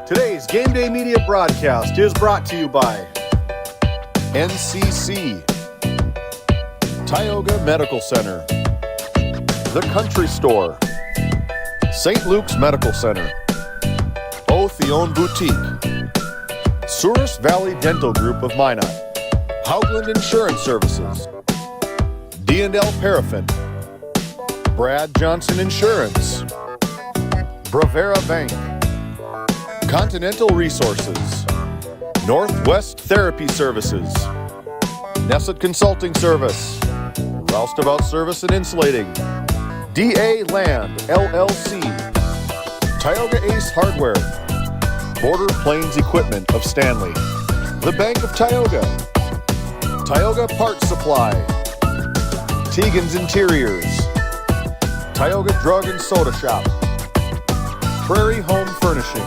Today's GameDay Media broadcast is brought to you by NCC, Tioga Medical Center, The Country Store, St. Luke's Medical Center, Otheon Boutique, Souris Valley Dental Group of Minot, Hoagland Insurance Services, D&L Paraffin, Brad Johnson Insurance, Bravera Bank, Continental Resources, Northwest Therapy Services, Nesset Consulting Service, Roustabout Service and Insulating, DA Land, LLC, Tioga Ace Hardware, Border Plains Equipment of Stanley, The Bank of Tioga, Tioga Parts Supply, Tegan's Interiors, Tioga Drug and Soda Shop, Prairie Home Furnishings,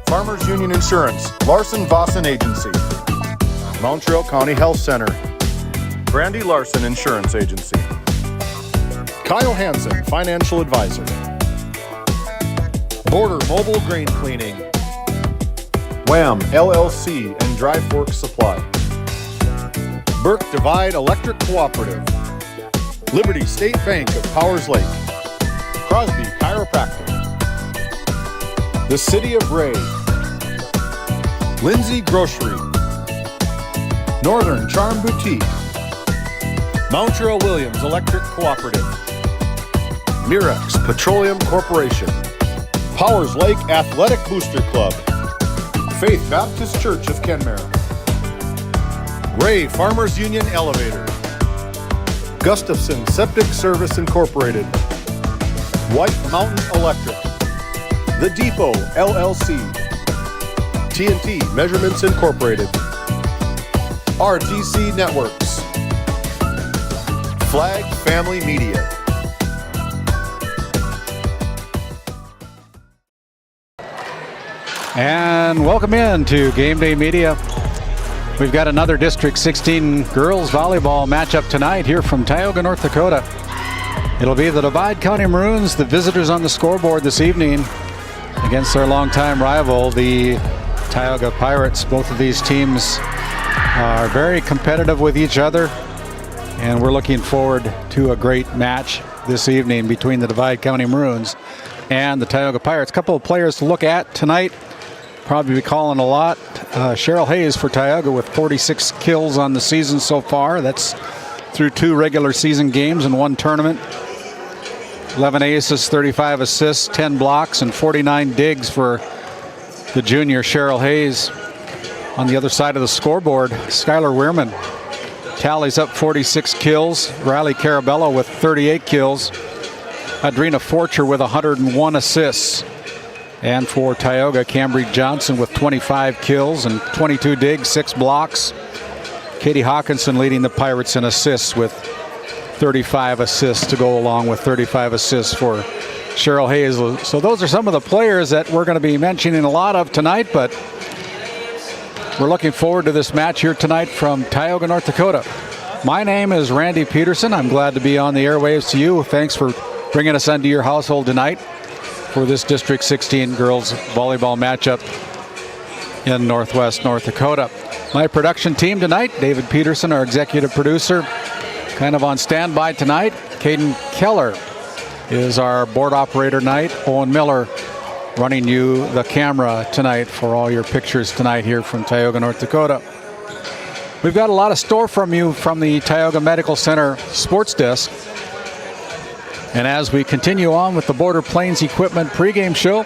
Farmers Union Insurance, Larson Vossen Agency, Montreal County Health Center, Brandy Larson Insurance Agency, Kyle Hansen, Financial Advisor, Border Mobile Grain Cleaning, Wham LLC and Dry Fork Supply, Burke Divide Electric Cooperative, Liberty State Bank of Powers Lake, Crosby Chiropractic, The City of Ray, Lindsay Grocery, Northern Charm Boutique, Montreal Williams Electric Cooperative, Mirex Petroleum Corporation, Powers Lake Athletic Booster Club, Faith Baptist Church of Kenmare, Ray Farmers Union Elevator, Gustafson Septic Service Incorporated, White Mountain Electric, The Depot LLC, TNT Measurements Incorporated, RTC Networks, Flag Family Media. And welcome in to GameDay Media. We've got another District 16 girls volleyball matchup tonight here from Tioga, North Dakota. It'll be the Divide County Maroons, the visitors on the scoreboard this evening, against their longtime rival, the Tioga Pirates. Both of these teams are very competitive with each other, and we're looking forward to a great match this evening between the Divide County Maroons and the Tioga Pirates. A couple of players to look at tonight, probably be calling a lot. Cheryl Hayes for Tioga with 46 kills on the season so far. That's through 2 regular season games and 1 tournament. 11 aces, 35 assists, 10 blocks, and 49 digs for the junior Cheryl Hayes. On the other side of the scoreboard, Skylar Weirman tallies up 46 kills. Riley Carabello with 38 kills. Adrina Forcher with 101 assists. And for Tioga, Cambry Johnson with 25 kills and 22 digs, 6 blocks. Katie Hawkinson leading the Pirates in assists with 35 assists to go along with 35 assists for Cheryl Hayes. So those are some of the players that we're going to be mentioning a lot of tonight, but we're looking forward to this match here tonight from Tioga, North Dakota. My name is Randy Peterson. I'm glad to be on the airwaves to you. Thanks for bringing us into your household tonight for this District 16 girls volleyball matchup in Northwest North Dakota. My production team tonight, David Peterson, our executive producer, kind of on standby tonight. Caden Keller is our board operator tonight. Owen Miller running you the camera tonight for all your pictures tonight here from Tioga, North Dakota. We've got a lot of store from you from the Tioga Medical Center sports desk. And as we continue on with the Border Plains Equipment pregame show,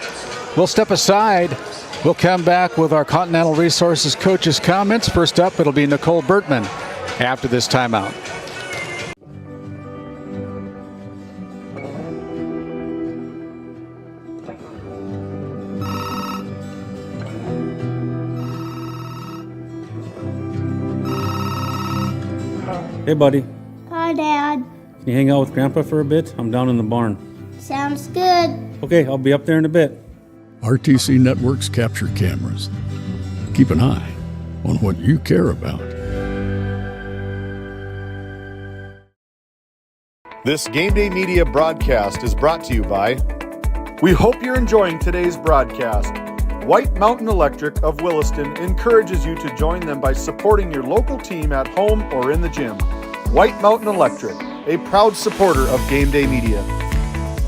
we'll step aside We'll come back with our Continental Resources coaches' comments. First up, it'll be Nicole Bertman after this timeout. Hey, buddy. Hi, Dad. Can you hang out with Grandpa for a bit? I'm down in the barn. Sounds good. Okay, I'll be up there in a bit. RTC Networks capture cameras. Keep an eye on what you care about. This Game Day Media broadcast is brought to you by. We hope you're enjoying today's broadcast. White Mountain Electric of Williston encourages you to join them by supporting your local team at home or in the gym. White Mountain Electric, a proud supporter of Game Day Media.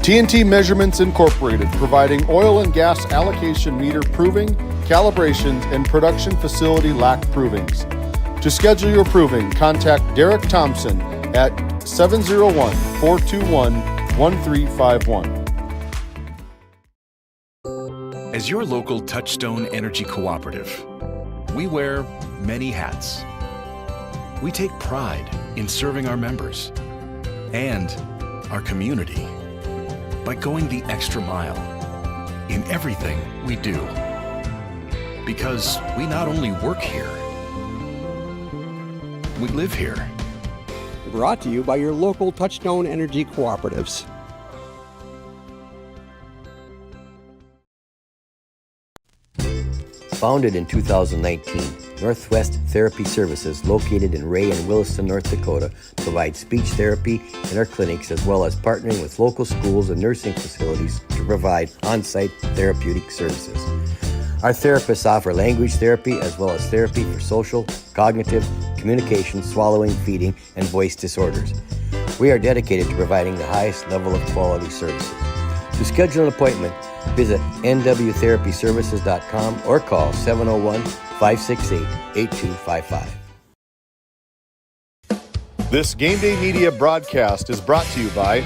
TNT Measurements Incorporated, providing oil and gas allocation meter proving, calibrations, and production facility lack provings. To schedule your proving, contact Derek Thompson at 701-421-1351. As your local Touchstone Energy Cooperative, we wear many hats. We take pride in serving our members and our community by going the extra mile in everything we do. Because we not only work here, we live here. Brought to you by your local Touchstone Energy Cooperatives. Founded in 2019, Northwest Therapy Services, located in Ray and Williston, North Dakota, provides speech therapy in our clinics as well as partnering with local schools and nursing facilities to provide on-site therapeutic services. Our therapists offer language therapy as well as therapy for social, cognitive, communication, swallowing, feeding, and voice disorders. We are dedicated to providing the highest level of quality services. To schedule an appointment, visit nwtherapyservices.com or call 701-568-8255. This Game Day Media broadcast is brought to you by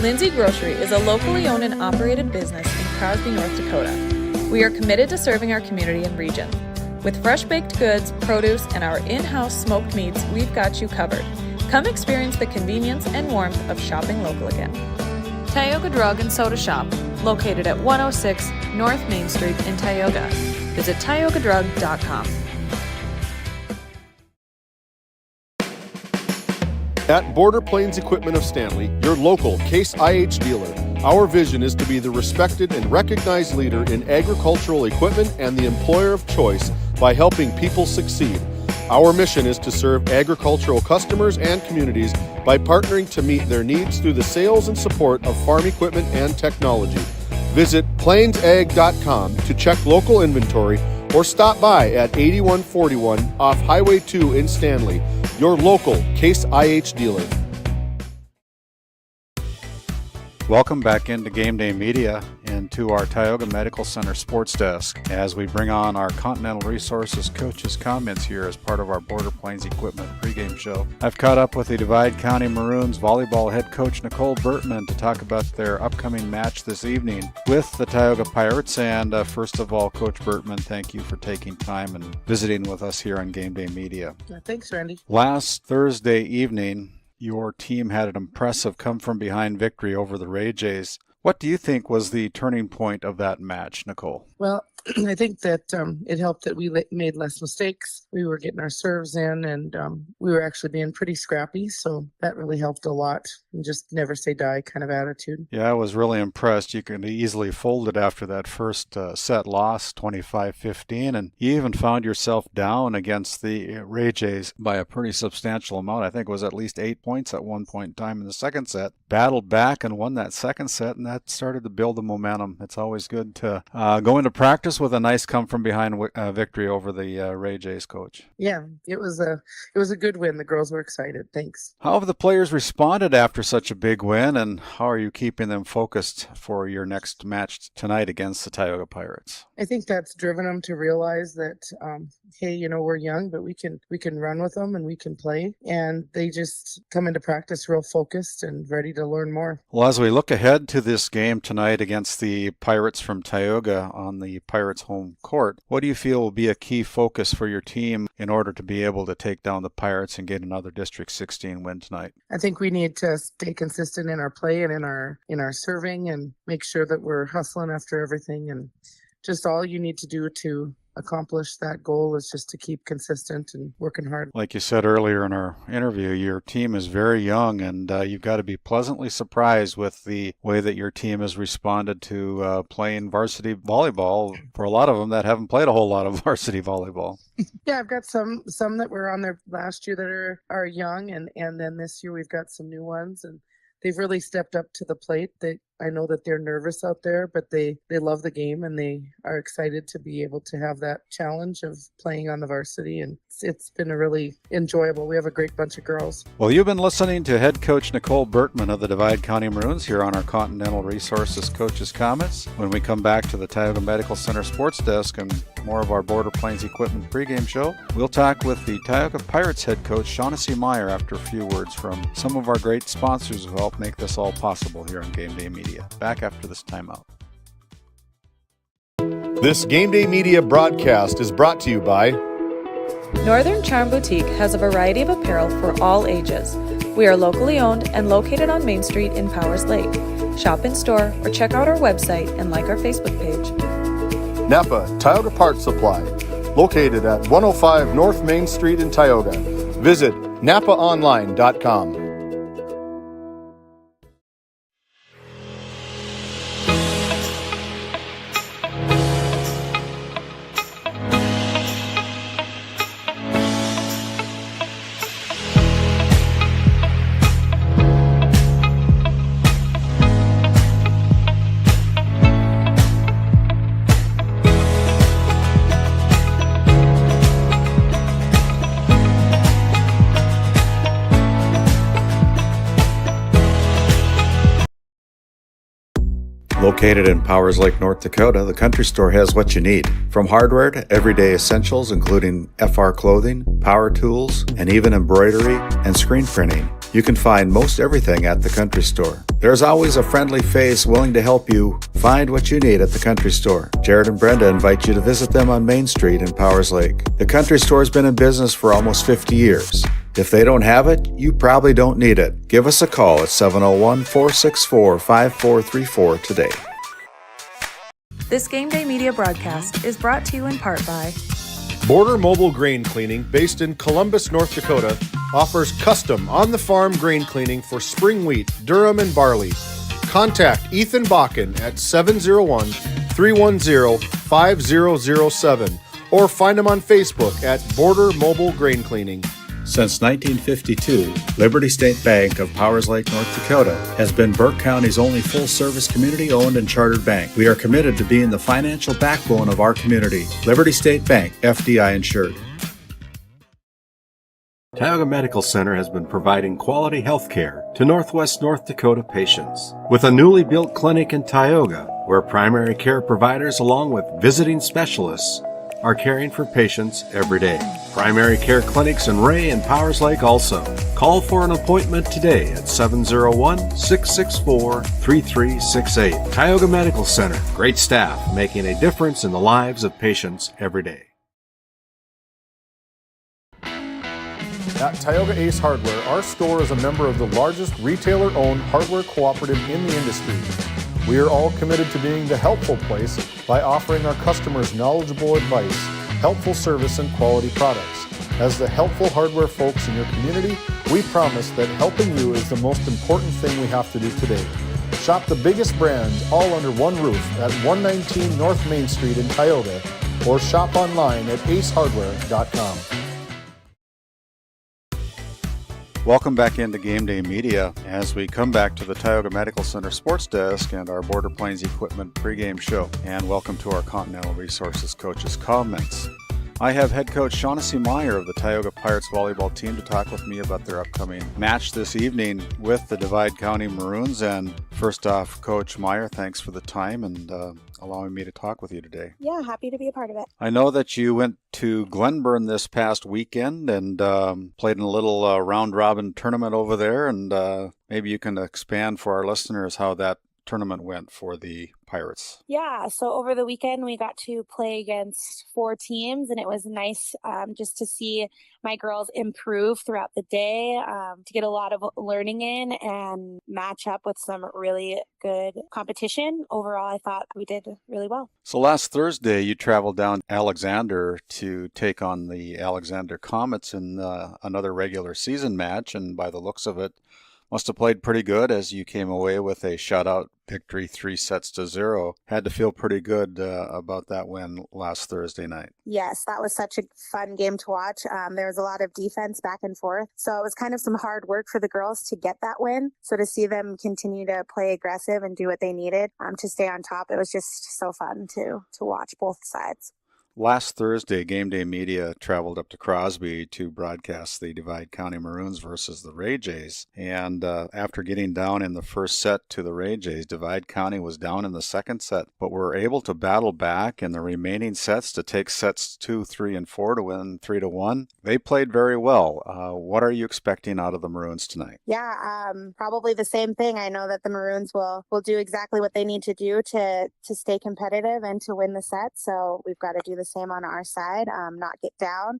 Lindsay Grocery is a locally owned and operated business in Crosby, North Dakota. We are committed to serving our community and region. With fresh baked goods, produce, and our in-house smoked meats, we've got you covered. Come experience the convenience and warmth of shopping local again. Tioga Drug and Soda Shop, located at 106 North Main Street in Tioga. Visit TiogaDrug.com. At Border Plains Equipment of Stanley, your local Case IH dealer, our vision is to be the respected and recognized leader in agricultural equipment and the employer of choice by helping people succeed. Our mission is to serve agricultural customers and communities by partnering to meet their needs through the sales and support of farm equipment and technology. Visit plainsag.com to check local inventory or stop by at 8141 off Highway 2 in Stanley, your local Case IH dealer. Welcome back into Game Day Media and to our Tioga Medical Center sports desk as we bring on our Continental Resources coaches' comments here as part of our Border Plains Equipment pregame show. I've caught up with the Divide County Maroons volleyball head coach Nicole Bertman to talk about their upcoming match this evening with the Tioga Pirates. And first of all, Coach Bertman, thank you for taking time and visiting with us here on Game Day Media. Thanks, Randy. Last Thursday evening, your team had an impressive come-from-behind victory over the Ray Jays. What do you think was the turning point of that match, Nicole? Well, I think that it helped that we made less mistakes. We were getting our serves in, and we were actually being pretty scrappy, so that really helped a lot. And just never say die kind of attitude. Yeah, I was really impressed. You could easily fold it after that first set loss, 25-15, and you even found yourself down against the Ray Jays by a pretty substantial amount. I think it was at least 8 points at one point in time in the second set. Battled back and won that second set, and that started to build the momentum. It's always good to go into practice with a nice come-from-behind victory over the Ray Jays, Coach. Yeah, it was a good win. The girls were excited. Thanks. How have the players responded after such a big win, and how are you keeping them focused for your next match tonight against the Tioga Pirates? I think that's driven them to realize that, hey, we're young, but we can run with them and we can play. And they just come into practice real focused and ready to learn more. Well, as we look ahead to this game tonight against the Pirates from Tioga on the Pirates Pirates home court. What do you feel will be a key focus for your team in order to be able to take down the Pirates and get another District 16 win tonight? I think we need to stay consistent in our play and in our serving, and make sure that we're hustling after everything. And just all you need to do to accomplish that goal is just to keep consistent and working hard. Like you said earlier in our interview, your team is very young, and you've got to be pleasantly surprised with the way that your team has responded to playing varsity volleyball for a lot of them that haven't played a whole lot of varsity volleyball. Yeah, I've got some that were on there last year that are young, and then this year we've got some new ones, and they've really stepped up to the plate. I know that they're nervous out there, but they love the game, and they are excited to be able to have that challenge of playing on the varsity. And it's been a really enjoyable. We have a great bunch of girls. Well, you've been listening to head coach Nicole Bertman of the Divide County Maroons here on our Continental Resources Coaches Comments. When we come back to the Tioga Medical Center Sports Desk and more of our Border Plains Equipment pregame show, we'll talk with the Tioga Pirates head coach Shaughnessy Meyer after a few words from some of our great sponsors who help make this all possible here on GameDay Media. Back after this timeout. This GameDay Media broadcast is brought to you by Northern Charm Boutique has a variety of apparel for all ages. We are locally owned and located on Main Street in Powers Lake. Shop in store or check out our website and like our Facebook page. Napa Tioga Parts Supply, located at 105 North Main Street in Tioga. Visit napaonline.com. Located in Powers Lake, North Dakota, the Country Store has what you need. From hardware to everyday essentials, including FR clothing, power tools, and even embroidery and screen printing. You can find most everything at the Country Store. There's always a friendly face willing to help you find what you need at the Country Store. Jared and Brenda invite you to visit them on Main Street in Powers Lake. The Country Store has been in business for almost 50 years. If they don't have it, you probably don't need it. Give us a call at 701-464-5434 today. This GameDay Media broadcast is brought to you in part by Border Mobile Grain Cleaning, based in Columbus, North Dakota, offers custom on-the-farm grain cleaning for spring wheat, durum, and barley. Contact Ethan Bakken at 701-310-5007 or find him on Facebook at Border Mobile Grain Cleaning. Since 1952, Liberty State Bank of Powers Lake, North Dakota has been Burke County's only full-service community-owned and chartered bank. We are committed to being the financial backbone of our community. Liberty State Bank, FDI insured. Tioga Medical Center has been providing quality health care to Northwest North Dakota patients. With a newly built clinic in Tioga, where primary care providers along with visiting specialists are caring for patients every day. Primary care clinics in Ray and Powers Lake also. Call for an appointment today at 701-664-3368. Tioga Medical Center. Great staff making a difference in the lives of patients every day. At Tioga Ace Hardware, our store is a member of the largest retailer-owned hardware cooperative in the industry. We are all committed to being the helpful place by offering our customers knowledgeable advice, helpful service, and quality products. As the helpful hardware folks in your community, we promise that helping you is the most important thing we have to do today. Shop the biggest brands all under one roof at 119 North Main Street in Tioga, or shop online at acehardware.com. Welcome back into GameDay Media as we come back to the Tioga Medical Center Sports Desk and our Border Plains Equipment pregame show. And welcome to our Continental Resources Coaches Comments. I have head coach Shaughnessy Meyer of the Tioga Pirates volleyball team to talk with me about their upcoming match this evening with the Divide County Maroons. And first off, Coach Meyer, thanks for the time and allowing me to talk with you today. Yeah, happy to be a part of it. I know that you went to Glenburn this past weekend and played in a little round-robin tournament over there, and maybe you can expand for our listeners how that tournament went for the Pirates. Yeah, so over the weekend we got to play against 4 teams, and it was nice just to see my girls improve throughout the day, to get a lot of learning in and match up with some really good competition. Overall, I thought we did really well. So last Thursday, you traveled down Alexander to take on the Alexander Comets in another regular season match, and by the looks of it, must have played pretty good as you came away with a shutout victory, 3-0. Had to feel pretty good about that win last Thursday night. Yes, that was such a fun game to watch. There was a lot of defense back and forth. So it was kind of some hard work for the girls to get that win. So to see them continue to play aggressive and do what they needed to stay on top, it was just so fun to watch both sides. Last Thursday, GameDay Media traveled up to Crosby to broadcast the Divide County Maroons versus the Ray Jays. And after getting down in the first set to the Ray Jays, Divide County was down in the second set, but were able to battle back in the remaining sets to take sets 2, 3, and 4 to win 3-1. They played very well. What are you expecting out of the Maroons tonight? Yeah, probably the same thing. I know that the Maroons will do exactly what they need to do to stay competitive and to win the set. So we've got to do the same on our side, not get down.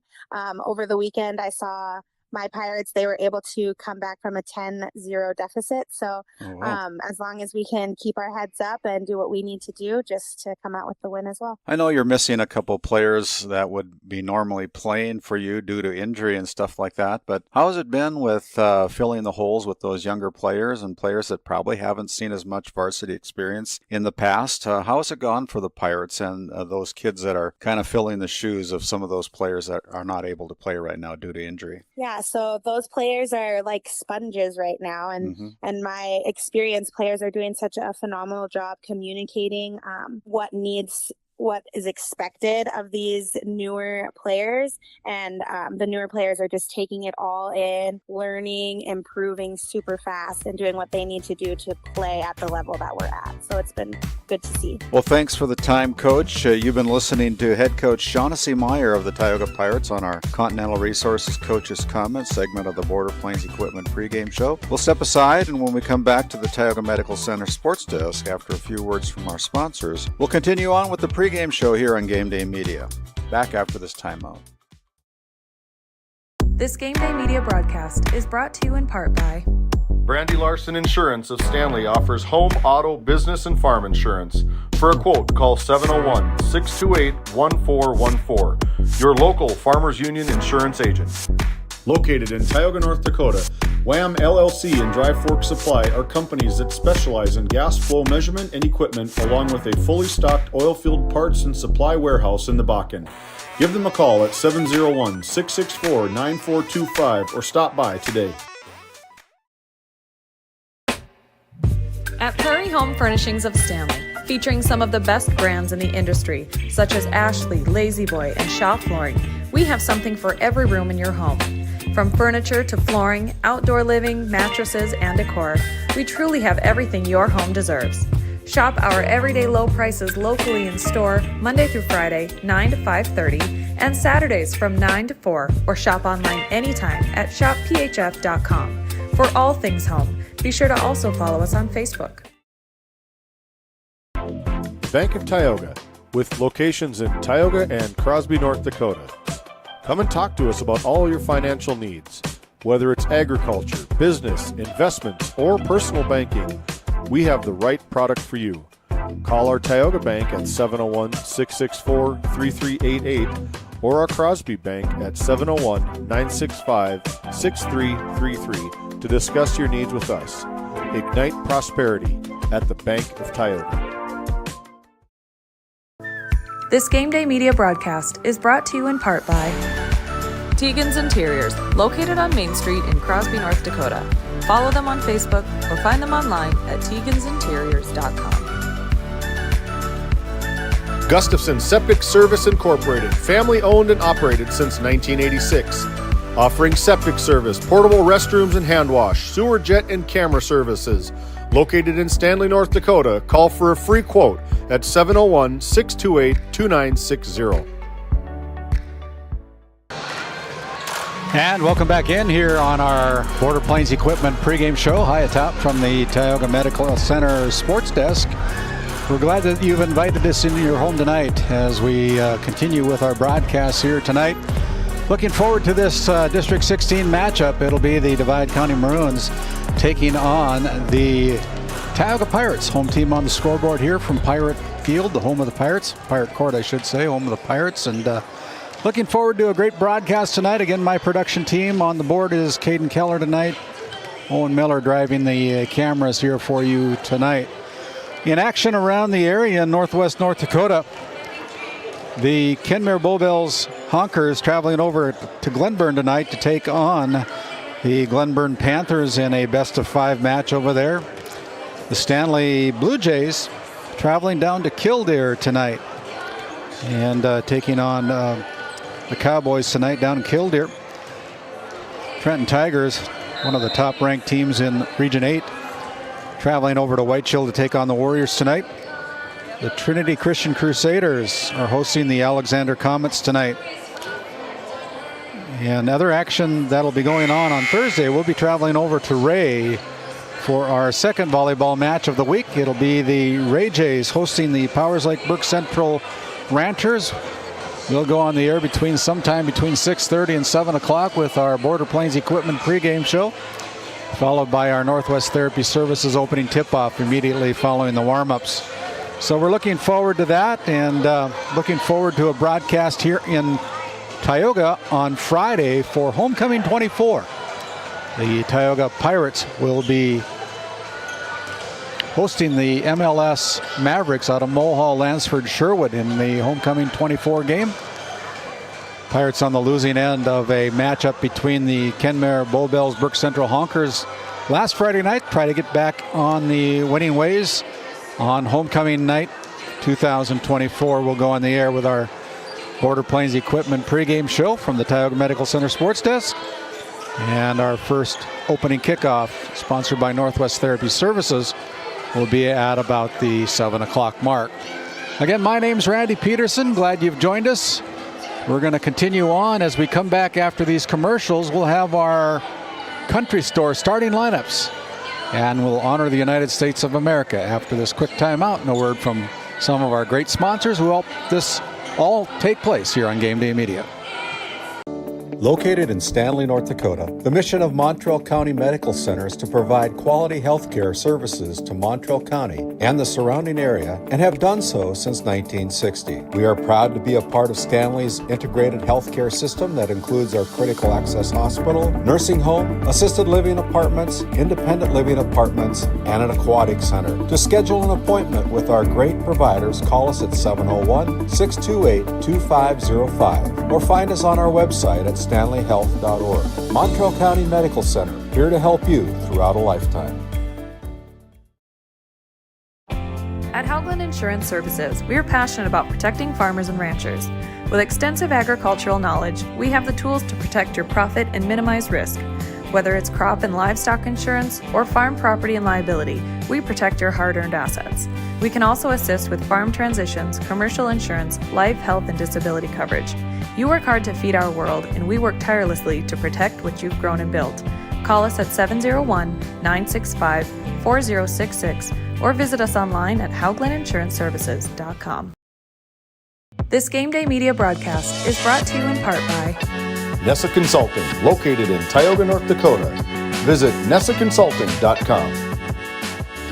Over the weekend, I saw my Pirates, they were able to come back from a 10-0 deficit. So as long as we can keep our heads up and do what we need to do just to come out with the win as well. I know you're missing a couple players that would be normally playing for you due to injury and stuff like that, but how has it been with filling the holes with those younger players and players that probably haven't seen as much varsity experience in the past? How has it gone for the Pirates and those kids that are kind of filling the shoes of some of those players that are not able to play right now due to injury? Yeah, so those players are like sponges right now, and my experienced players are doing such a phenomenal job communicating what is expected of these newer players, and the newer players are just taking it all in, learning, improving super fast, and doing what they need to do to play at the level that we're at. So it's been good to see. Well, thanks for the time, Coach. You've been listening to head coach Shaughnessy Meyer of the Tioga Pirates on our Continental Resources Coaches Comments segment of the Border Plains Equipment pregame show. We'll step aside, and when we come back to the Tioga Medical Center Sports Desk after a few words from our sponsors, we'll continue on with the pregame show here on GameDay Media. Back after this timeout. This GameDay Media broadcast is brought to you in part by Brandy Larson Insurance of Stanley offers home, auto, business, and farm insurance. For a quote, call 701-628-1414. Your local Farmers Union insurance agent. Located in Tioga, North Dakota, Wham LLC and Dry Fork Supply are companies that specialize in gas flow measurement and equipment, along with a fully stocked oil field parts and supply warehouse in the Bakken. Give them a call at 701-664-9425 or stop by today. At Prairie Home Furnishings of Stanley, featuring some of the best brands in the industry, such as Ashley, Lazy Boy, and Shaw Flooring, we have something for every room in your home. From furniture to flooring, outdoor living, mattresses, and decor, we truly have everything your home deserves. Shop our everyday low prices locally in store Monday through Friday, 9 to 5:30, and Saturdays from 9 to 4, or shop online anytime at shopphf.com. For all things home, be sure to also follow us on Facebook. Bank of Tioga, with locations in Tioga and Crosby, North Dakota. Come and talk to us about all your financial needs. Whether it's agriculture, business, investments, or personal banking, we have the right product for you. Call our Tioga Bank at 701-664-3388 or our Crosby Bank at 701-965-6333 to discuss your needs with us. Ignite prosperity at the Bank of Tioga. This GameDay Media broadcast is brought to you in part by Tegan's Interiors, located on Main Street in Crosby, North Dakota. Follow them on Facebook or find them online at tegansinteriors.com. Gustafson Septic Service Incorporated, family owned and operated since 1986. Offering septic service, portable restrooms and hand wash, sewer jet and camera services. Located in Stanley, North Dakota, call for a free quote at 701-628-2960. And welcome back in here on our Border Plains Equipment pregame show, high atop from the Tioga Medical Center sports desk. We're glad that you've invited us into your home tonight as we continue with our broadcasts here tonight. Looking forward to this District 16 matchup. It'll be the Divide County Maroons taking on the Tioga Pirates, home team on the scoreboard here from Pirate Field, the home of the Pirates. Pirate Court, I should say, home of the Pirates. And looking forward to a great broadcast tonight. Again, my production team on the board is Caden Keller tonight. Owen Miller driving the cameras here for you tonight. In action around the area in northwest North Dakota, the Kenmare Bowbells Honkers traveling over to Glenburn tonight to take on the Glenburn Panthers in a best-of-5 match over there. The Stanley Blue Jays traveling down to Killdeer tonight and taking on the Cowboys tonight down in Killdeer. Trenton Tigers, one of the top-ranked teams in Region 8, traveling over to Whiteshill to take on the Warriors tonight. The Trinity Christian Crusaders are hosting the Alexander Comets tonight. And other action that'll be going on Thursday, we'll be traveling over to Ray for our second volleyball match of the week. It'll be the Ray Jays hosting the Powers Lake Burke Central Ranchers. We'll go on the air sometime between 6:30 and 7 o'clock with our Border Plains Equipment pregame show, followed by our Northwest Therapy Services opening tip-off immediately following the warm-ups. So we're looking forward to that, and looking forward to a broadcast here in Tioga on Friday for Homecoming 24. The Tioga Pirates will be hosting the MLS Mavericks out of Mulhall, Lansford, Sherwood in the Homecoming 24 game. Pirates on the losing end of a matchup between the Kenmare Bowbells Burke Central Honkers last Friday night. Try to get back on the winning ways on Homecoming night 2024. We'll go on the air with our Border Plains Equipment pregame show from the Tioga Medical Center sports desk. And our first opening kickoff, sponsored by Northwest Therapy Services, will be at about the 7 o'clock mark. Again, my name's Randy Peterson. Glad you've joined us. We're going to continue on as we come back after these commercials. We'll have our country store starting lineups, and we'll honor the United States of America after this quick timeout and a word from some of our great sponsors who help this all take place here on GameDay Media. Located in Stanley, North Dakota, the mission of Montreal County Medical Center is to provide quality health care services to Montreal County and the surrounding area, and have done so since 1960. We are proud to be a part of Stanley's integrated health care system that includes our critical access hospital, nursing home, assisted living apartments, independent living apartments, and an aquatic center. To schedule an appointment with our great providers, call us at 701-628-2505 or find us on our website at stanleyhealth.org. Montreal County Medical Center, here to help you throughout a lifetime. At Howgland Insurance Services, we are passionate about protecting farmers and ranchers. With extensive agricultural knowledge, we have the tools to protect your profit and minimize risk. Whether it's crop and livestock insurance or farm property and liability, we protect your hard-earned assets. We can also assist with farm transitions, commercial insurance, life, health, and disability coverage. You work hard to feed our world, and we work tirelessly to protect what you've grown and built. Call us at 701-965-4066 or visit us online at howgleninsuranceservices.com. This Game Day Media broadcast is brought to you in part by Nessa Consulting, located in Tioga, North Dakota. Visit nessaconsulting.com.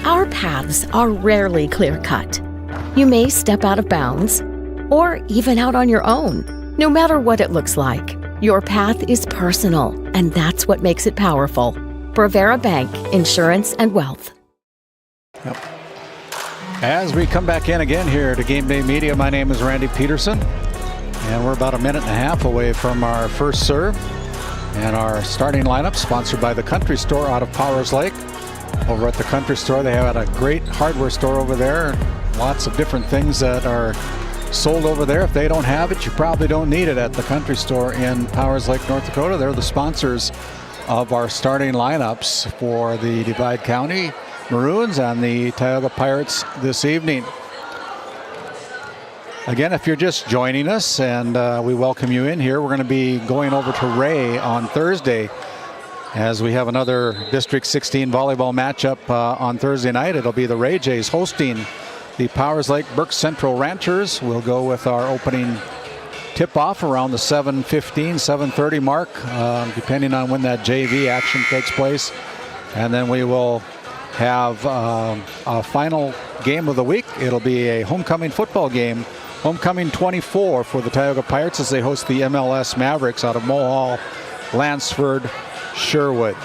Our paths are rarely clear-cut. You may step out of bounds or even out on your own. No matter what it looks like, your path is personal, and that's what makes it powerful. Bravera Bank, Insurance and Wealth. Yep. As we come back in again here to Game Day Media, my name is Randy Peterson, and we're about a minute and a half away from our first serve and our starting lineup, sponsored by the Country Store out of Powers Lake. Over at the Country Store, they have a great hardware store over there. Lots of different things that are sold over there. If they don't have it, you probably don't need it at the Country Store in Powers Lake, North Dakota. They're the sponsors of our starting lineups for the Divide County Maroons and the Tioga Pirates this evening. Again, if you're just joining us, and we welcome you in here, we're going to be going over to Ray on Thursday as we have another District 16 volleyball matchup on Thursday night. It'll be the Ray Jays hosting the Powers Lake Burke Central Ranchers. We'll go with our opening tip-off around the 7:15, 7:30 mark, depending on when that JV action takes place. And then we will have a final game of the week. It'll be a homecoming football game. Homecoming 24 for the Tioga Pirates as they host the MLS Mavericks out of Mohall, Lansford, Sherwood.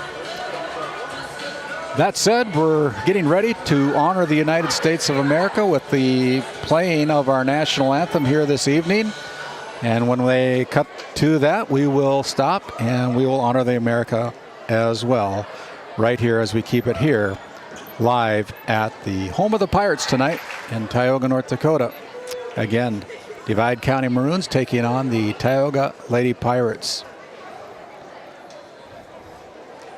That said, we're getting ready to honor the United States of America with the playing of our national anthem here this evening. And when they cut to that, we will stop and we will honor the America as well, right here as we keep it here live at the home of the Pirates tonight in Tioga, North Dakota. Again, Divide County Maroons taking on the Tioga Lady Pirates.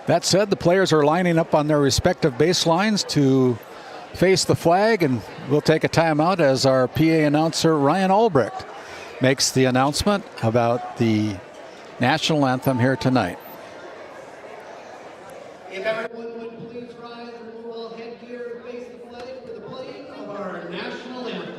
That said, the players are lining up on their respective baselines to face the flag, and we'll take a timeout as our PA announcer Ryan Albrecht makes the announcement about the national anthem here tonight. If everyone would please rise and move all headgear to face the flag for the playing of our national anthem.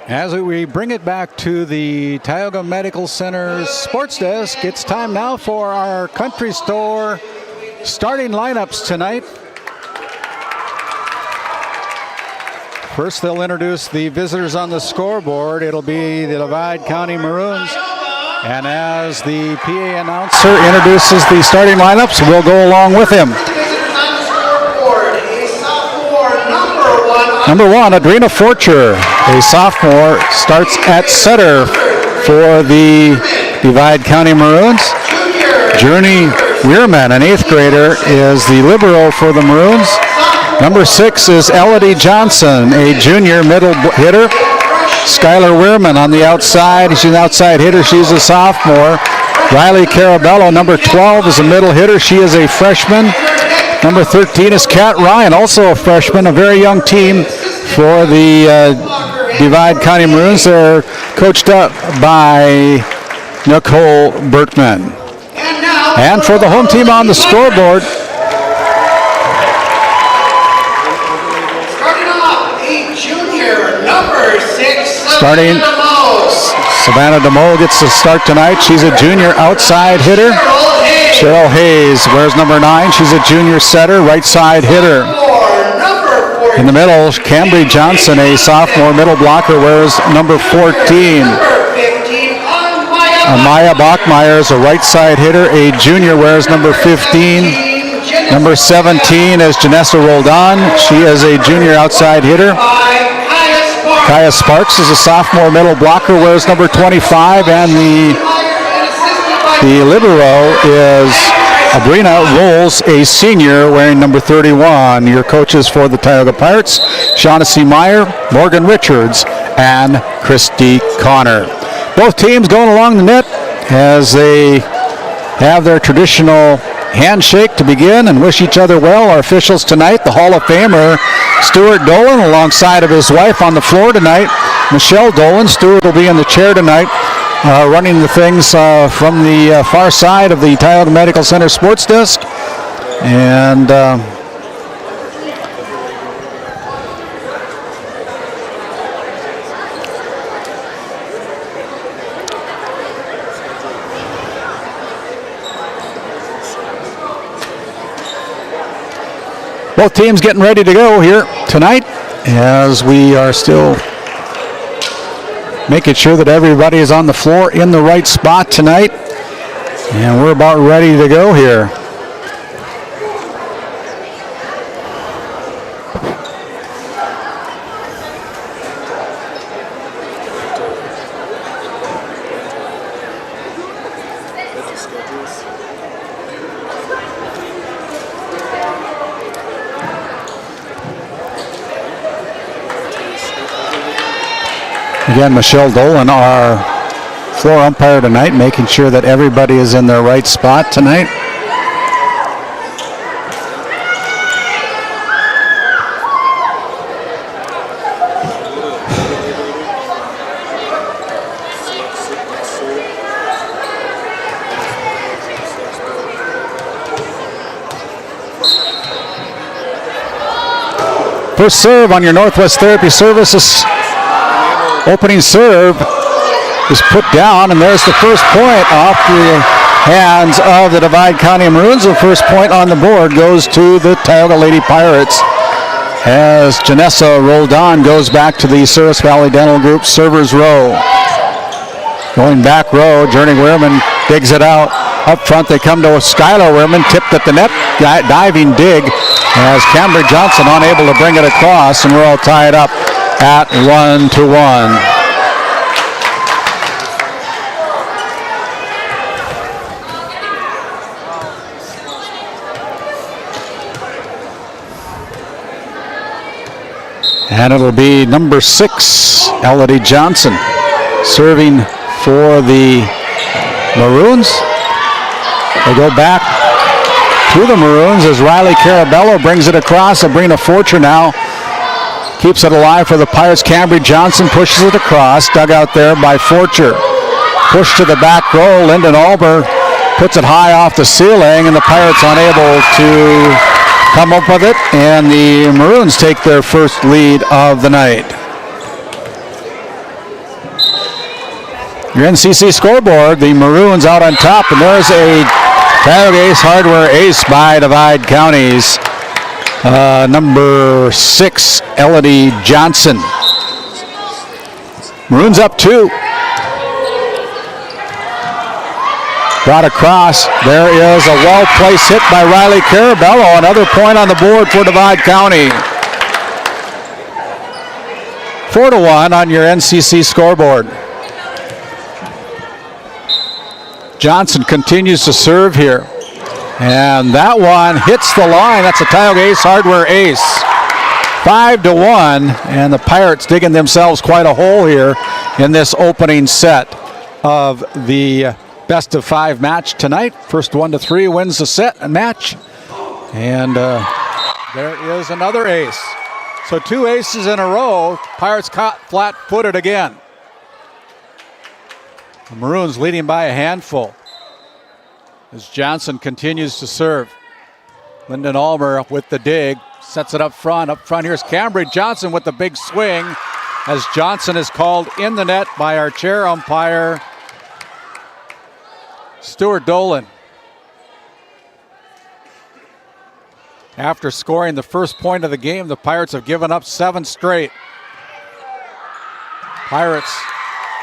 As we bring it back to the Tioga Medical Center's sports desk, it's time now for our Country Store starting lineups tonight. First, they'll introduce the visitors on the scoreboard. It'll be the Divide County Maroons. And as the PA announcer introduces the starting lineups, we'll go along with him. Number one, Adrena Forcher, a sophomore, starts at setter for the Divide County Maroons. Journey Weirman, an 8th grader, is the libero for the Maroons. Number 6 is Elodie Johnson, a junior middle hitter. Skylar Weirman on the outside. She's an outside hitter. She's a sophomore. Riley Carabello, number 12, is a middle hitter. She is a freshman. Number 13 is Kat Ryan, also a freshman, a very young team for the Divide County Maroons. They're coached up by Nicole Berkman. And for the home team on the scoreboard, starting, Savannah DeMole gets the start tonight. She's a junior outside hitter. Cheryl Hayes wears number 9. She's a junior setter, right side hitter. In the middle, Cambry Johnson, a sophomore middle blocker, wears number 14. Amaya Bachmeyer is a right side hitter, a junior, wears number 15. Number 17 is Janessa Roldan. She is a junior outside hitter. Kaya Sparks is a sophomore middle blocker, wears number 25, and the libero is Adrena Rolls, a senior, wearing number 31. Your coaches for the Tioga Pirates, Shaughnessy Meyer, Morgan Richards, and Christy Connor. Both teams going along the net as they have their traditional handshake to begin and wish each other well. Our officials tonight, the Hall of Famer Stuart Dolan alongside of his wife on the floor tonight, Michelle Dolan. Stuart will be in the chair tonight, running the things from the far side of the Tioga Medical Center sports desk. And both teams getting ready to go here tonight as we are still making sure that everybody is on the floor in the right spot tonight. And we're about ready to go here. Again, Michelle Dolan, our floor umpire tonight, making sure that everybody is in their right spot tonight. First serve on your Northwest Therapy Services. Opening serve is put down, and there's the first point off the hands of the Divide County Maroons. The first point on the board goes to the Tioga Lady Pirates as Janessa Roldan goes back to the Service Valley Dental Group servers row. Going back row, Journey Wehrman digs it out. Up front they come to a Skylar Wehrman, tipped at the net, diving dig as Cambry Johnson unable to bring it across, and we're all tied up at 1-1. And it'll be number 6, Elodie Johnson, serving for the Maroons. They go back to the Maroons as Riley Carabello brings it across. Sabrina Forcher now keeps it alive for the Pirates. Cambry Johnson pushes it across. Dug out there by Forcher. Push to the back row. Lyndon Alber puts it high off the ceiling, and the Pirates unable to come up with it. And the Maroons take their first lead of the night. Your NCC scoreboard, the Maroons out on top, and there's a Tioga Ace Hardware ace by Divide County's number 6, Elodie Johnson. Maroons up 2. Brought across. There is a well-placed hit by Riley Carabello. Another point on the board for Divide County. 4-1 on your NCC scoreboard. Johnson continues to serve here. And that one hits the line. That's a Tioga Ace Hardware ace. 5-1, and the Pirates digging themselves quite a hole here in this opening set of the best of 5 match tonight. First 1-3 wins the set and match. And there is another ace. So 2 aces in a row. Pirates caught flat-footed again. The Maroons leading by a handful as Johnson continues to serve. Lyndon Almer with the dig, sets it up front. Up front, here's Cambry Johnson with the big swing as Johnson is called in the net by our chair umpire, Stuart Dolan. After scoring the first point of the game, the Pirates have given up 7 straight. Pirates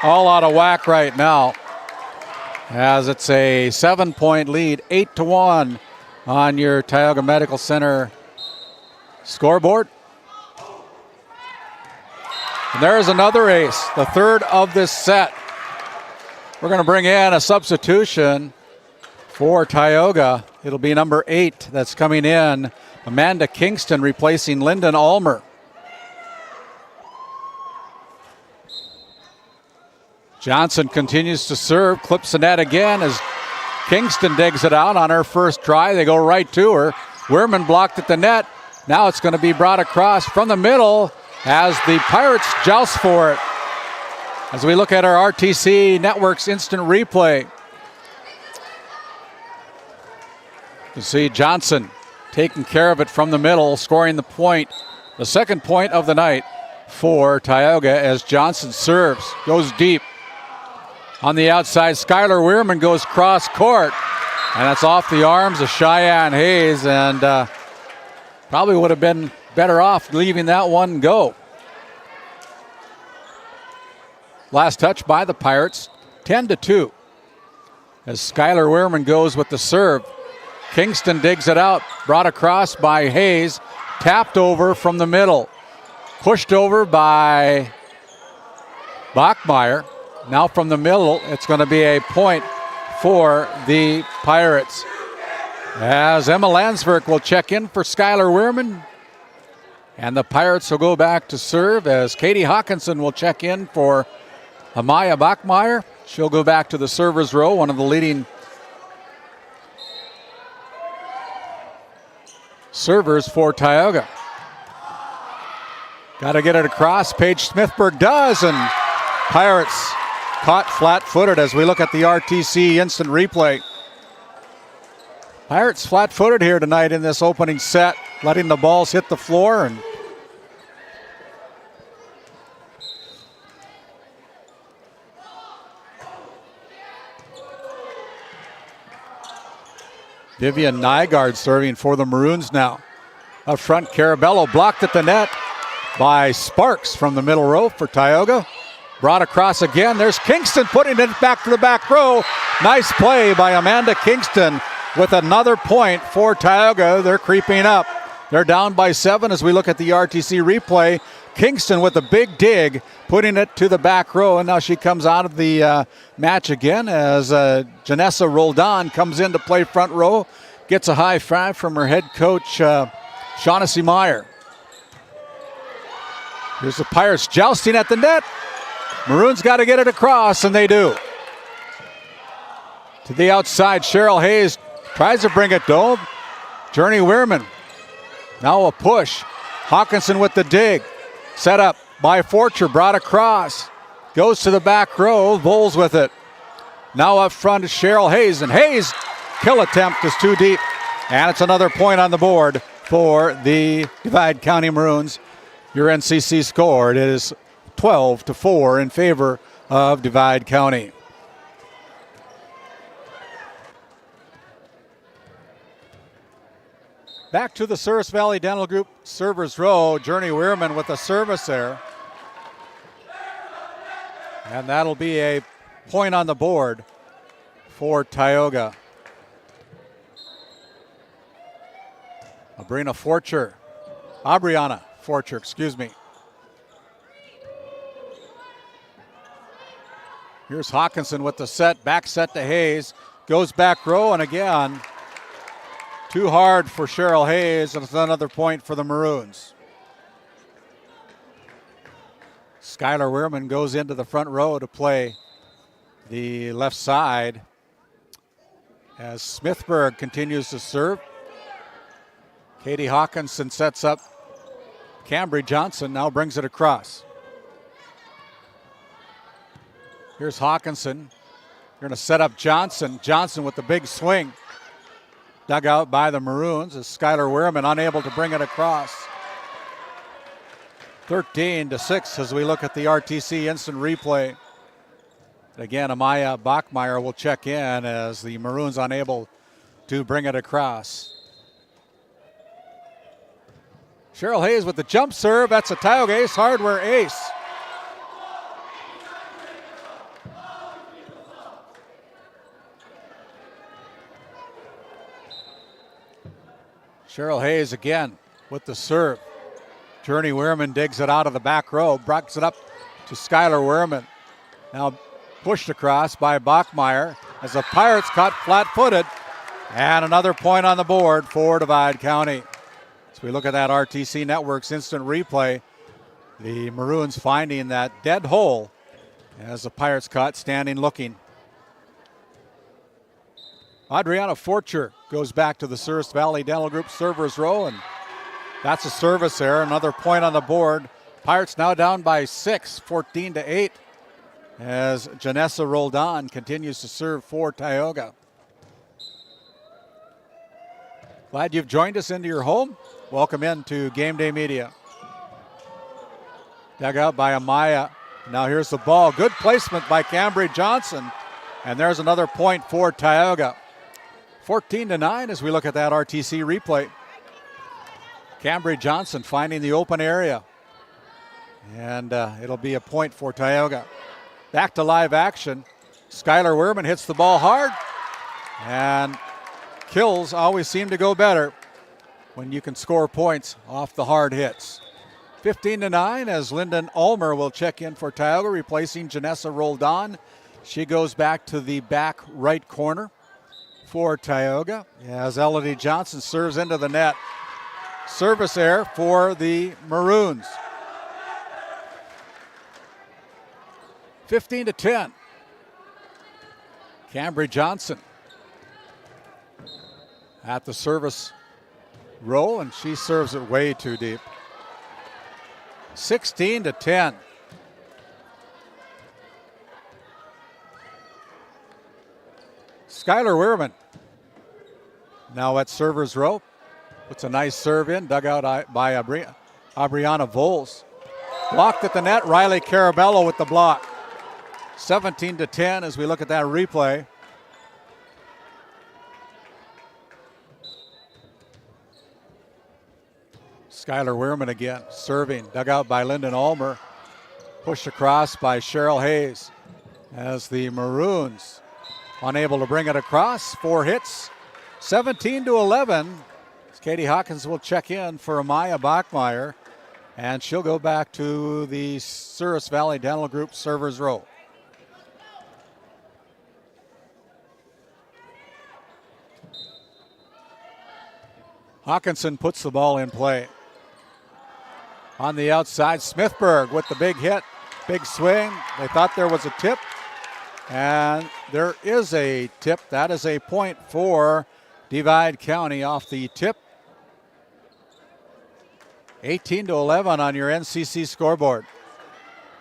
all out of whack right now as it's a 7-point lead, 8-1 on your Tioga Medical Center scoreboard. And there's another ace, the third of this set. We're going to bring in a substitution for Tioga. It'll be number 8 that's coming in. Amanda Kingston replacing Lyndon Almer. Johnson continues to serve, clips the net again as Kingston digs it out on her first try. They go right to her. Wehrman blocked at the net. Now it's going to be brought across from the middle as the Pirates joust for it. As we look at our RTC Network's instant replay, you see Johnson taking care of it from the middle, scoring the point, the second point of the night for Tioga as Johnson serves, goes deep. On the outside, Skylar Wehrman goes cross court, and that's off the arms of Cheyenne Hayes, and probably would have been better off leaving that one go. Last touch by the Pirates, 10-2. As Skylar Wehrman goes with the serve. Kingston digs it out, brought across by Hayes, tapped over from the middle. Pushed over by Bachmeyer. Now from the middle, it's going to be a point for the Pirates. As Emma Landsberg will check in for Skylar Wehrman. And the Pirates will go back to serve as Katie Hawkinson will check in for Amaya Bachmeyer. She'll go back to the server's row, one of the leading servers for Tioga. Got to get it across. Paige Smithberg does, and Pirates caught flat-footed as we look at the RTC instant replay. Pirates flat-footed here tonight in this opening set, letting the balls hit the floor. And Vivian Nygaard serving for the Maroons now. Up front, Carabello blocked at the net by Sparks from the middle row for Tioga. Brought across again. There's Kingston putting it back to the back row. Nice play by Amanda Kingston with another point for Tioga. They're creeping up. They're down by 7 as we look at the RTC replay. Kingston with a big dig, putting it to the back row, and now she comes out of the match again as Janessa Roldan comes in to play front row. Gets a high five from her head coach, Shaughnessy Meyer. Here's the Pirates jousting at the net. Maroons got to get it across, and they do. To the outside, Cheryl Hayes tries to bring it though. Journey Wehrman. Now a push. Hawkinson with the dig. Set up by Forcher, brought across. Goes to the back row, Voles with it. Now up front is Cheryl Hayes, and Hayes' kill attempt is too deep. And it's another point on the board for the Divide County Maroons. Your NCC score, it is 12-4 in favor of Divide County. Back to the Service Valley Dental Group servers row. Journey Wehrman with a service there. And that'll be a point on the board for Tioga. Aubriana Forcher, excuse me. Here's Hawkinson with the set, back set to Hayes. Goes back row, and again, too hard for Cheryl Hayes, and it's another point for the Maroons. Skylar Wehrman goes into the front row to play the left side as Smithberg continues to serve. Katie Hawkinson sets up. Cambry Johnson now brings it across. Here's Hawkinson. They're going to set up Johnson. Johnson with the big swing. Dug out by the Maroons as Skylar Wehrman unable to bring it across. 13-6 as we look at the RTC instant replay. Again, Amaya Bachmeyer will check in as the Maroons unable to bring it across. Cheryl Hayes with the jump serve. That's a Tioga Ace Hardware ace. Cheryl Hayes again with the serve. Journey Wehrman digs it out of the back row, brings it up to Skylar Wehrman. Now pushed across by Bachmeyer as the Pirates caught flat-footed. And another point on the board for Divide County. As we look at that RTC Network's instant replay, the Maroons finding that dead hole as the Pirates caught standing looking. Adriana Forcher goes back to the Souris Valley Dental Group servers row, and that's a service error. Another point on the board. Pirates now down by 6, 14-8, as Janessa Roldan continues to serve for Tioga. Glad you've joined us into your home. Welcome into GameDay Media. Dug out by Amaya. Now here's the ball. Good placement by Cambry Johnson. And there's another point for Tioga. 14-9 as we look at that RTC replay. Cambry Johnson finding the open area. And it'll be a point for Tioga. Back to live action. Skylar Wehrman hits the ball hard. And kills always seem to go better when you can score points off the hard hits. 15-9 as Lyndon Ulmer will check in for Tioga, replacing Janessa Roldan. She goes back to the back right corner for Tioga as Elodie Johnson serves into the net. Service error for the Maroons. 15-10. Cambry Johnson at the service row, and she serves it way too deep. 16-10. Skylar Wehrman now at server's row. Puts a nice serve in, dug out by Abriana Voles. Blocked at the net, Riley Carabello with the block. 17-10 as we look at that replay. Skylar Wehrman again, serving, dug out by Lyndon Ulmer. Pushed across by Cheryl Hayes as the Maroons unable to bring it across. 4 hits, 17-11. Katie Hawkins will check in for Amaya Bachmeyer, and she'll go back to the Souris Valley Dental Group servers row. Hawkinson puts the ball in play. On the outside, Smithberg with the big hit, big swing. They thought there was a tip, and there is a tip. That is a point for Divide County off the tip. 18-11 on your NCC scoreboard.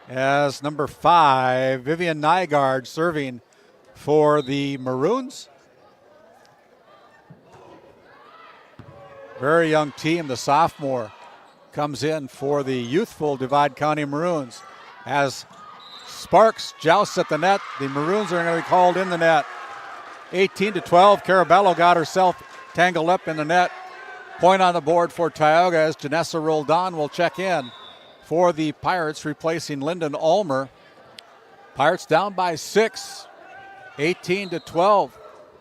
As number 5, Vivian Nygaard serving for the Maroons. Very young team, the sophomore comes in for the youthful Divide County Maroons. As Sparks jousts at the net, the Maroons are going to be called in the net. 18-12, Carabello got herself tangled up in the net. Point on the board for Tioga as Janessa Roldan will check in for the Pirates, replacing Lyndon Ulmer. Pirates down by 6, 18-12.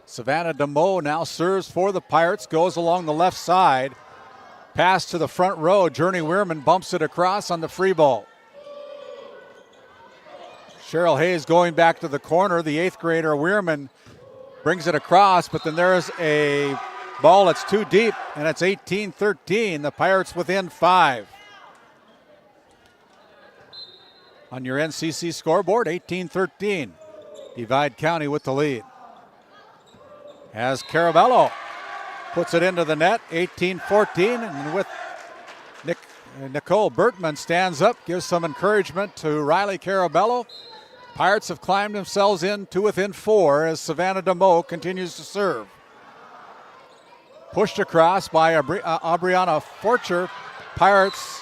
Savannah DeMoe now serves for the Pirates, goes along the left side. Pass to the front row. Journey Wehrman bumps it across on the free ball. Cheryl Hayes going back to the corner. The 8th grader Wehrman brings it across, but then there's a ball that's too deep, and it's 18-13. The Pirates within 5. On your NCC scoreboard, 18-13. Divide County with the lead. As Carabello puts it into the net, 18-14, and with Nicole Bertman stands up, gives some encouragement to Riley Carabello. Pirates have climbed themselves in to within 4 as Savannah DeMoe continues to serve. Pushed across by Abriana Forcher. Pirates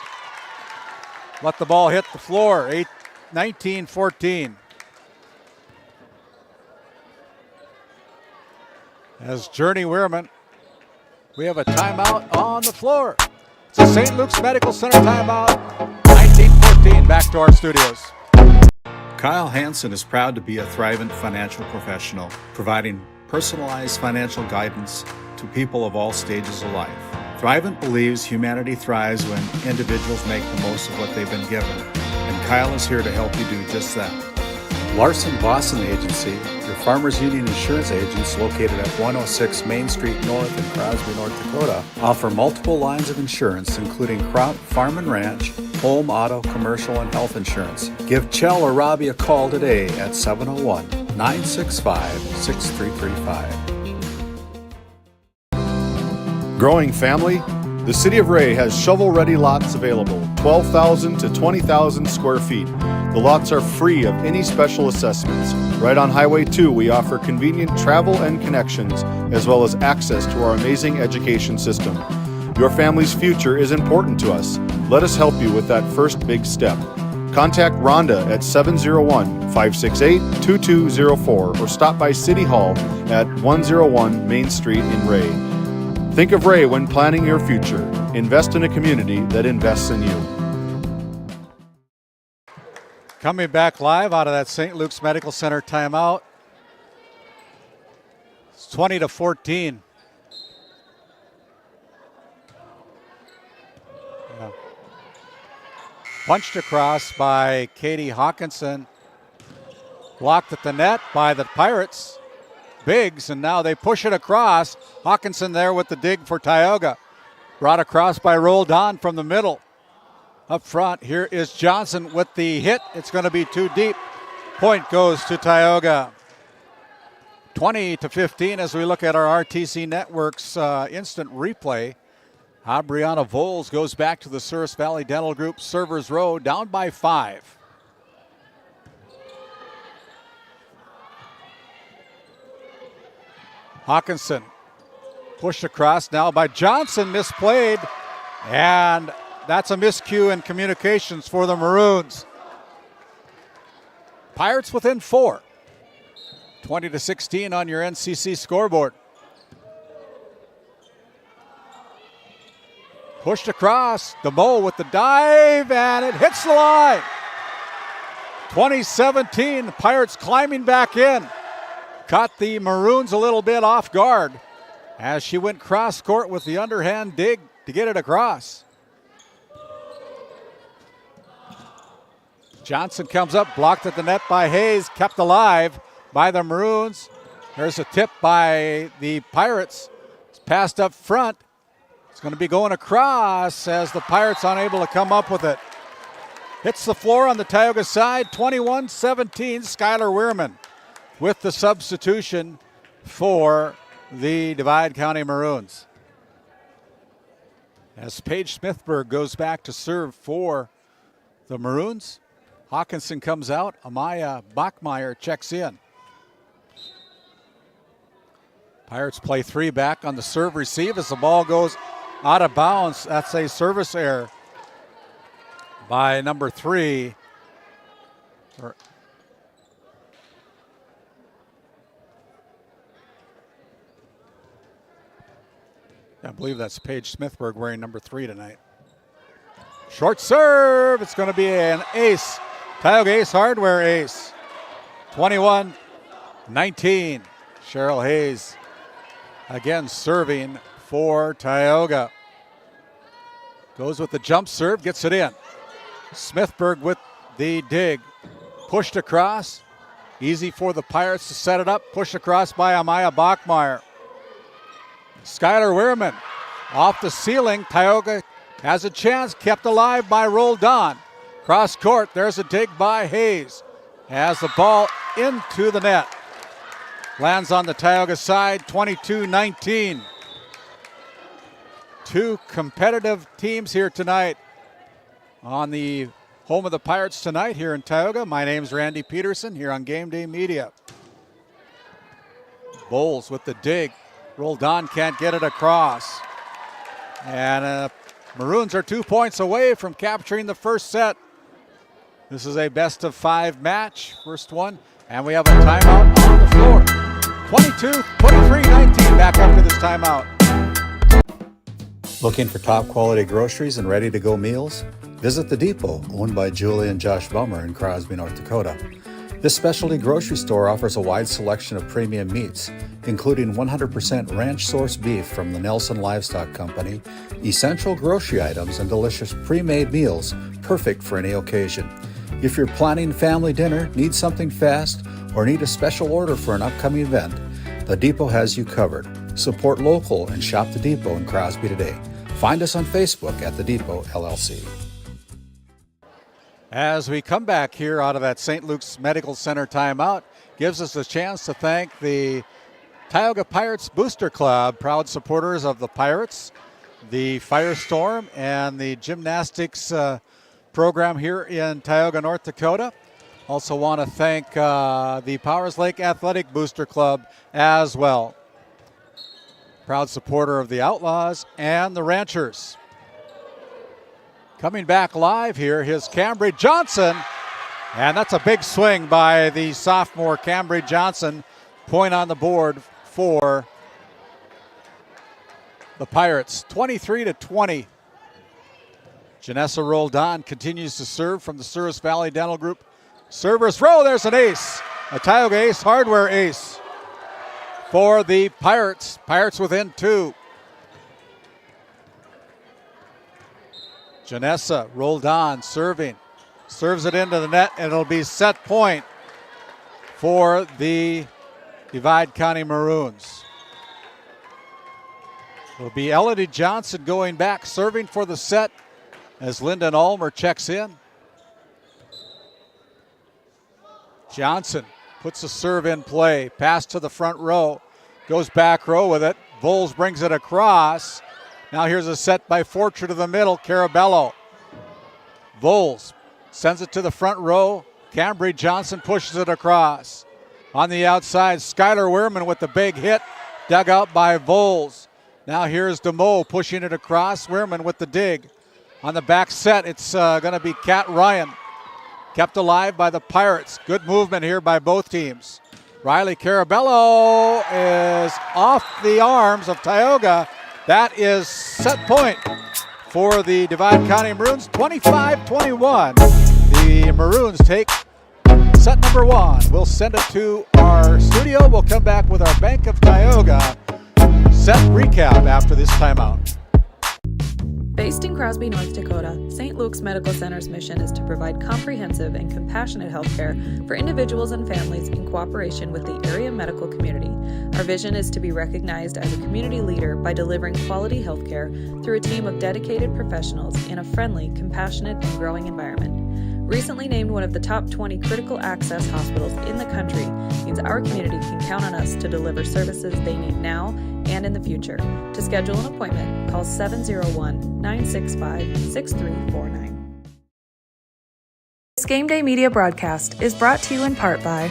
let the ball hit the floor, 19-14. As Journey Wehrman, we have a timeout on the floor. It's a St. Luke's Medical Center timeout, 19-14. Back to our studios. Kyle Hansen is proud to be a Thrivent financial professional, providing personalized financial guidance to people of all stages of life. Thrivent believes humanity thrives when individuals make the most of what they've been given, and Kyle is here to help you do just that. Larson Boston Agency, your Farmers Union insurance agents located at 106 Main Street North in Crosby, North Dakota, offer multiple lines of insurance, including crop, farm and ranch, home, auto, commercial, and health insurance. Give Chell or Robbie a call today at 701-965-6335. Growing family? The City of Ray has shovel-ready lots available, 12,000 to 20,000 square feet. The lots are free of any special assessments. Right on Highway 2, we offer convenient travel and connections, as well as access to our amazing education system. Your family's future is important to us. Let us help you with that first big step. Contact Rhonda at 701-568-2204 or stop by City Hall at 101 Main Street in Ray. Think of Ray when planning your future. Invest in a community that invests in you. Coming back live out of that St. Luke's Medical Center timeout. It's 20-14. Yeah. Punched across by Katie Hawkinson. Blocked at the net by the Pirates. Biggs, and now they push it across. Hawkinson there with the dig for Tioga. Brought across by Roldan from the middle. Up front, here is Johnson with the hit. It's going to be too deep. Point goes to Tioga. 20-15 as we look at our RTC Network's instant replay. Brianna Voles goes back to the Souris Valley Dental Group servers row, down by 5. Hawkinson pushed across now by Johnson, misplayed, and that's a miscue in communications for the Maroons. Pirates within 4. 20-16 on your NCC scoreboard. Pushed across, DeMoe with the dive, and it hits the line. 20-17, Pirates climbing back in. Caught the Maroons a little bit off guard as she went cross court with the underhand dig to get it across. Johnson comes up, blocked at the net by Hayes, kept alive by the Maroons. There's a tip by the Pirates. It's passed up front. It's going to be going across as the Pirates unable to come up with it. Hits the floor on the Tioga side, 21-17, Skylar Weirman with the substitution for the Divide County Maroons. As Paige Smithberg goes back to serve for the Maroons, Hawkinson comes out, Amaya Bachmeyer checks in. Pirates play 3 back on the serve receive as the ball goes out of bounds. That's a service error by number 3. I believe that's Paige Smithberg wearing number 3 tonight. Short serve. It's going to be an ace. Tioga Ace Hardware ace. 21-19. Cheryl Hayes again serving for Tioga. Goes with the jump serve, gets it in. Smithberg with the dig. Pushed across. Easy for the Pirates to set it up. Pushed across by Amaya Bachmeyer. Skylar Weirman off the ceiling. Tioga has a chance, kept alive by Roldan. Cross court, there's a dig by Hayes. Has the ball into the net. Lands on the Tioga side, 22-19. 2 competitive teams here tonight on the home of the Pirates tonight here in Tioga. My name's Randy Peterson here on GameDay Media. Bowles with the dig. Roldan can't get it across. And Maroons are 2 points away from capturing the first set. This is a best of 5 match, first one. And we have a timeout on the floor. 23-19 back after this timeout. Looking for top quality groceries and ready to go meals? Visit The Depot, owned by Julie and Josh Bummer in Crosby, North Dakota. This specialty grocery store offers a wide selection of premium meats, including 100% ranch-sourced beef from the Nelson Livestock Company, essential grocery items, and delicious pre-made meals perfect for any occasion. If you're planning family dinner, need something fast, or need a special order for an upcoming event, The Depot has you covered. Support local and shop The Depot in Crosby today. Find us on Facebook at The Depot LLC. As we come back here out of that St. Luke's Medical Center timeout, gives us a chance to thank the Tioga Pirates Booster Club, proud supporters of the Pirates, the Firestorm, and the gymnastics program here in Tioga, North Dakota. Also want to thank the Powers Lake Athletic Booster Club as well. Proud supporter of the Outlaws and the Ranchers. Coming back live here, here's Cambry Johnson. And that's a big swing by the sophomore Cambry Johnson. Point on the board for the Pirates, 23-20. Janessa Roldan continues to serve from the Souris Valley Dental Group. Servers throw, there's an ace. A Tioga ace, hardware ace for the Pirates. Pirates within 2. Janessa Roldan serving. Serves it into the net, and it'll be set point for the Divide County Maroons. It'll be Elodie Johnson going back, serving for the set as Lyndon Ulmer checks in. Johnson puts the serve in play. Pass to the front row. Goes back row with it. Voles brings it across. Now here's a set by Fortune to the middle. Carabello. Voles sends it to the front row. Cambry Johnson pushes it across. On the outside, Skylar Wehrman with the big hit. Dug out by Voles. Now here's DeMoe pushing it across. Wehrman with the dig. On the back set, it's going to be Kat Ryan. Kept alive by the Pirates. Good movement here by both teams. Riley Carabello is off the arms of Tioga. That is set point for the Divide County Maroons, 25-21. The Maroons take set number 1. We'll send it to our studio. We'll come back with our Bank of Tioga set recap after this timeout. Based in Crosby, North Dakota, St. Luke's Medical Center's mission is to provide comprehensive and compassionate health care for individuals and families in cooperation with the area medical community. Our vision is to be recognized as a community leader by delivering quality health care through a team of dedicated professionals in a friendly, compassionate, and growing environment. Recently named one of the top 20 critical access hospitals in the country means our community can count on us to deliver services they need now and in the future. To schedule an appointment, call 701-965-6349. This Game Day Media broadcast is brought to you in part by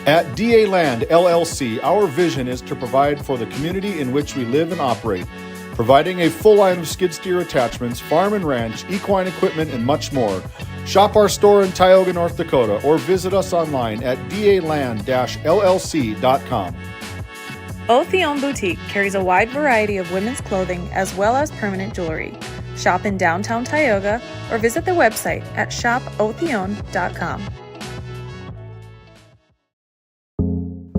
At DA Land LLC, our vision is to provide for the community in which we live and operate, providing a full line of skid steer attachments, farm and ranch, equine equipment, and much more. Shop our store in Tioga, North Dakota, or visit us online at daland-llc.com. Otheon Boutique carries a wide variety of women's clothing as well as permanent jewelry. Shop in downtown Tioga or visit their website at shopotheon.com.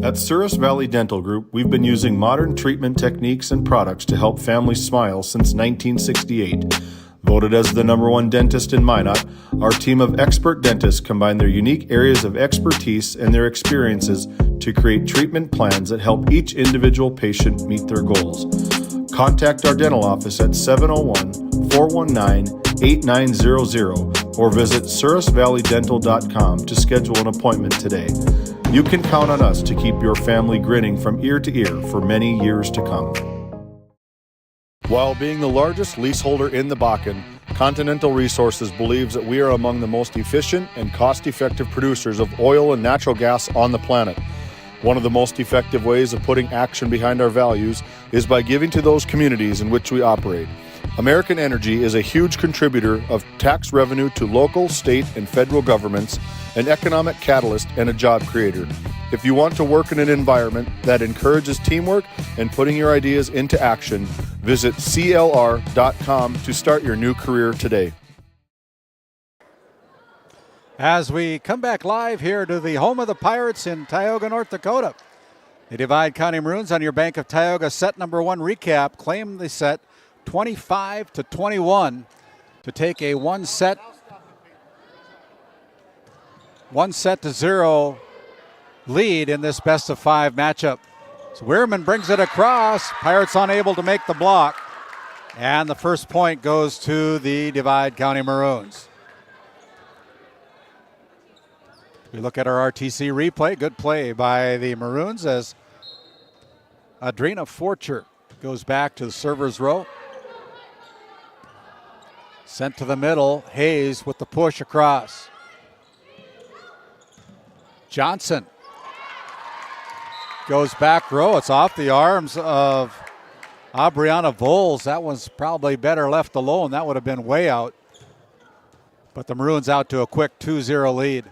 At Souris Valley Dental Group, we've been using modern treatment techniques and products to help families smile since 1968. Voted as the #1 dentist in Minot, our team of expert dentists combine their unique areas of expertise and their experiences to create treatment plans that help each individual patient meet their goals. Contact our dental office at 701-419-8900 or visit sourisvalleydental.com to schedule an appointment today. You can count on us to keep your family grinning from ear to ear for many years to come. While being the largest leaseholder in the Bakken, Continental Resources believes that we are among the most efficient and cost-effective producers of oil and natural gas on the planet. One of the most effective ways of putting action behind our values is by giving to those communities in which we operate. American Energy is a huge contributor of tax revenue to local, state, and federal governments, an economic catalyst, and a job creator. If you want to work in an environment that encourages teamwork and putting your ideas into action, visit clr.com to start your new career today. As we come back live here to the home of the Pirates in Tioga, North Dakota, the Divide County Maroons on your Bank of Tioga set #1 recap claim the set 25-21 to take a one set to 0 lead in this best of 5 matchup. So Wehrman brings it across. Pirates unable to make the block. And the first point goes to the Divide County Maroons. We look at our RTC replay. Good play by the Maroons as Adrina Forcher goes back to the server's row. Sent to the middle. Hayes with the push across. Johnson goes back row. It's off the arms of Aubriana Voles. That one's probably better left alone. That would have been way out. But the Maroons out to a quick 2-0 lead.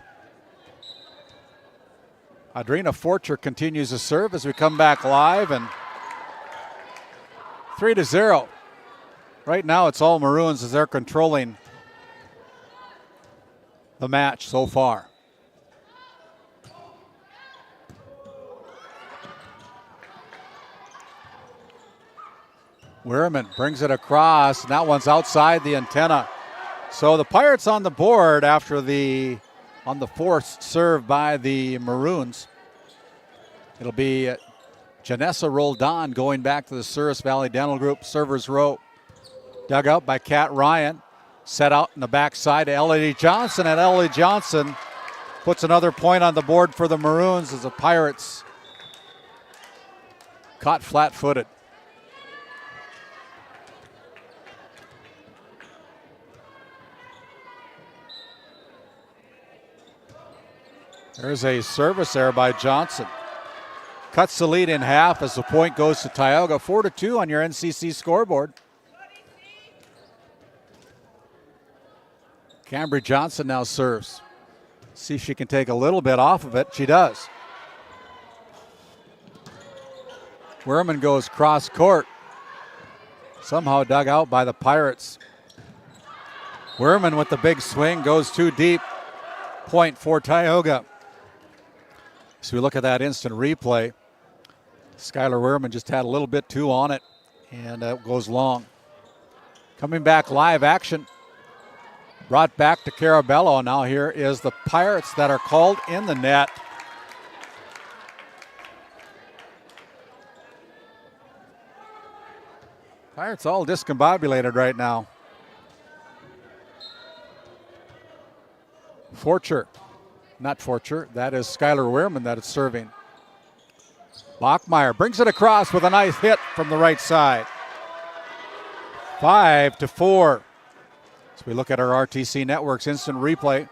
Adrina Forcher continues to serve as we come back live, and 3-0. Right now it's all Maroons as they're controlling the match so far. Wehrman brings it across, and that one's outside the antenna. So the Pirates on the board after on the forced serve by the Maroons. It'll be Janessa Roldan going back to the Souris Valley Dental Group server's row. Dug out by Kat Ryan. Set out in the backside to Elodie Johnson, and Elodie Johnson puts another point on the board for the Maroons as the Pirates caught flat-footed. There's a service there by Johnson. Cuts the lead in half as the point goes to Tioga. 4-2 on your NCC scoreboard. Cambry Johnson now serves. See if she can take a little bit off of it. She does. Wehrman goes cross court. Somehow dug out by the Pirates. Wehrman with the big swing goes too deep. Point for Tioga. So we look at that instant replay. Skylar Wehrman just had a little bit too on it, and it goes long. Coming back live action. Brought back to Carabello. Now here is the Pirates that are called in the net. Pirates all discombobulated right now. Not Forcher, that is Skylar Wehrman that is serving. Bachmeyer brings it across with a nice hit from the right side. 5-4. As we look at our RTC Network's instant replay.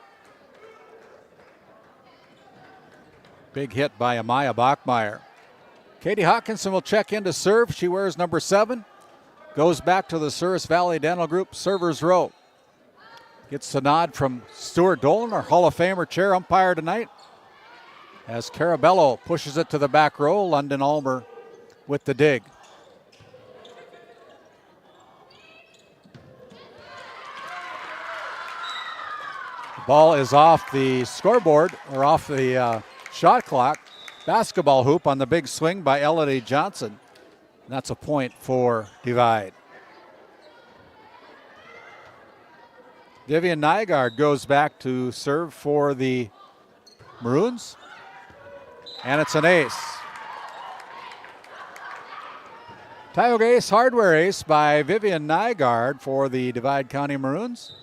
Big hit by Amaya Bachmeyer. Katie Hawkinson will check in to serve. She wears number 7. Goes back to the Souris Valley Dental Group server's row. Gets the nod from Stuart Dolan, our Hall of Famer chair umpire tonight. As Carabello pushes it to the back row, London Almer with the dig. The ball is off the scoreboard, or off the shot clock. Basketball hoop on the big swing by Elodie Johnson. And that's a point for Divide. Vivian Nygaard goes back to serve for the Maroons. And it's an ace. Tioga Ace Hardware ace by Vivian Nygaard for the Divide County Maroons.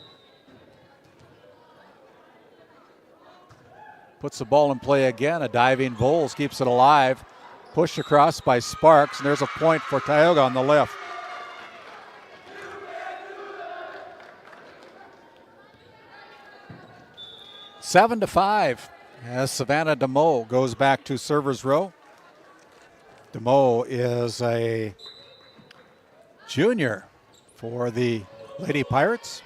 Puts the ball in play again. A diving Voles keeps it alive. Pushed across by Sparks, and there's a point for Tioga on the left. Seven to 5 as Savannah DeMoe goes back to server's row. DeMoe is a junior for the Lady Pirates.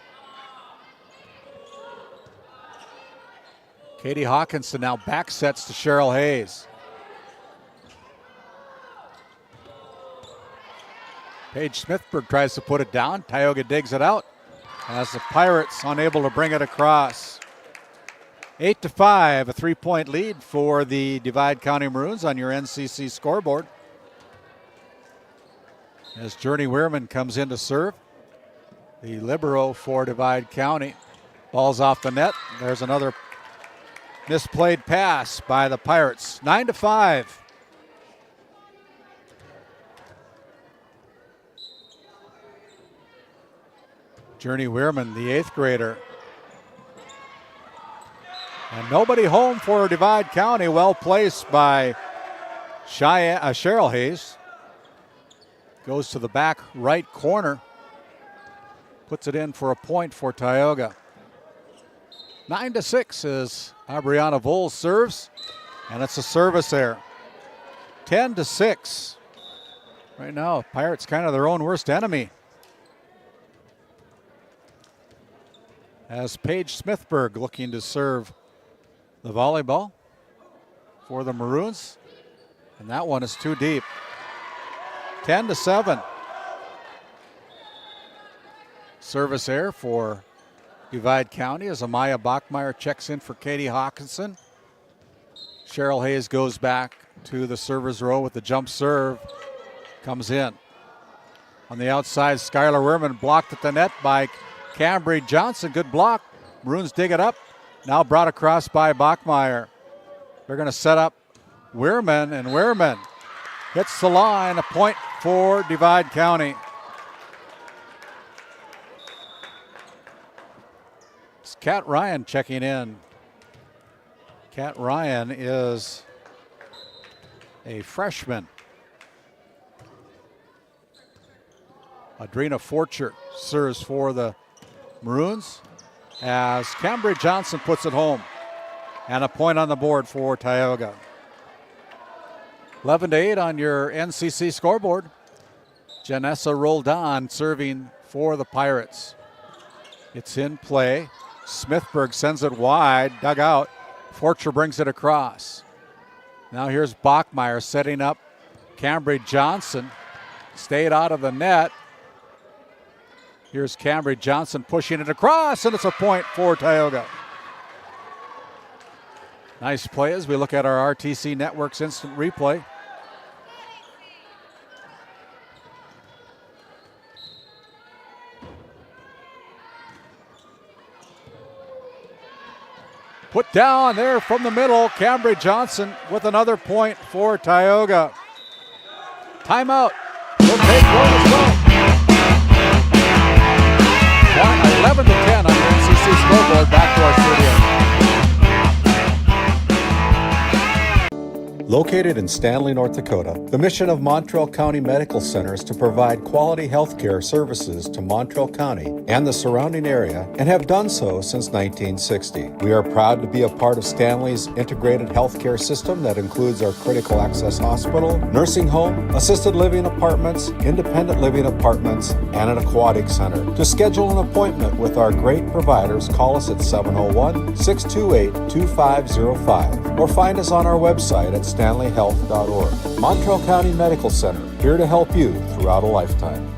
Katie Hawkinson now back sets to Cheryl Hayes. Paige Smithberg tries to put it down. Tioga digs it out as the Pirates unable to bring it across. 8-5, a 3-point lead for the Divide County Maroons on your NCC scoreboard. As Journey Wehrman comes in to serve, the libero for Divide County. Ball's off the net. There's another misplayed pass by the Pirates. 9-5. Journey Wehrman, the 8th grader. And nobody home for Divide County. Well placed by Cheryl Hayes. Goes to the back right corner. Puts it in for a point for Tioga. 9-6 as Aubriana Voles serves, and it's a service error. 10-6. Right now, Pirates kind of their own worst enemy. As Paige Smithberg looking to serve the volleyball for the Maroons. And that one is too deep. 10-7. Service error for Divide County as Amaya Bachmeyer checks in for Katie Hawkinson. Cheryl Hayes goes back to the server's row with the jump serve. Comes in. On the outside, Skylar Wehrman blocked at the net by Cambry Johnson. Good block. Maroons dig it up. Now brought across by Bachmeyer. They're going to set up Wehrman, and Wehrman hits the line. A point for Divide County. It's Kat Ryan checking in. Kat Ryan is a freshman. Adrena Forcher serves for the Maroons as Cambry Johnson puts it home. And a point on the board for Tioga. 11-8 on your NCC scoreboard. Janessa Roldan serving for the Pirates. It's in play. Smithberg sends it wide, dug out. Forcher brings it across. Now here's Bachmeyer setting up Cambry Johnson. Stayed out of the net. Here's Cambry Johnson pushing it across, and it's a point for Tioga. Nice play as we look at our RTC Network's instant replay. Put down there from the middle, Cambry Johnson with another point for Tioga. Timeout. We'll take one as well. 11-10 on the NCC scoreboard. Back to our studio. Located in Stanley, North Dakota, the mission of Montreal County Medical Center is to provide quality health care services to Montreal County and the surrounding area, and have done so since 1960. We are proud to be a part of Stanley's integrated healthcare system that includes our critical access hospital, nursing home, assisted living apartments, independent living apartments, and an aquatic center. To schedule an appointment with our great providers, call us at 701-628-2505 or find us on our website at stanleyhealth.org. Montreal County Medical Center, here to help you throughout a lifetime.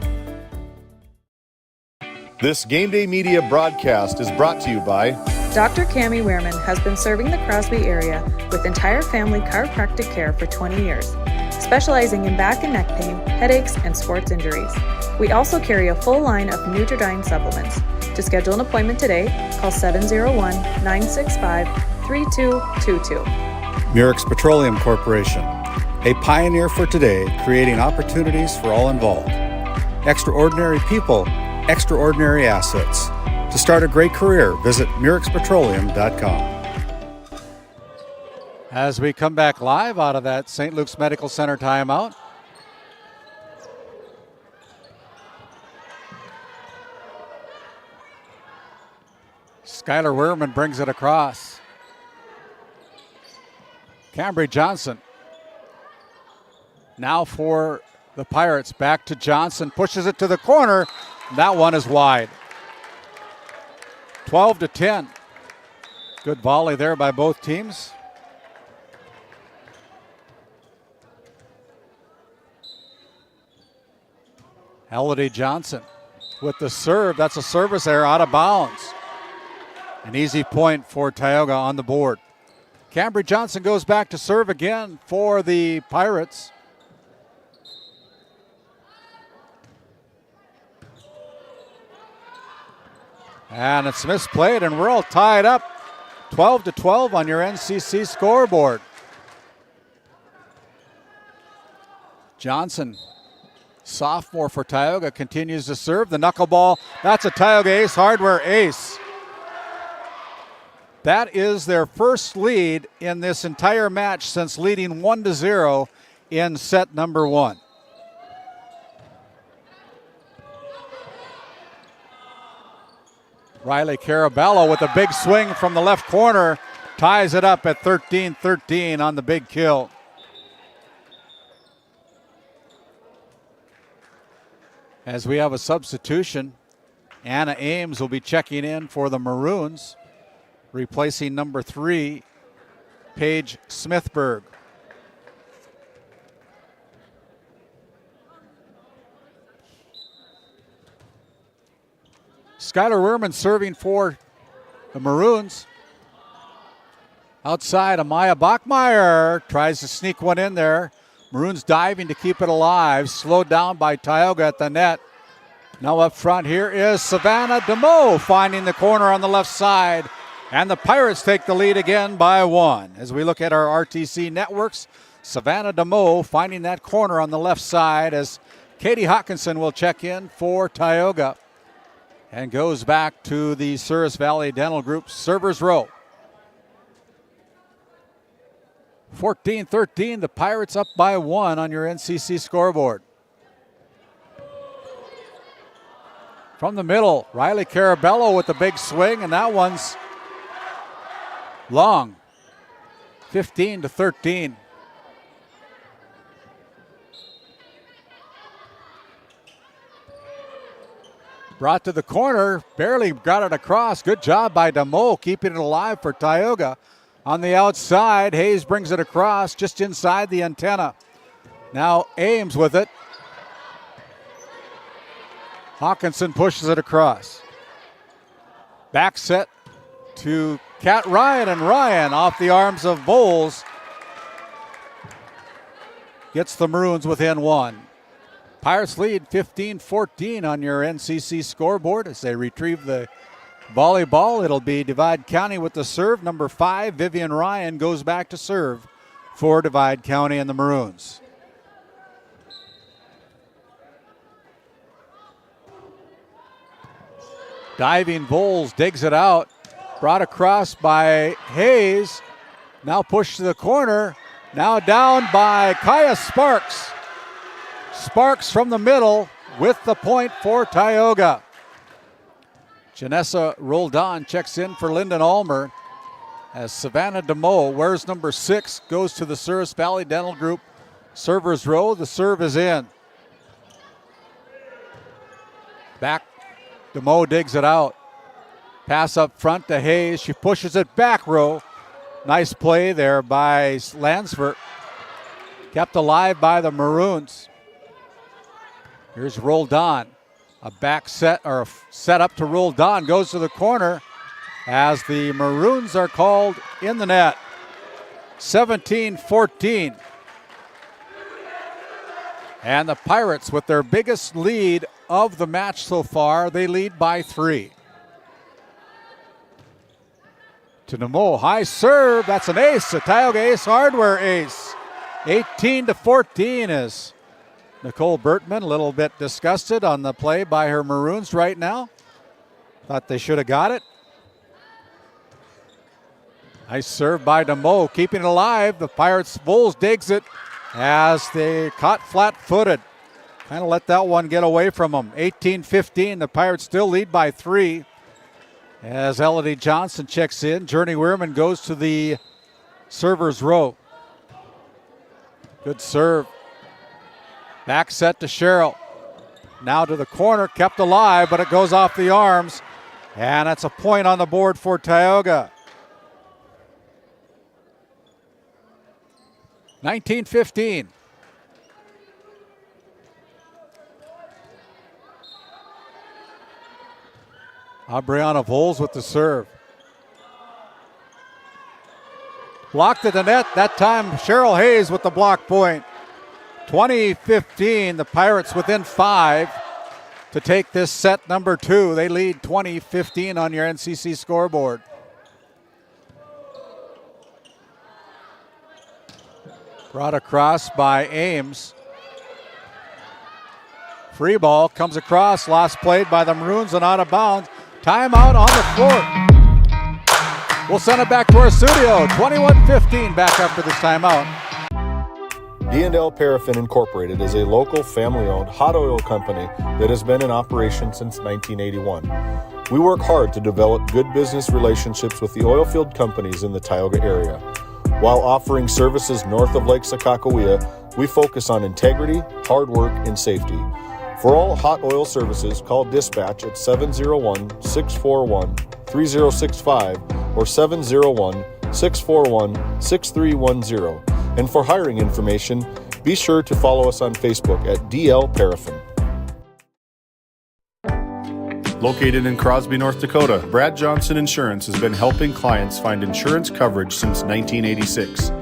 This Game Day Media broadcast is brought to you by Dr. Cami Wehrman has been serving the Crosby area with entire family chiropractic care for 20 years, specializing in back and neck pain, headaches, and sports injuries. We also carry a full line of Nutridyne supplements. To schedule an appointment today, call 701-965-3222. Murex Petroleum Corporation, a pioneer for today, creating opportunities for all involved. Extraordinary people, extraordinary assets. To start a great career, visit MurexPetroleum.com. As we come back live out of that St. Luke's Medical Center timeout. Skylar Wehrman brings it across. Cambry Johnson. Now for the Pirates. Back to Johnson. Pushes it to the corner. That one is wide. 12-10. Good volley there by both teams. Elodie Johnson with the serve. That's a service error out of bounds. An easy point for Tioga on the board. Cambry Johnson goes back to serve again for the Pirates. And it's misplayed, and we're all tied up 12-12 on your NCC scoreboard. Johnson, sophomore for Tioga, continues to serve. The knuckleball, that's a Tioga Ace Hardware ace. That is their first lead in this entire match since leading 1-0 in set number one. Riley Carabello with a big swing from the left corner. Ties it up at 13-13 on the big kill. As we have a substitution, Anna Ames will be checking in for the Maroons, replacing number 3, Paige Smithberg. Skylar Wehrman serving for the Maroons. Outside, Amaya Bachmeyer tries to sneak one in there. Maroons diving to keep it alive. Slowed down by Tioga at the net. Now up front here is Savannah DeMoe finding the corner on the left side. And the Pirates take the lead again by 1. As we look at our RTC networks, Savannah DeMoe finding that corner on the left side as Katie Hawkinson will check in for Tioga. And goes back to the Souris Valley Dental Group servers row. 14-13, the Pirates up by 1 on your NCC scoreboard. From the middle, Riley Carabello with the big swing, and that one's long. 15-13. Brought to the corner, barely got it across. Good job by DeMoe keeping it alive for Tioga. On the outside, Hayes brings it across just inside the antenna. Now Ames with it. Hawkinson pushes it across. Back set to Kat Ryan, and Ryan off the arms of Bowles gets the Maroons within 1. Pirates lead 15-14 on your NCC scoreboard as they retrieve the volleyball. It'll be Divide County with the serve. Number 5, Vivian Ryan, goes back to serve for Divide County and the Maroons. Diving Bowles digs it out. Brought across by Hayes. Now pushed to the corner. Now down by Kaya Sparks. Sparks from the middle with the point for Tioga. Janessa Roldan checks in for Lyndon Ulmer as Savannah DeMoe wears number 6, goes to the Souris Valley Dental Group servers row. The serve is in. Back, DeMoe digs it out. Pass up front to Hayes. She pushes it back row. Nice play there by Lansford. Kept alive by the Maroons. Here's Roldan. A back set or a set up to Roldan. Goes to the corner as the Maroons are called in the net. 17-14. And the Pirates with their biggest lead of the match so far. They lead by 3. To DeMoe, high serve. That's an ace, a Tioga Ace Hardware ace. 18-14 is Nicole Bertman, a little bit disgusted on the play by her Maroons right now. Thought they should have got it. Nice serve by DeMoe, keeping it alive. The Pirates, Bulls digs it as they caught flat-footed. Kind of let that one get away from them. 18-15, the Pirates still lead by 3. As Elodie Johnson checks in, Journey Wehrman goes to the server's row. Good serve. Back set to Cheryl. Now to the corner, kept alive, but it goes off the arms. And that's a point on the board for Tioga. 19-15. Aubriana Voles with the serve. Blocked at the net. That time Cheryl Hayes with the block point. 20-15, the Pirates within 5 to take this set number 2. They lead 20-15 on your NCC scoreboard. Brought across by Ames. Free ball comes across, lost played by the Maroons and out of bounds. Timeout on the court. We'll send it back to our studio. 21-15 back after this timeout. D&L Paraffin Incorporated is a local family-owned hot oil company that has been in operation since 1981. We work hard to develop good business relationships with the oilfield companies in the Tioga area. While offering services north of Lake Sakakawea, we focus on integrity, hard work, and safety. For all hot oil services, call dispatch at 701-641-3065 or 701-641-6310. And for hiring information, be sure to follow us on Facebook at DL Paraffin. Located in Crosby, North Dakota, Brad Johnson Insurance has been helping clients find insurance coverage since 1986.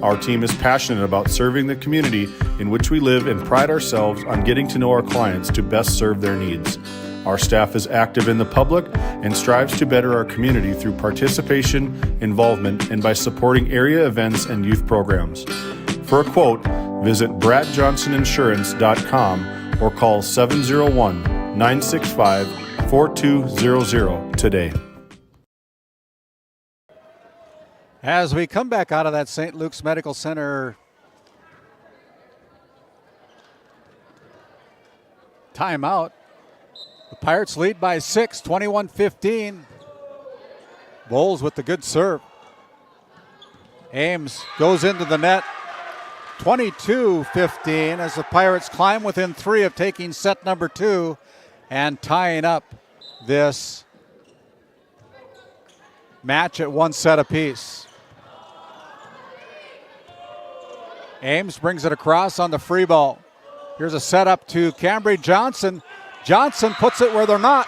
Our team is passionate about serving the community in which we live and pride ourselves on getting to know our clients to best serve their needs. Our staff is active in the public and strives to better our community through participation, involvement, and by supporting area events and youth programs. For a quote, visit bradjohnsoninsurance.com or call 701-965-4200 today. As we come back out of that St. Luke's Medical Center timeout, the Pirates lead by 6, 21-15. Bowles with the good serve. Ames goes into the net, 22-15 as the Pirates climb within 3 of taking set number 2 and tying up this match at 1 set apiece. Ames brings it across on the free ball. Here's a setup to Cambry Johnson. Johnson puts it where they're not.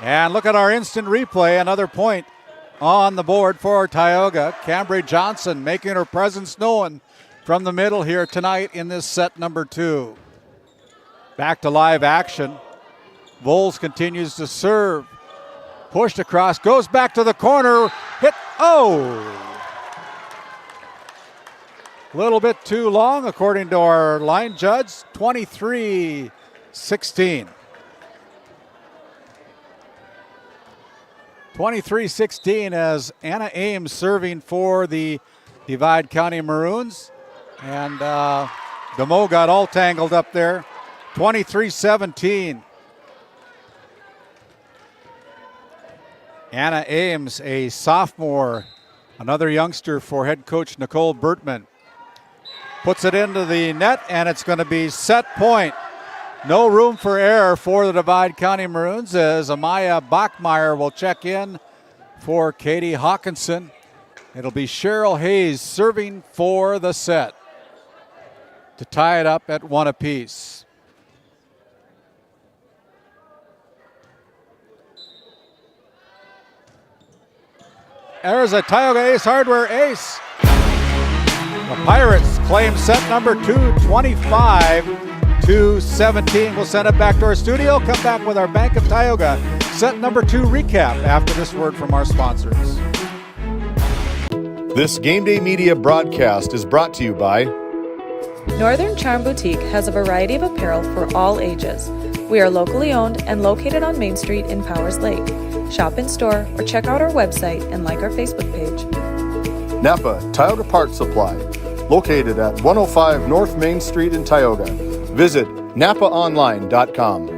And look at our instant replay. Another point on the board for Tioga. Cambry Johnson making her presence known from the middle here tonight in this set number 2. Back to live action. Voles continues to serve. Pushed across, goes back to the corner. Hit, oh! A little bit too long, according to our line judge. 23-16. 23-16 as Anna Ames serving for the Divide County Maroons. And DeMoe got all tangled up there. 23-17. Anna Ames, a sophomore, another youngster for head coach Nicole Bertman. Puts it into the net, and it's going to be set point. No room for error for the Divide County Maroons as Amaya Bachmeyer will check in for Katie Hawkinson. It'll be Cheryl Hayes serving for the set to tie it up at 1 apiece. There's a Tioga Ace Hardware ace. The Pirates claim set number 2, 25-17. We'll send it back to our studio. Come back with our Bank of Tioga set number 2 recap after this word from our sponsors. This GameDay Media broadcast is brought to you by Northern Charm Boutique has a variety of apparel for all ages. We are locally owned and located on Main Street in Powers Lake. Shop in store or check out our website and like our Facebook page. Napa Tioga Parts Supply, located at 105 North Main Street in Tioga. Visit napaonline.com.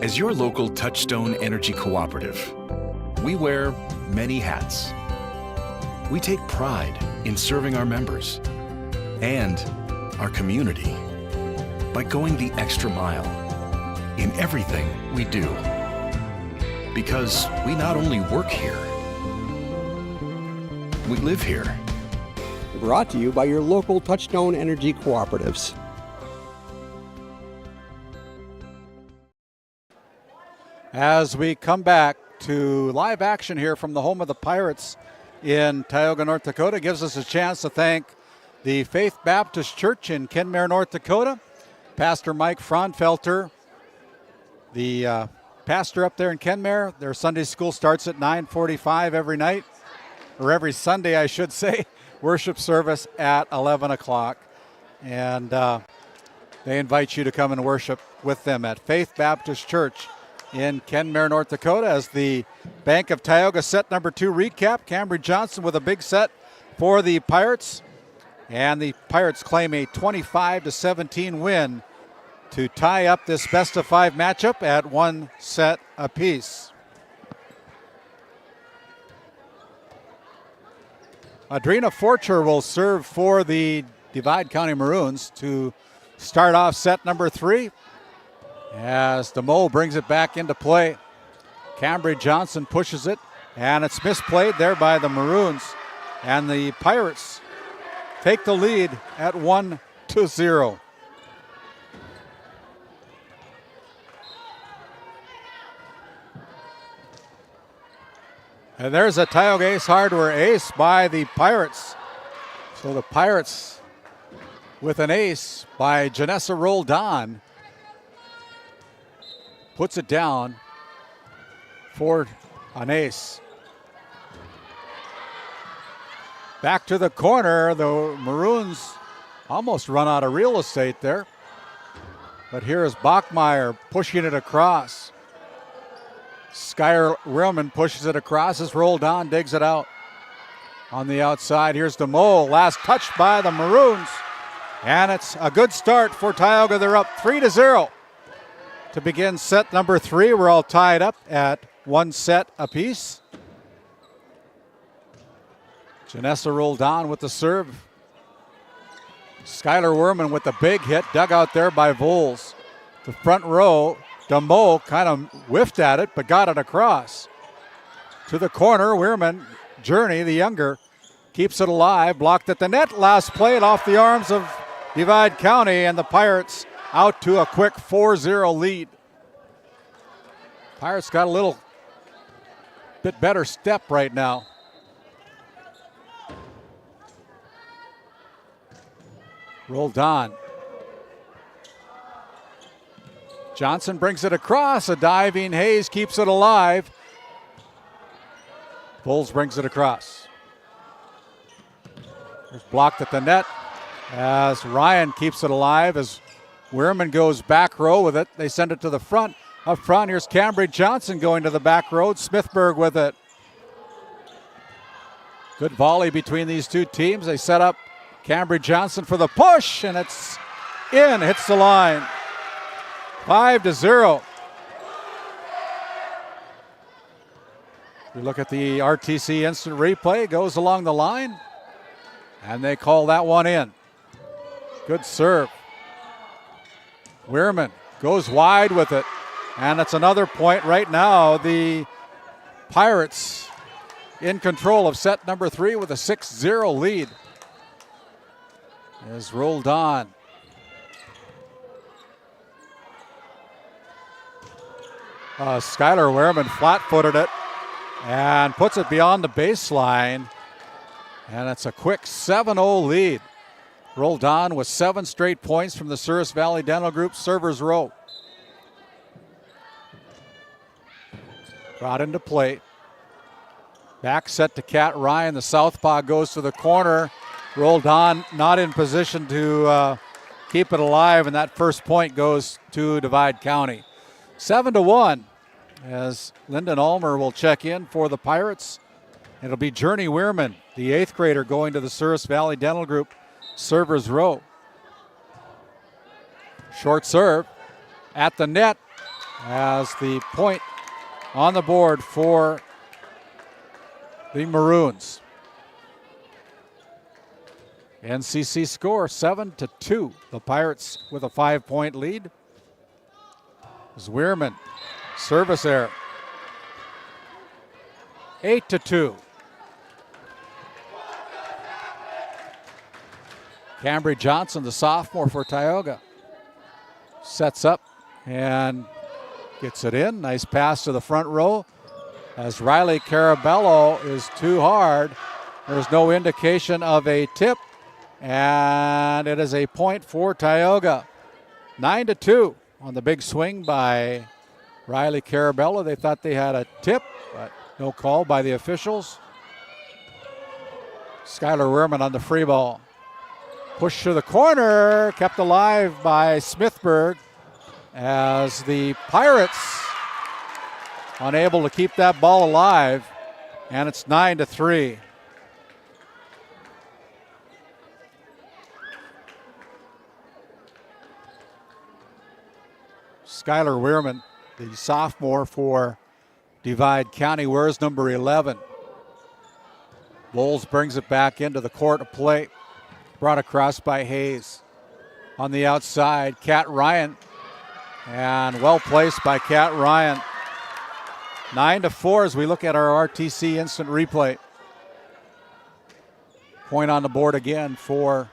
As your local Touchstone Energy Cooperative, we wear many hats. We take pride in serving our members and our community by going the extra mile in everything we do. Because we not only work here, we live here. Brought to you by your local Touchstone Energy Cooperatives. As we come back to live action here from the home of the Pirates in Tioga, North Dakota. Gives us a chance to thank the Faith Baptist Church in Kenmare, North Dakota. Pastor Mike Fraunfelter, the pastor up there in Kenmare. Their Sunday school starts at 9:45 every night, or every Sunday, I should say. Worship service at 11 o'clock. And they invite you to come and worship with them at Faith Baptist Church in Kenmare, North Dakota. As the Bank of Tioga set number 2 recap, Cambridge Johnson with a big set for the Pirates. And the Pirates claim a 25-17 win to tie up this best-of-5 matchup at 1 set apiece. Adrina Forcher will serve for the Divide County Maroons to start off set number 3. As DeMoe brings it back into play. Cambridge Johnson pushes it, and it's misplayed there by the Maroons. And the Pirates take the lead at 1-0. And there's a Tioga Ace Hardware ace by the Pirates. So the Pirates with an ace by Janessa Roldan puts it down for an ace. Back to the corner. The Maroons almost run out of real estate there. But here is Bachmeyer pushing it across. Skylar Willman pushes it across as Roldan digs it out. On the outside, here's DeMoe. Last touch by the Maroons. And it's a good start for Tioga. They're up 3-0 to begin set number 3. We're all tied up at 1 set apiece. Janessa Roldan with the serve. Skylar Werman with the big hit, dug out there by Voles. The front row, DeMoe kind of whiffed at it, but got it across. To the corner, Werman, Journey, the younger, keeps it alive, blocked at the net. Last played off the arms of Divide County, and the Pirates out to a quick 4-0 lead. Pirates got a little bit better step right now. Roldan. Johnson brings it across. A diving Hayes keeps it alive. Voles brings it across. It's blocked at the net as Ryan keeps it alive as Wehrman goes back row with it. They send it to the front. Up front, here's Cambridge Johnson going to the back row. Smithburg with it. Good volley between these two teams. They set up Cambridge Johnson for the push, and it's in, hits the line. 5-0. We look at the RTC instant replay, goes along the line, and they call that one in. Good serve. Wehrman goes wide with it, and it's another point right now. The Pirates in control of set number 3 with a 6-0 lead. As Roldan. Skylar Wehrman flat-footed it and puts it beyond the baseline. And it's a quick 7-0 lead. Roldan with 7 straight points from the Souris Valley Dental Group servers row. Brought into play. Back set to Kat Ryan. The southpaw goes to the corner. Roldan not in position to keep it alive, and that first point goes to Divide County. 7-1 as Lyndon Ulmer will check in for the Pirates. It'll be Journey Wehrman, the 8th grader, going to the Souris Valley Dental Group servers row. Short serve at the net as the point on the board for the Maroons. NCC score 7-2. The Pirates with a 5-point lead. As Wehrman, service error. 8-2. Cambridge Johnson, the sophomore for Tioga, sets up and gets it in. Nice pass to the front row. as Riley Carabello is too hard. There's no indication of a tip, and it is a point for Tioga. 9-2 on the big swing by Riley Carabello. They thought they had a tip, but no call by the officials. Skylar Wehrman on the free ball. Push to the corner, kept alive by Smithburg as the Pirates unable to keep that ball alive, and it's 9-3. Skylar Wehrman, the sophomore for Divide County, wears number 11. Bowles brings it back into the court of play. Brought across by Hayes. On the outside, Kat Ryan. And well placed by Kat Ryan. 9-4 as we look at our RTC instant replay. Point on the board again for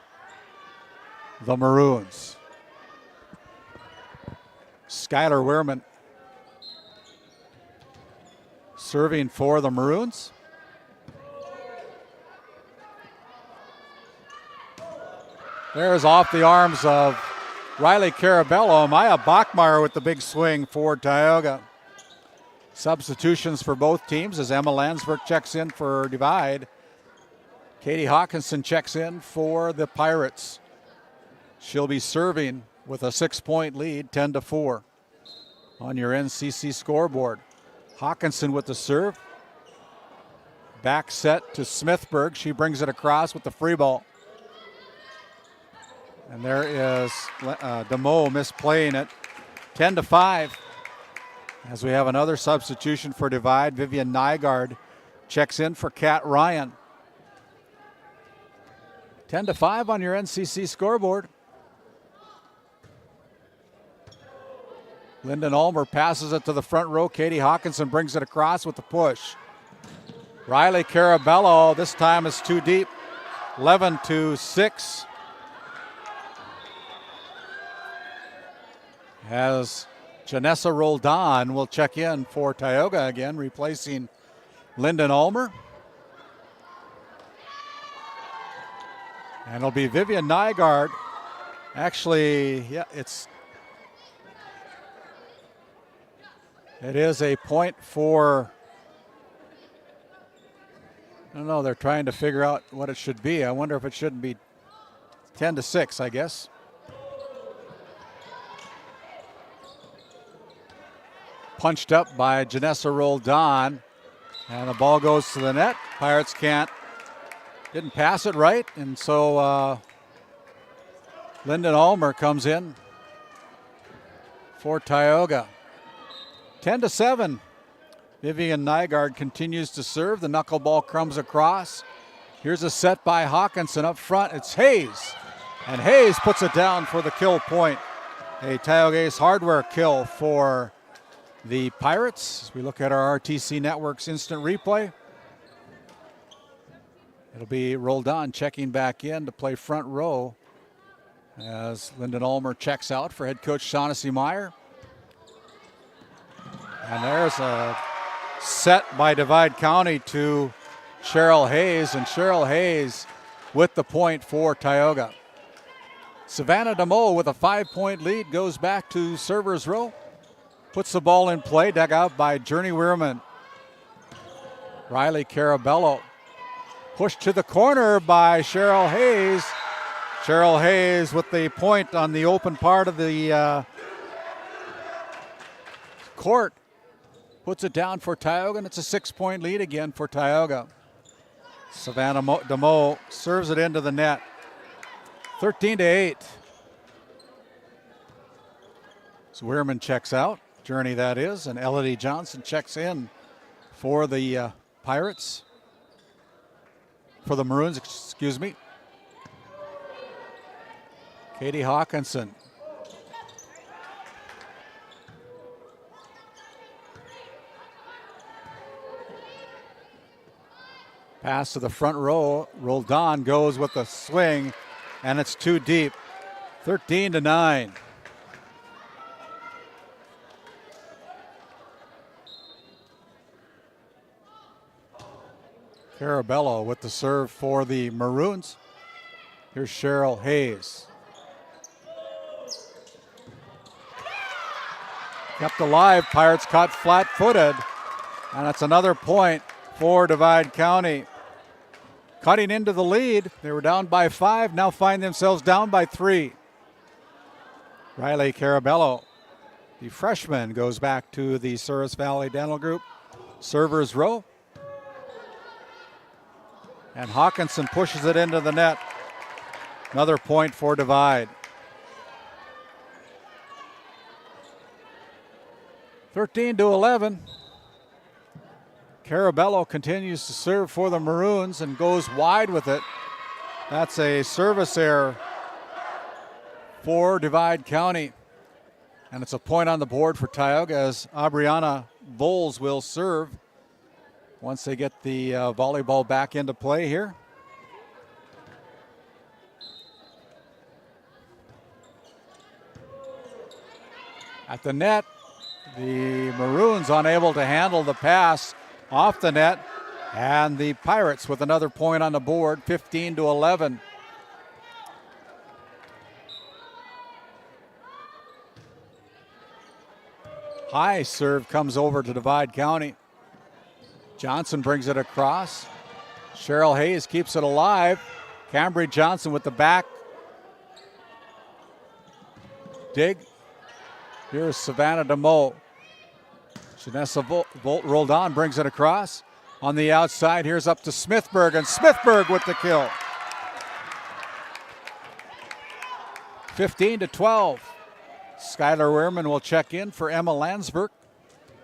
the Maroons. Skylar Wehrman serving for the Maroons. There's off the arms of Riley Carabello. Maya Bachmeyer with the big swing for Tioga. Substitutions for both teams as Emma Landsberg checks in for Divide. Katie Hawkinson checks in for the Pirates. She'll be serving with a 6-point lead, 10-4 on your NCC scoreboard. Hawkinson with the serve. Back set to Smithburg. She brings it across with the free ball. And there is DeMoe misplaying it. 10-5 as we have another substitution for Divide. Vivian Nygaard checks in for Kat Ryan. 10-5 on your NCC scoreboard. Lyndon Ulmer passes it to the front row. Katie Hawkinson brings it across with the push. Riley Carabello, this time is too deep. 11-6. As Janessa Roldan will check in for Tioga again, replacing Lyndon Ulmer. And it'll be Vivian Nygaard. Actually, yeah, it is a point for, I don't know, they're trying to figure out what it should be. I wonder if it shouldn't be 10-6, I guess. Punched up by Janessa Roldan, and the ball goes to the net. Pirates didn't pass it right, and so Lyndon Ulmer comes in for Tioga. 10-7. Vivian Nygaard continues to serve. The knuckleball comes across. Here's a set by Hawkinson up front. It's Hayes, and Hayes puts it down for the kill point. A Tioga Ace Hardware kill for the Pirates. As we look at our RTC Network's instant replay, it'll be Roldan checking back in to play front row as Lyndon Ulmer checks out for head coach Shaughnessy Meyer. And there's a set by Divide County to Cheryl Hayes, and Cheryl Hayes with the point for Tioga. Savannah DeMoe with a 5-point lead goes back to server's row. Puts the ball in play, dug out by Journey Wehrman. Riley Carabello. Pushed to the corner by Cheryl Hayes. Cheryl Hayes with the point on the open part of the court. Puts it down for Tioga, and it's a 6-point lead again for Tioga. Savannah DeMoe serves it into the net. 13-8. So Wehrman checks out. Journey, that is, and Elodie Johnson checks in for the Pirates. For the Maroons, excuse me. Katie Hawkinson. Pass to the front row. Roldan goes with the swing, and it's too deep. 13-9. Carabello with the serve for the Maroons. Here's Cheryl Hayes. Kept alive. Pirates caught flat-footed. And that's another point for Divide County. Cutting into the lead. They were down by 5. Now find themselves down by 3. Riley Carabello, the freshman, goes back to the Souris Valley Dental Group servers row. And Hawkinson pushes it into the net. Another point for Divide. 13-11. Carabello continues to serve for the Maroons and goes wide with it. That's a service error for Divide County. And it's a point on the board for Tioga as Aubriana Bowles will serve once they get the volleyball back into play here. At the net, the Maroons unable to handle the pass off the net, and the Pirates with another point on the board, 15-11. High serve comes over to Divide County. Johnson brings it across. Cheryl Hayes keeps it alive. Cambry Johnson with the back dig. Here's Savannah DeMoe. Janessa Volt rolled on, brings it across. On the outside, here's up to Smithburg, and Smithburg with the kill. 15-12. Skylar Wehrman will check in for Emma Landsberg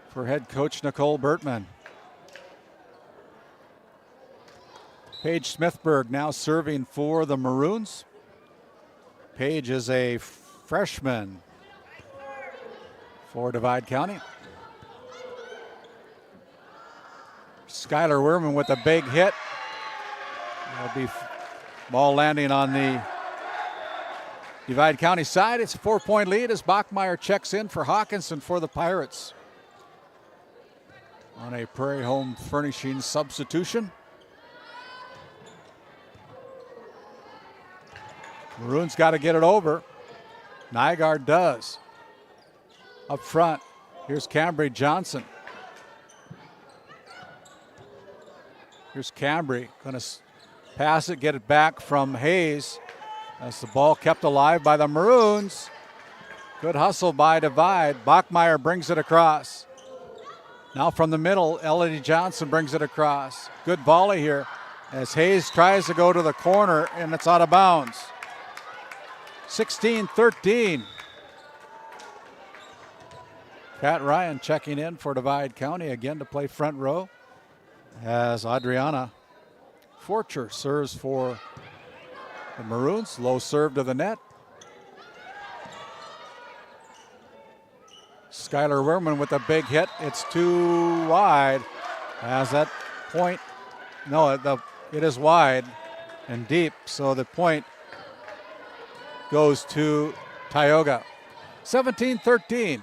for head coach Nicole Bertman. Paige Smithburg now serving for the Maroons. Paige is a freshman for Divide County. Skylar Wehrman with a big hit. That'll be ball landing on the Divide County side. It's a 4-point lead as Bachmeyer checks in for Hawkinson for the Pirates on a Prairie Home Furnishings substitution. Maroons got to get it over. Nygaard does. Up front, here's Cambry Johnson. Here's Cambry, going to pass it, get it back from Hayes. That's the ball kept alive by the Maroons. Good hustle by Divide. Bachmeyer brings it across. Now from the middle, Elodie Johnson brings it across. Good volley here as Hayes tries to go to the corner, and it's out of bounds. 16-13. Pat Ryan checking in for Divide County again to play front row as Adriana Forcher serves for the Maroons. Low serve to the net. Skylar Wehrman with a big hit. It's too wide as that point. No, it is wide and deep, so the point goes to Tioga. 17-13.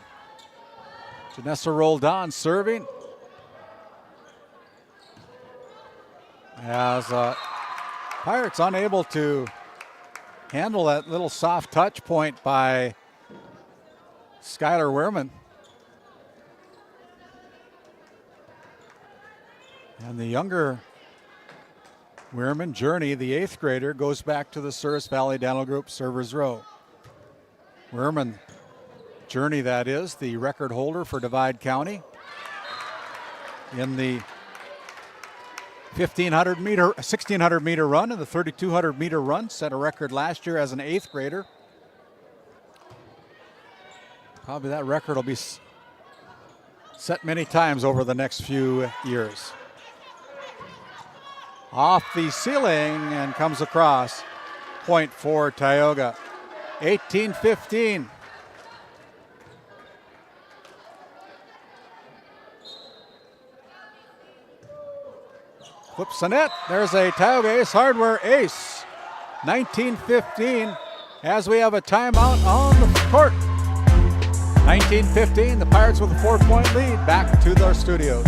Janessa rolled on, serving. As Pirates unable to handle that little soft touch point by Skylar Wehrman. And the younger Wehrman, Journey, the 8th grader, goes back to the Souris Valley Dental Group servers row. Wehrman, Journey that is, the record holder for Divide County in the 1600 meter run and the 3200 meter run. Set a record last year as an 8th grader. Probably that record will be set many times over the next few years. Off the ceiling and comes across. Point for Tioga. 18-15. Flips the net. There's a Tioga Ace Hardware ace. 19-15 as we have a timeout on the court. 19-15, the Pirates with a 4-point lead. Back to their studios.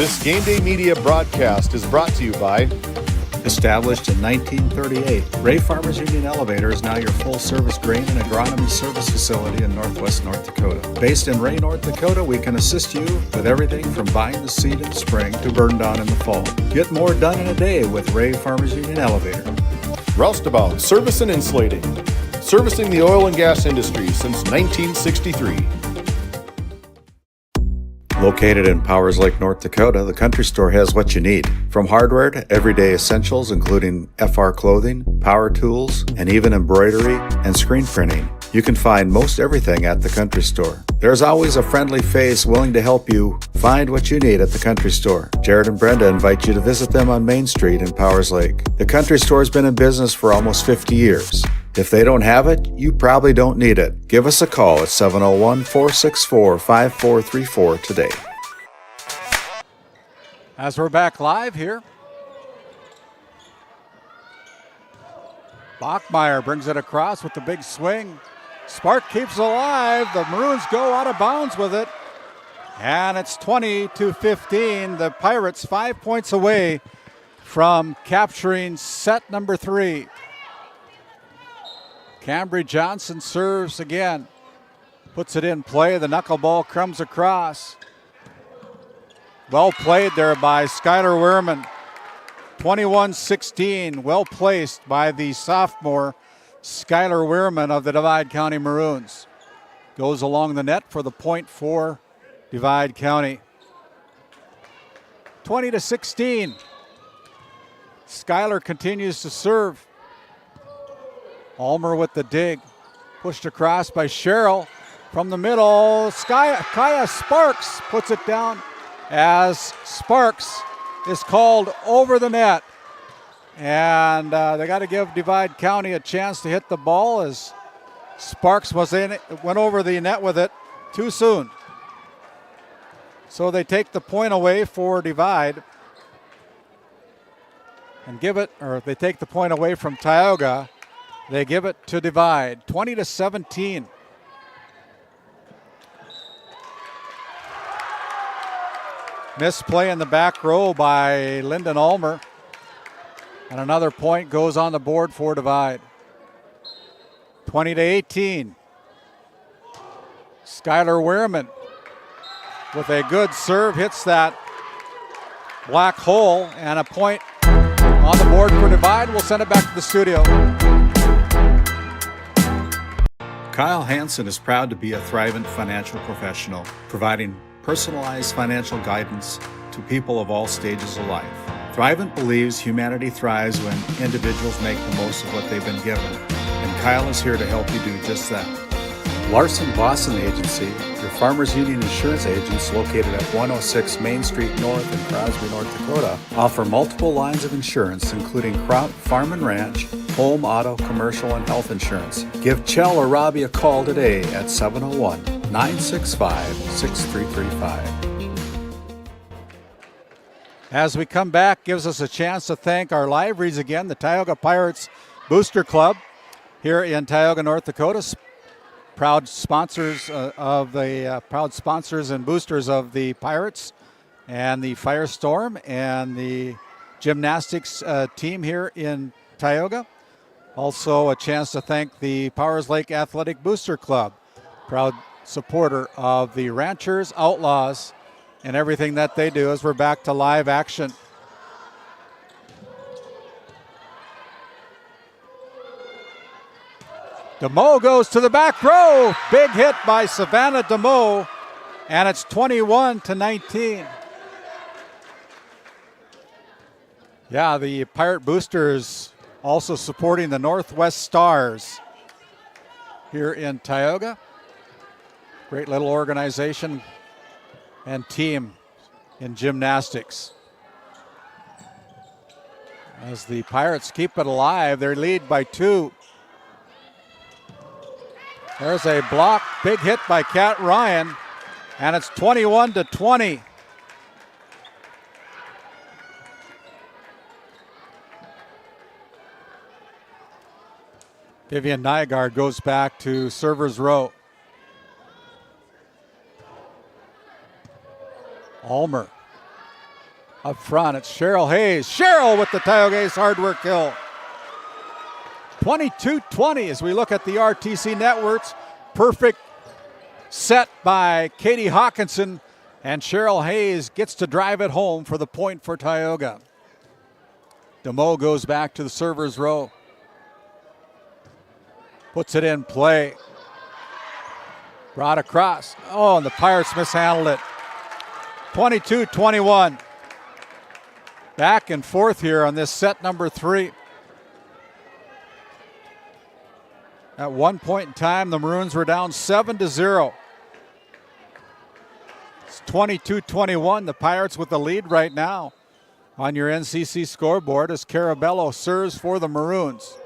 This Game Day Media broadcast is brought to you by Established in 1938, Ray Farmers Union Elevator is now your full-service grain and agronomy service facility in northwest North Dakota. Based in Ray, North Dakota, we can assist you with everything from buying the seed in the spring to burn down in the fall. Get more done in a day with Ray Farmers Union Elevator. Roustabout Service and Insulating, servicing the oil and gas industry since 1963. Located in Powers Lake, North Dakota, the Country Store has what you need. From hardware to everyday essentials, including FR clothing, power tools, and even embroidery and screen printing. You can find most everything at the Country Store. There's always a friendly face willing to help you find what you need at the Country Store. Jared and Brenda invite you to visit them on Main Street in Powers Lake. The Country Store has been in business for almost 50 years. If they don't have it, you probably don't need it. Give us a call at 701-464-5434 today. As we're back live here, Bachmeyer brings it across with the big swing. Spark keeps it alive. The Maroons go out of bounds with it. And it's 20-15. The Pirates 5 points away from capturing set number 3. Cambry Johnson serves again. Puts it in play. The knuckleball comes across. Well played there by Skylar Wehrman. 21-16. Well placed by the sophomore Skylar Wehrman of the Divide County Maroons. Goes along the net for the point for Divide County. 20-16. Skylar continues to serve. Ulmer with the dig. Pushed across by Sherrill from the middle. Kaya Sparks puts it down as Sparks is called over the net. And they got to give Divide County a chance to hit the ball as Sparks went over the net with it too soon. So they take the point away for Divide and they take the point away from Tioga. They give it to Divide, 20-17. Misplay in the back row by Lyndon Ulmer. And another point goes on the board for Divide. 20-18. Skylar Wehrman with a good serve hits that black hole, and a point on the board for Divide. We'll send it back to the studio. Kyle Hansen is proud to be a Thrivent financial professional, providing personalized financial guidance to people of all stages of life. Thrivent believes humanity thrives when individuals make the most of what they've been given, and Kyle is here to help you do just that. Larson Boston Agency, your Farmers Union insurance agents located at 106 Main Street North in Crosby, North Dakota, offer multiple lines of insurance, including crop, farm and ranch, home, auto, commercial, and health insurance. Give Chell or Robbie a call today at 701-965-6335. As we come back, gives us a chance to thank our live reads again, the Tioga Pirates Booster Club here in Tioga, North Dakota. Proud sponsors and boosters of the Pirates and the Firestorm and the gymnastics team here in Tioga. Also a chance to thank the Powers Lake Athletic Booster Club, proud supporter of the Ranchers, Outlaws, and everything that they do as we're back to live action. DeMoe goes to the back row. Big hit by Savannah DeMoe, and it's 21-19. Yeah, the Pirate Boosters also supporting the Northwest Stars here in Tioga. Great little organization and team in gymnastics. As the Pirates keep it alive, they lead by 2. There's a block, big hit by Kat Ryan, and it's 21-20. Vivian Nygaard goes back to server's row. Ulmer Up front, it's Cheryl Hayes. Cheryl with the Tioga Ace hard work kill. 22-20 as we look at the RTC networks. Perfect set by Katie Hawkinson, and Cheryl Hayes gets to drive it home for the point for Tioga. DeMoe goes back to the server's row. Puts it in play. Brought across. Oh, and the Pirates mishandled it. 22-21. Back and forth here on this set number 3. At one point in time, the Maroons were down 7-0. It's 22-21. The Pirates with the lead right now on your NCC scoreboard as Carabello serves for the Maroons.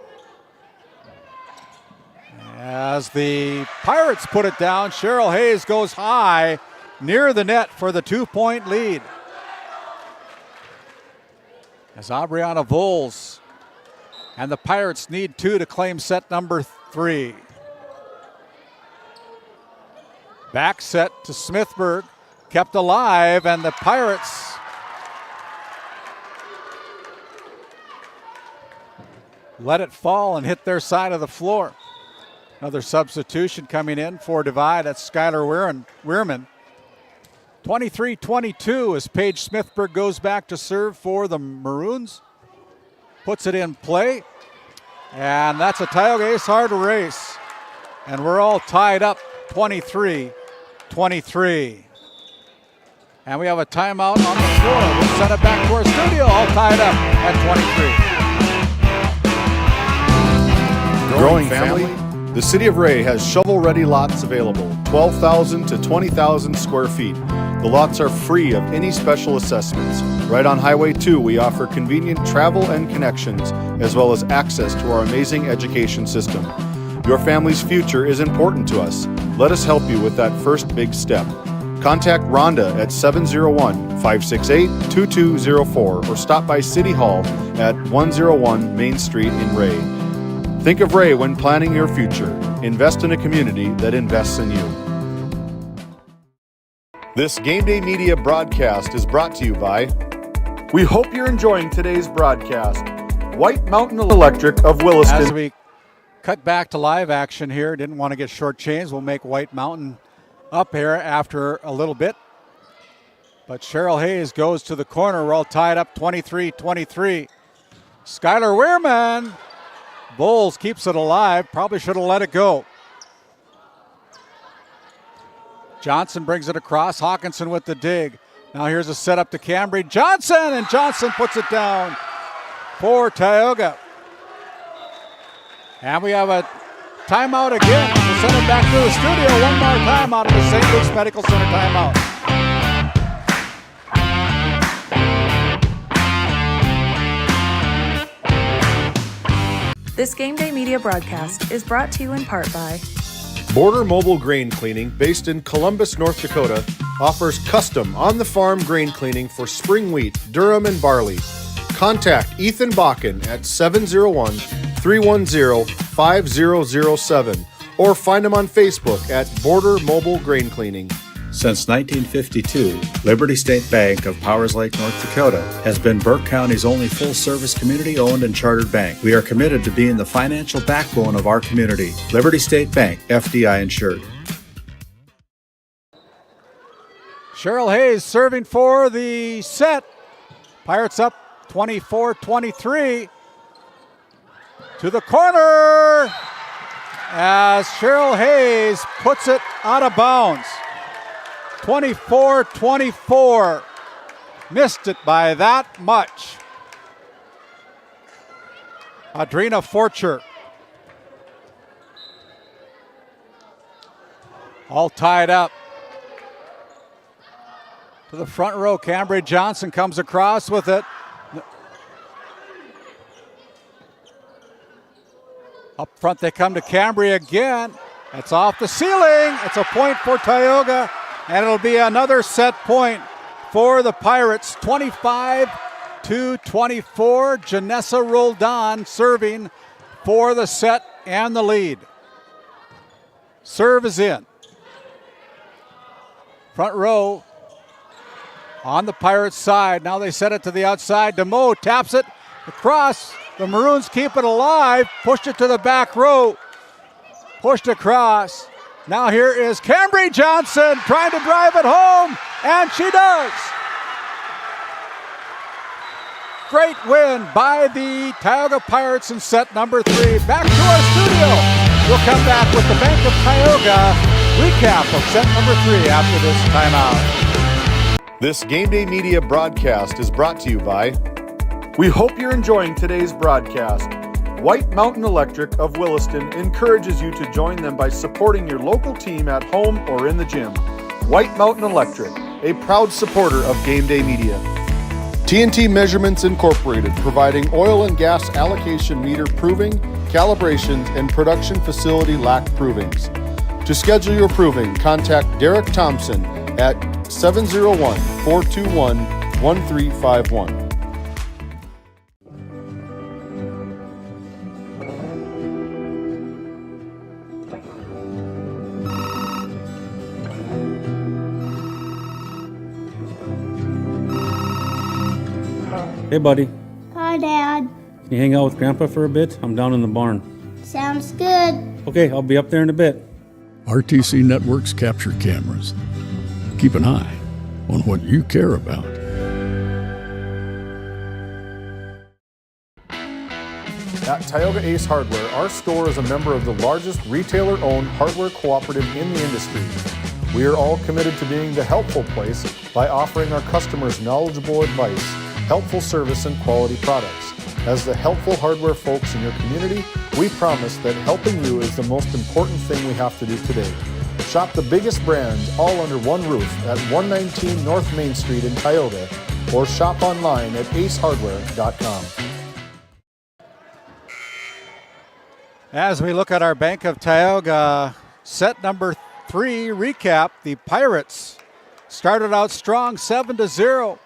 As the Pirates put it down, Cheryl Hayes goes high near the net for the 2-point lead. As Aubriana Voles and the Pirates need 2 to claim set number 3. Back set to Smithburg, kept alive, and the Pirates let it fall and hit their side of the floor. Another substitution coming in for Divide. That's Skylar Weirman. 23-22 as Paige Smithburg goes back to serve for the Maroons. Puts it in play. And that's a Tioga Ace hard race. And we're all tied up 23-23. And we have a timeout on the floor. We'll send it back to our studio, all tied up at 23. Growing family? The City of Ray has shovel-ready lots available, 12,000 to 20,000 square feet. The lots are free of any special assessments. Right on Highway 2, we offer convenient travel and connections, as well as access to our amazing education system. Your family's future is important to us. Let us help you with that first big step. Contact Rhonda at 701-568-2204 or stop by City Hall at 101 Main Street in Ray. Think of Ray when planning your future. Invest in a community that invests in you. This GameDay Media broadcast is brought to you by... We hope you're enjoying today's broadcast. White Mountain Electric of Williston. As we cut back to live action here, didn't want to get shortchanged. We'll make White Mountain up here after a little bit. But Cheryl Hayes goes to the corner. We're all tied up 23-23. Skylar Weirman. Bowles keeps it alive. Probably should have let it go. Johnson brings it across. Hawkinson with the dig. Now here's a setup to Cambry Johnson, and Johnson puts it down for Tioga. And we have a timeout again. We'll send it back to the studio. One more timeout of the St. Luke's Medical Center timeout. This Game Day Media broadcast is brought to you in part by Border Mobile Grain Cleaning, based in Columbus, North Dakota, offers custom on-the-farm grain cleaning for spring wheat, durum, and barley. Contact Ethan Bakken at 701-310-5007 or find him on Facebook at Border Mobile Grain Cleaning. Since 1952, Liberty State Bank of Powers Lake, North Dakota has been Burke County's only full-service community-owned and chartered bank. We are committed to being the financial backbone of our community. Liberty State Bank, FDI insured. Cheryl Hayes serving for the set. Pirates up 24-23. To the corner as Cheryl Hayes puts it out of bounds. 24-24. Missed it by that much. Adrina Forcher. All tied up. To the front row, Cambry Johnson comes across with it. Up front they come to Cambry again. It's off the ceiling. It's a point for Tioga. And it'll be another set point for the Pirates. 25-24. Janessa Roldan serving for the set and the lead. Serve is in. Front row. on the Pirates side. Now they set it to the outside. DeMoe taps it across. The Maroons keep it alive. Pushed it to the back row. Pushed across. Now here is Cambry Johnson trying to drive it home, and she does. Great win by the Tioga Pirates in set number 3. Back to our studio. We'll come back with the Bank of Tioga recap of set number 3 after this timeout. This Game Day Media broadcast is brought to you by... We hope you're enjoying today's broadcast. White Mountain Electric of Williston encourages you to join them by supporting your local team at home or in the gym. White Mountain Electric, a proud supporter of Game Day Media. TNT Measurements Incorporated, providing oil and gas allocation meter proving, calibrations, and production facility lack provings. To schedule your proving, contact Derek Thompson at 701-421-1351. Hey, buddy. Hi, Dad. Can you hang out with Grandpa for a bit? I'm down in the barn. Sounds good. Okay, I'll be up there in a bit. RTC Networks capture cameras. Keep an eye on what you care about. At Tioga Ace Hardware, our store is a member of the largest retailer-owned hardware cooperative in the industry. We are all committed to being the helpful place by offering our customers knowledgeable advice, helpful service, and quality products. As the helpful hardware folks in your community, we promise that helping you is the most important thing we have to do today. Shop the biggest brands all under one roof at 119 North Main Street in Tioga, or shop online at acehardware.com. As we look at our Bank of Tioga set number 3 recap, the Pirates started out strong 7-0.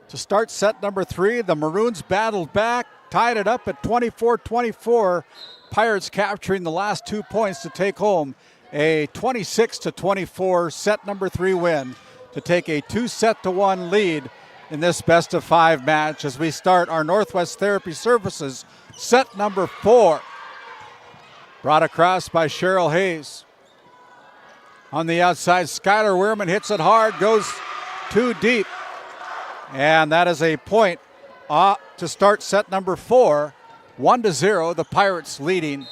To start set number 3, the Maroons battled back, tied it up at 24-24. Pirates capturing the last 2 points to take home a 26-24 set number 3 win to take a 2-1 lead in this best of 5 match as we start our Northwest Therapy Services set number 4. Brought across by Cheryl Hayes. On the outside, Skylar Wehrman hits it hard, goes too deep. And that is a point to start set number 4. 1-0, the Pirates leading.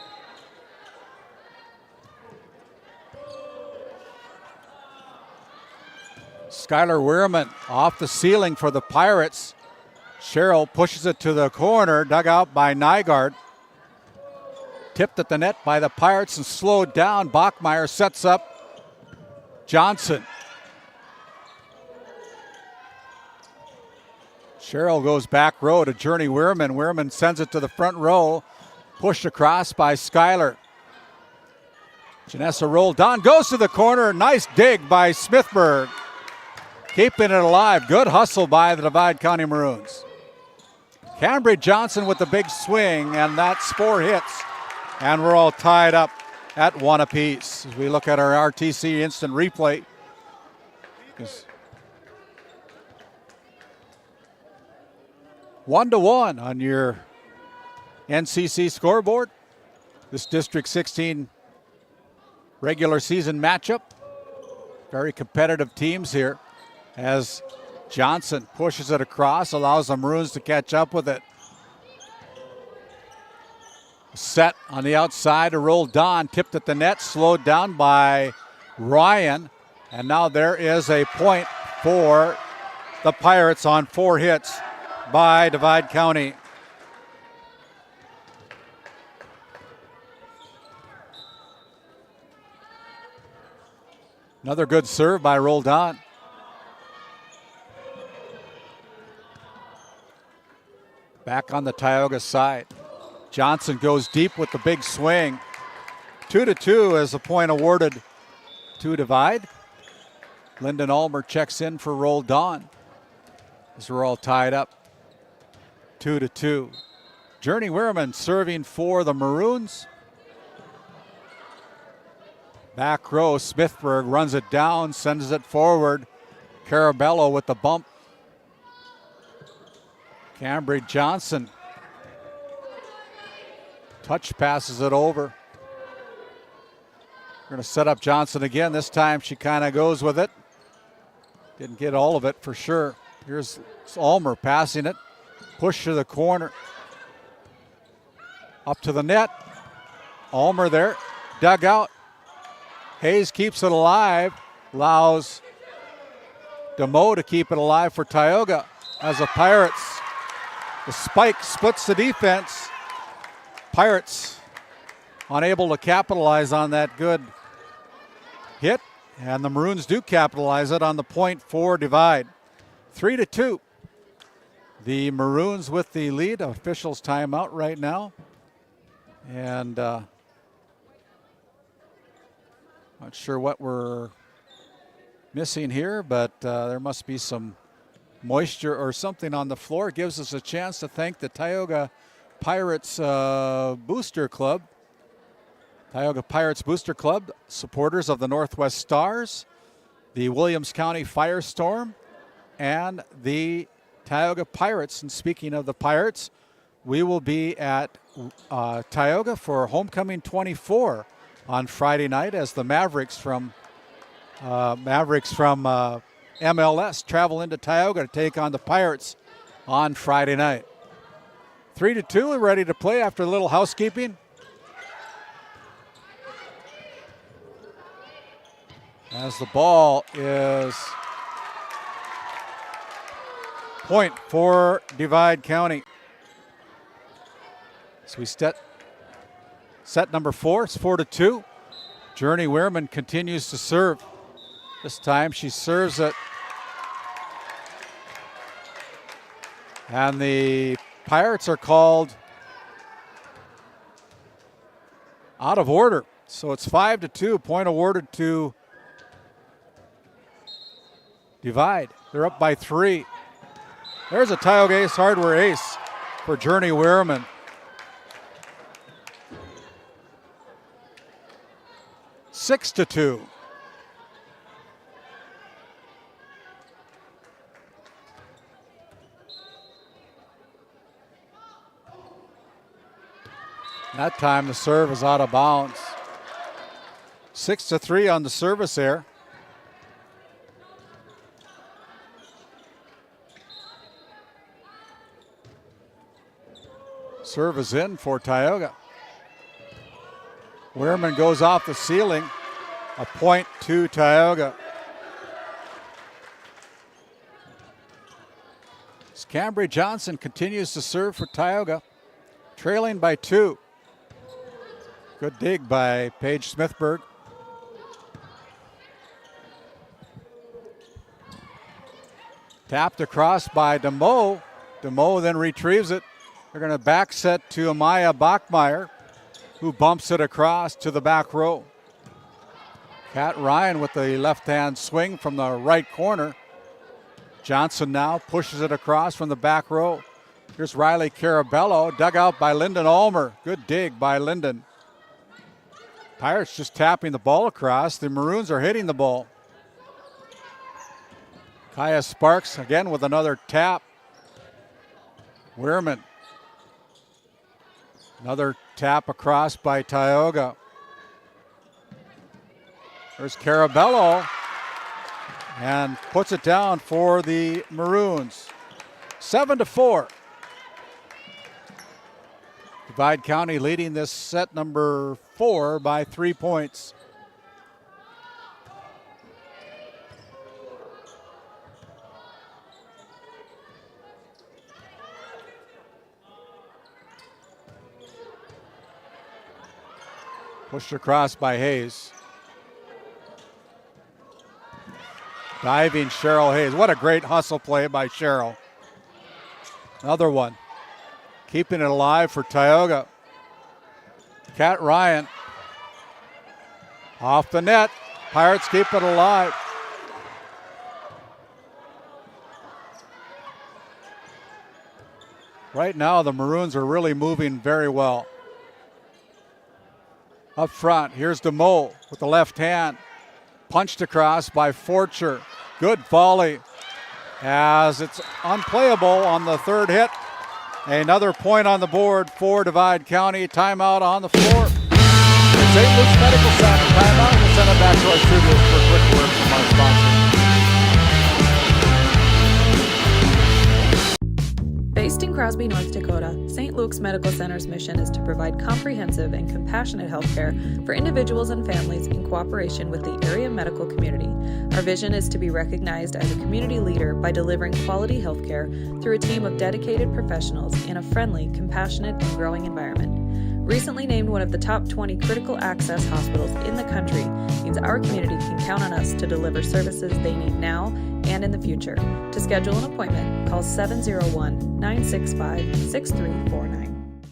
Skylar Wehrman off the ceiling for the Pirates. Cheryl pushes it to the corner, dug out by Nygaard. Tipped at the net by the Pirates and slowed down. Bachmeyer sets up Johnson. Cheryl goes back row to Journey Wehrman. Wehrman sends it to the front row. Pushed across by Skylar. Janessa rolled down, goes to the corner. Nice dig by Smithburg. Keeping it alive. Good hustle by the Divide County Maroons. Cambry Johnson with the big swing, and that's 4 hits. And we're all tied up at 1 apiece as we look at our RTC instant replay. 1-1 on your NCC scoreboard. This District 16 regular season matchup. Very competitive teams here as Johnson pushes it across, allows the Maroons to catch up with it. Set on the outside to roll Don, tipped at the net, slowed down by Ryan. And now there is a point for the Pirates on 4 hits by Divide County. Another good serve by Roldan. Back on the Tioga side. Johnson goes deep with the big swing. 2-2 as the point awarded to Divide. Lyndon Ulmer checks in for Roldan as we're all tied up. 2-2. Journey Wehrman serving for the Maroons. Back row, Smithburg runs it down, sends it forward. Carabello with the bump. Cambry Johnson. Touch passes it over. We're going to set up Johnson again. This time she kind of goes with it. Didn't get all of it for sure. Here's Ulmer passing it. Push to the corner. Up to the net. Ulmer there. Dug out. Hayes keeps it alive. Allows DeMoe to keep it alive for Tioga as the Pirates. The spike splits the defense. Pirates unable to capitalize on that good hit, and the Maroons do capitalize it on the point for Divide. 3-2. The Maroons with the lead. Officials timeout right now. And not sure what we're missing here, but there must be some moisture or something on the floor. It gives us a chance to thank the Tioga Pirates Booster Club. Tioga Pirates Booster Club, supporters of the Northwest Stars, the Williams County Firestorm, and the Tioga Pirates. And speaking of the Pirates, we will be at Tioga for Homecoming 24 on Friday night as the Mavericks from MLS travel into Tioga to take on the Pirates on Friday night. 3-2, we're ready to play after a little housekeeping. As the ball is point for Divide County. So we set number 4, it's 4-2. Journey Wehrman continues to serve. This time she serves it. And the Pirates are called out of order. So it's 5-2, point awarded to Divide. They're up by 3. There's a Tioga Ace Hardware ace for Journey Wehrman. 6-2. That time the serve is out of bounds. 6-3 on the service error. Serve is in for Tioga. Wehrman goes off the ceiling. A point to Tioga. Cambry Johnson continues to serve for Tioga, trailing by 2. Good dig by Paige Smithberg. Tapped across by DeMoe. DeMoe then retrieves it. They're going to back set to Amaya Bachmeyer, who bumps it across to the back row. Kat Ryan with the left-hand swing from the right corner. Johnson now pushes it across from the back row. Here's Riley Carabello, dug out by Lyndon Ulmer. Good dig by Lyndon. Pirates just tapping the ball across. The Maroons are hitting the ball. Kaya Sparks again with another tap. Wehrman. Another tap across by Tioga. There's Carabello and puts it down for the Maroons. 7-4. Divide County leading this set number 4 by 3 points. Pushed across by Hayes. Diving Cheryl Hayes. What a great hustle play by Cheryl. Another one. Keeping it alive for Tioga. Kat Ryan. Off the net. Pirates keep it alive. Right now, the Maroons are really moving very well. Up front, here's DeMoe with the left hand. Punched across by Forcher. Good volley as it's unplayable on the third hit. Another point on the board for Divide County. Timeout on the floor. St. Luke's Medical Center timeout. We'll send it back to our studios for a quick word from our sponsor. Based in Crosby, North Dakota, St. Luke's Medical Center's mission is to provide comprehensive and compassionate health care for individuals and families in cooperation with the area medical community. Our vision is to be recognized as a community leader by delivering quality health care through a team of dedicated professionals in a friendly, compassionate, and growing environment. Recently named one of the top 20 critical access hospitals in the country means our community can count on us to deliver services they need now and in the future. To schedule an appointment, call 701-965-6349.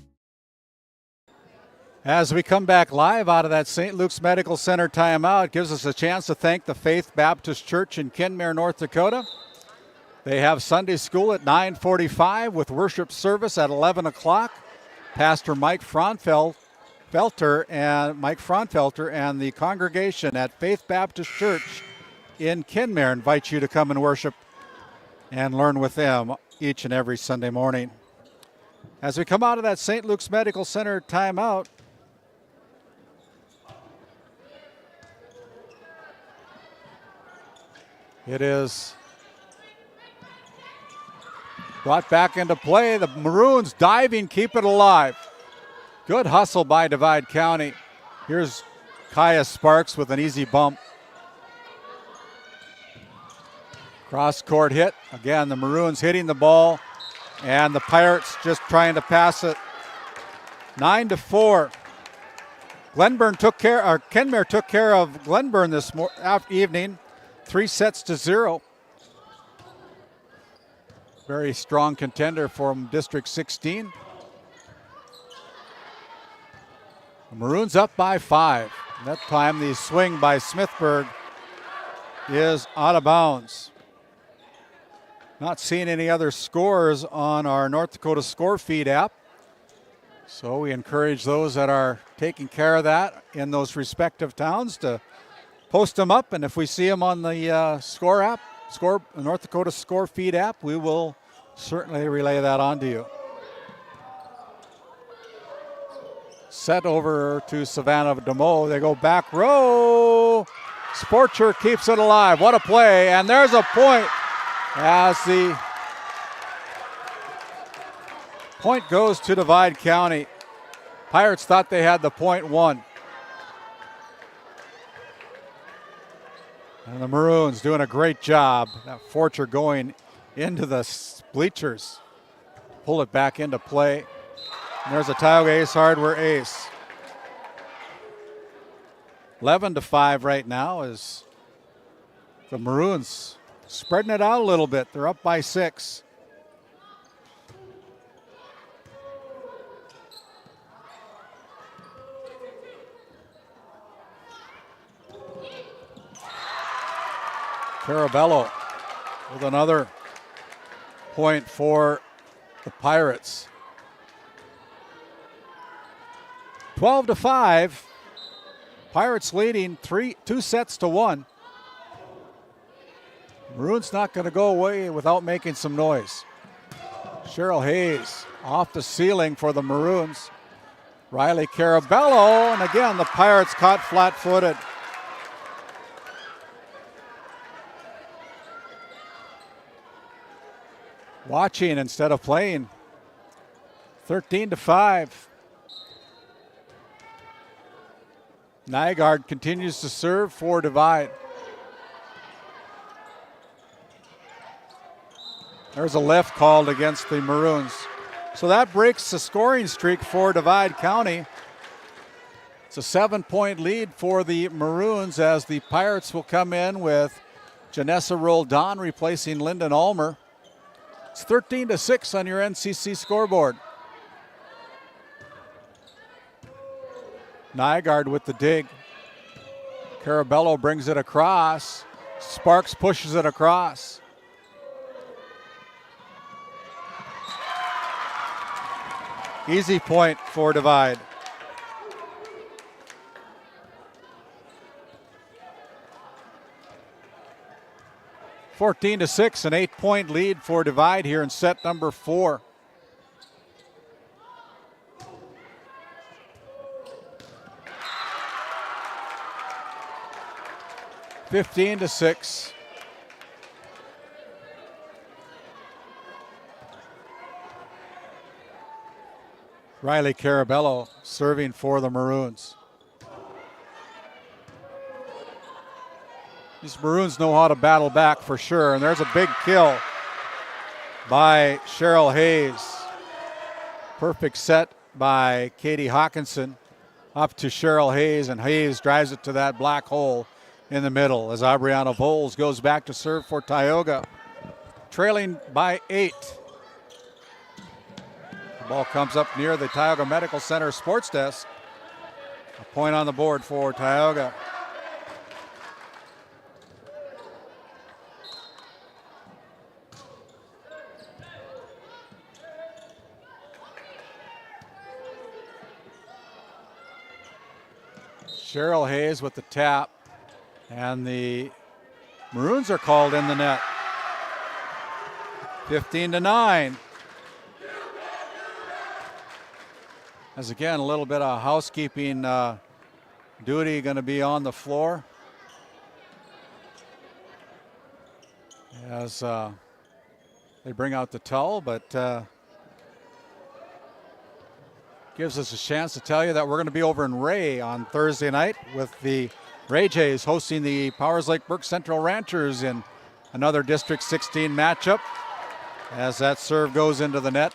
As we come back live out of that St. Luke's Medical Center timeout, it gives us a chance to thank the Faith Baptist Church in Kenmare, North Dakota. They have Sunday school at 9:45 with worship service at 11 o'clock. Pastor Mike Fraunfelter and the congregation at Faith Baptist Church in Kenmare invite you to come and worship and learn with them each and every Sunday morning. As we come out of that St. Luke's Medical Center timeout, it is brought back into play. The Maroons diving, keep it alive. Good hustle by Divide County. Here's Kaya Sparks with an easy bump. Cross court hit. Again, the Maroons hitting the ball, and the Pirates just trying to pass it. 9-4. Kenmare took care of Glenburn this evening, 3-0. Very strong contender from District 16. The Maroons up by 5. That time the swing by Smithburg is out of bounds. Not seeing any other scores on our North Dakota score feed app. So we encourage those that are taking care of that in those respective towns to post them up. And if we see them on the score app, North Dakota score feed app, we will certainly relay that on to you. Set over to Savannah DeMoe. They go back row. Sporcher keeps it alive. What a play. And there's a point as the point goes to Divide County. Pirates thought they had the point won. And the Maroons doing a great job. That Forcher going into the bleachers. Pull it back into play. And there's a Tioga Ace Hardware ace. 11-5 right now as the Maroons spreading it out a little bit. They're up by 6. Carabello with another point for the Pirates. 12-5. Pirates leading 2-1. Maroons not going to go away without making some noise. Cheryl Hayes off the ceiling for the Maroons. Riley Carabello, and again the Pirates caught flat-footed. Watching instead of playing. 13-5. Nygaard continues to serve for Divide. There's a left called against the Maroons. So that breaks the scoring streak for Divide County. It's a 7-point lead for the Maroons as the Pirates will come in with Janessa Roldan replacing Lyndon Ulmer. It's 13-6 on your NCC scoreboard. Nygaard with the dig. Carabello brings it across. Sparks pushes it across. Easy point for Divide. 14-6, an 8-point lead for Divide here in set number 4. (15-6). Riley Carabello serving for the Maroons. These Maroons know how to battle back for sure, and there's a big kill by Cheryl Hayes. Perfect set by Katie Hawkinson up to Cheryl Hayes, and Hayes drives it to that black hole in the middle as Aubriana Bowles goes back to serve for Tioga, trailing by 8. The ball comes up near the Tioga Medical Center sports desk. A point on the board for Tioga. Cheryl Hayes with the tap, and the Maroons are called in the net. 15-9. As again, a little bit of housekeeping duty going to be on the floor. As they bring out the towel, but gives us a chance to tell you that we're going to be over in Ray on Thursday night with the Ray Jays hosting the Powers Lake Burke Central Ranchers in another District 16 matchup. As that serve goes into the net.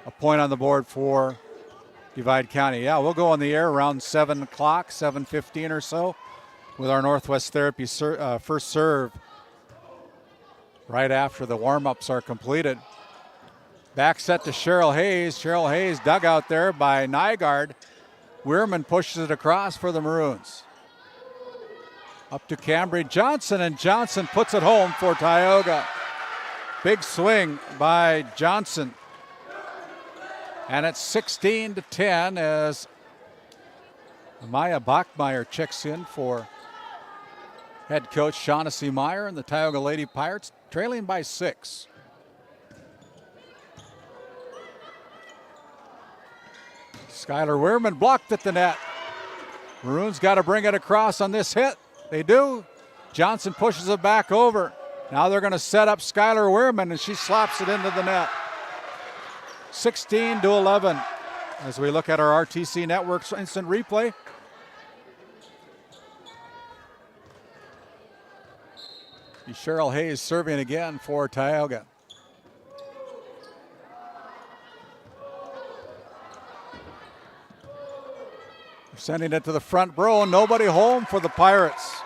A point on the board for Divide County. Yeah, we'll go on the air around 7 o'clock, 7:15 or so, with our Northwest Therapy first serve right after the warm-ups are completed. Back set to Cheryl Hayes. Cheryl Hayes dug out there by Nygaard. Weirman pushes it across for the Maroons. Up to Cambry Johnson, and Johnson puts it home for Tioga. Big swing by Johnson. And it's 16-10 as Maya Bachmeyer checks in for head coach Shaughnessy Meyer and the Tioga Lady Pirates, trailing by 6. Skylar Weirman blocked at the net. Maroons got to bring it across on this hit. They do. Johnson pushes it back over. Now they're going to set up Skylar Weirman, and she slaps it into the net. 16-11 as we look at our RTC Network's instant replay. Cheryl Hayes serving again for Tioga. Sending it to the front row. Nobody home for the Pirates.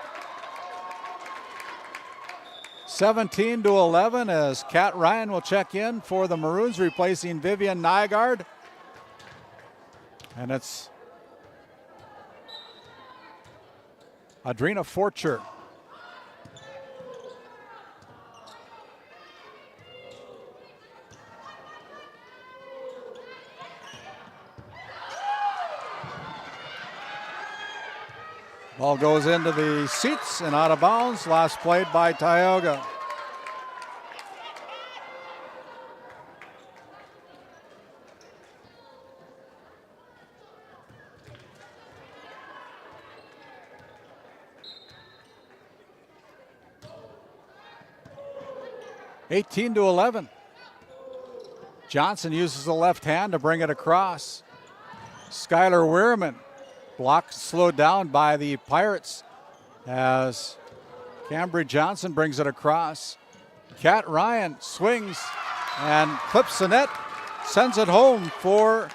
17-11 as Kat Ryan will check in for the Maroons, replacing Vivian Nygaard. And it's Adrina Forcher. Ball goes into the seats and out of bounds. Last played by Tioga. (18-11). Johnson uses the left hand to bring it across. Skylar Weirman blocked, slowed down by the Pirates as Cambry Johnson brings it across. Kat Ryan swings and clips the net, sends it home for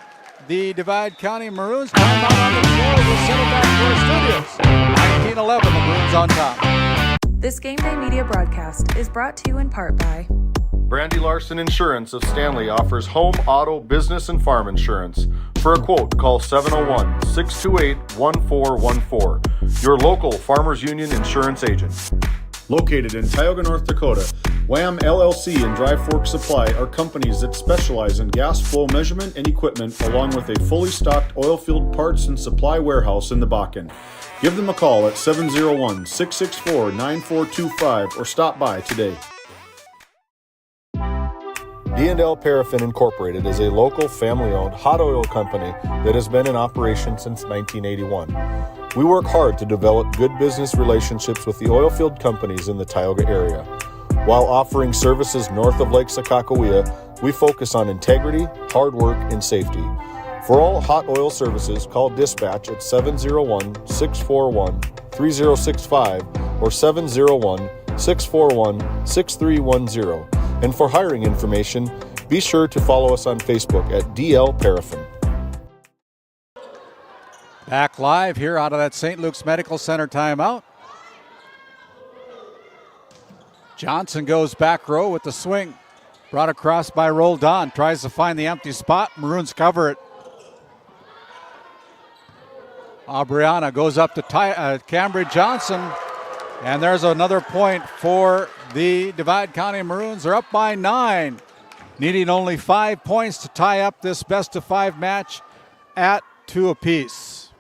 the Divide County Maroons. Time out on the floor. We'll send it back to our studios. 19-11, the Maroons on top. This Game Day Media broadcast is brought to you in part by Brandy Larson Insurance of Stanley offers home, auto, business, and farm insurance. For a quote, call 701-628-1414. Your local Farmers Union insurance agent. Located in Tioga, North Dakota, Wham LLC and Dry Fork Supply are companies that specialize in gas flow measurement and equipment, along with a fully stocked oil field parts and supply warehouse in the Bakken. Give them a call at 701-664-9425 or stop by today. D&L Paraffin Incorporated is a local family-owned hot oil company that has been in operation since 1981. We work hard to develop good business relationships with the oilfield companies in the Tioga area. While offering services north of Lake Sakakawea, we focus on integrity, hard work, and safety. For all hot oil services, call dispatch at 701-641-3065 or 701-641-6310. And for hiring information, be sure to follow us on Facebook at DL Paraffin. Back live here out of that St. Luke's Medical Center timeout. Johnson goes back row with the swing. Brought across by Roldan. Tries to find the empty spot. Maroons cover it. Aubriana goes up to Cambry Johnson. And there's another point for the Divide County Maroons. They're up by 9. Needing only 5 points to tie up this best-of-5 match at 2 apiece.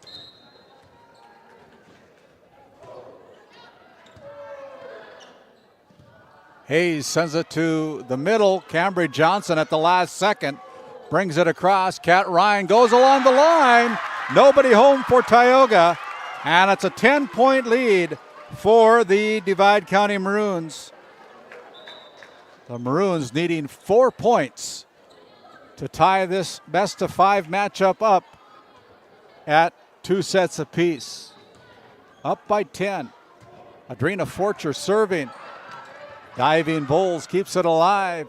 Hayes sends it to the middle. Cambry Johnson at the last second brings it across. Kat Ryan goes along the line. Nobody home for Tioga. And it's a 10-point lead for the Divide County Maroons. The Maroons needing 4 points to tie this best-of-5 matchup up at 2 sets apiece. Up by 10. Adrena Forcher serving. Diving Bowles keeps it alive.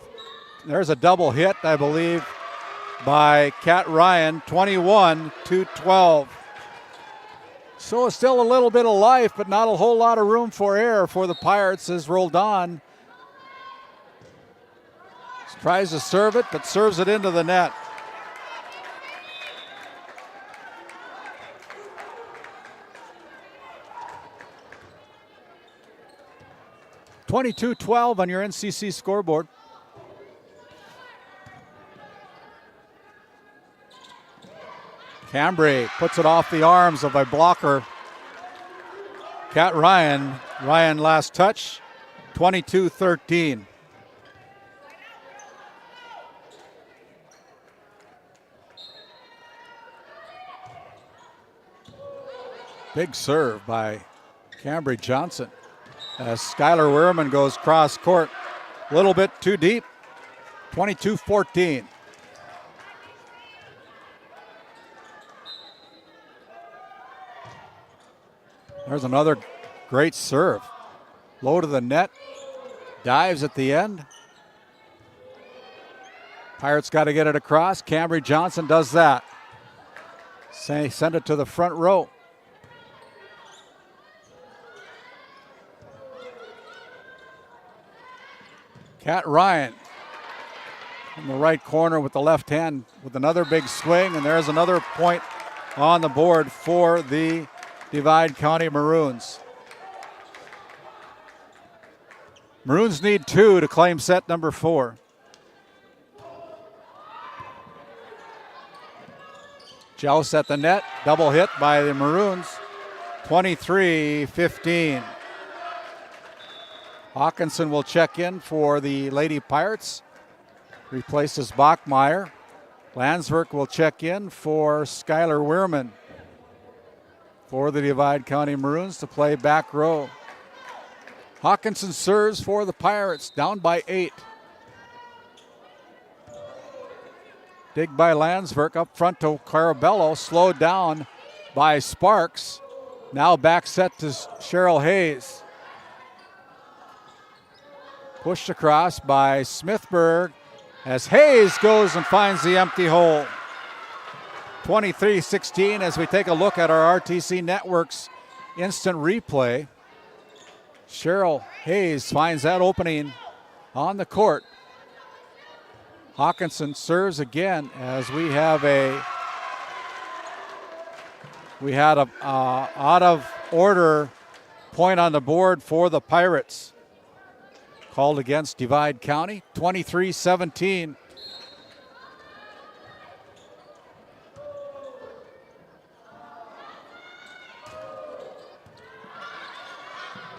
There's a double hit, I believe, by Kat Ryan, 21-12. So it's still a little bit of life, but not a whole lot of room for error for the Pirates as Roldan tries to serve it, but serves it into the net. (22-12) on your NCC scoreboard. Cambry puts it off the arms of a blocker. Kat Ryan. Ryan last touch. 22-13. Big serve by Cambry Johnson. As Skylar Wehrman goes cross court. A little bit too deep. 22-14. There's another great serve. Low to the net. Dives at the end. Pirates got to get it across. Cambry Johnson does that. Send it to the front row. Kat Ryan in the right corner with the left hand with another big swing, and there's another point on the board for the Divide County Maroons. Maroons need 2 to claim set number 4. Joust at the net, double hit by the Maroons, 23-15. Hawkinson will check in for the Lady Pirates, replaces Bachmeyer. Landsberg will check in for Skylar Wehrman for the Divide County Maroons to play back row. Hawkinson serves for the Pirates, down by 8. Dig by Landsberg up front to Carabello, slowed down by Sparks. Now back set to Cheryl Hayes. Pushed across by Smithberg as Hayes goes and finds the empty hole. 23-16 as we take a look at our RTC Network's instant replay. Cheryl Hayes finds that opening on the court. Hawkinson serves again as we had a out of order point on the board for the Pirates. Called against Divide County, 23-17.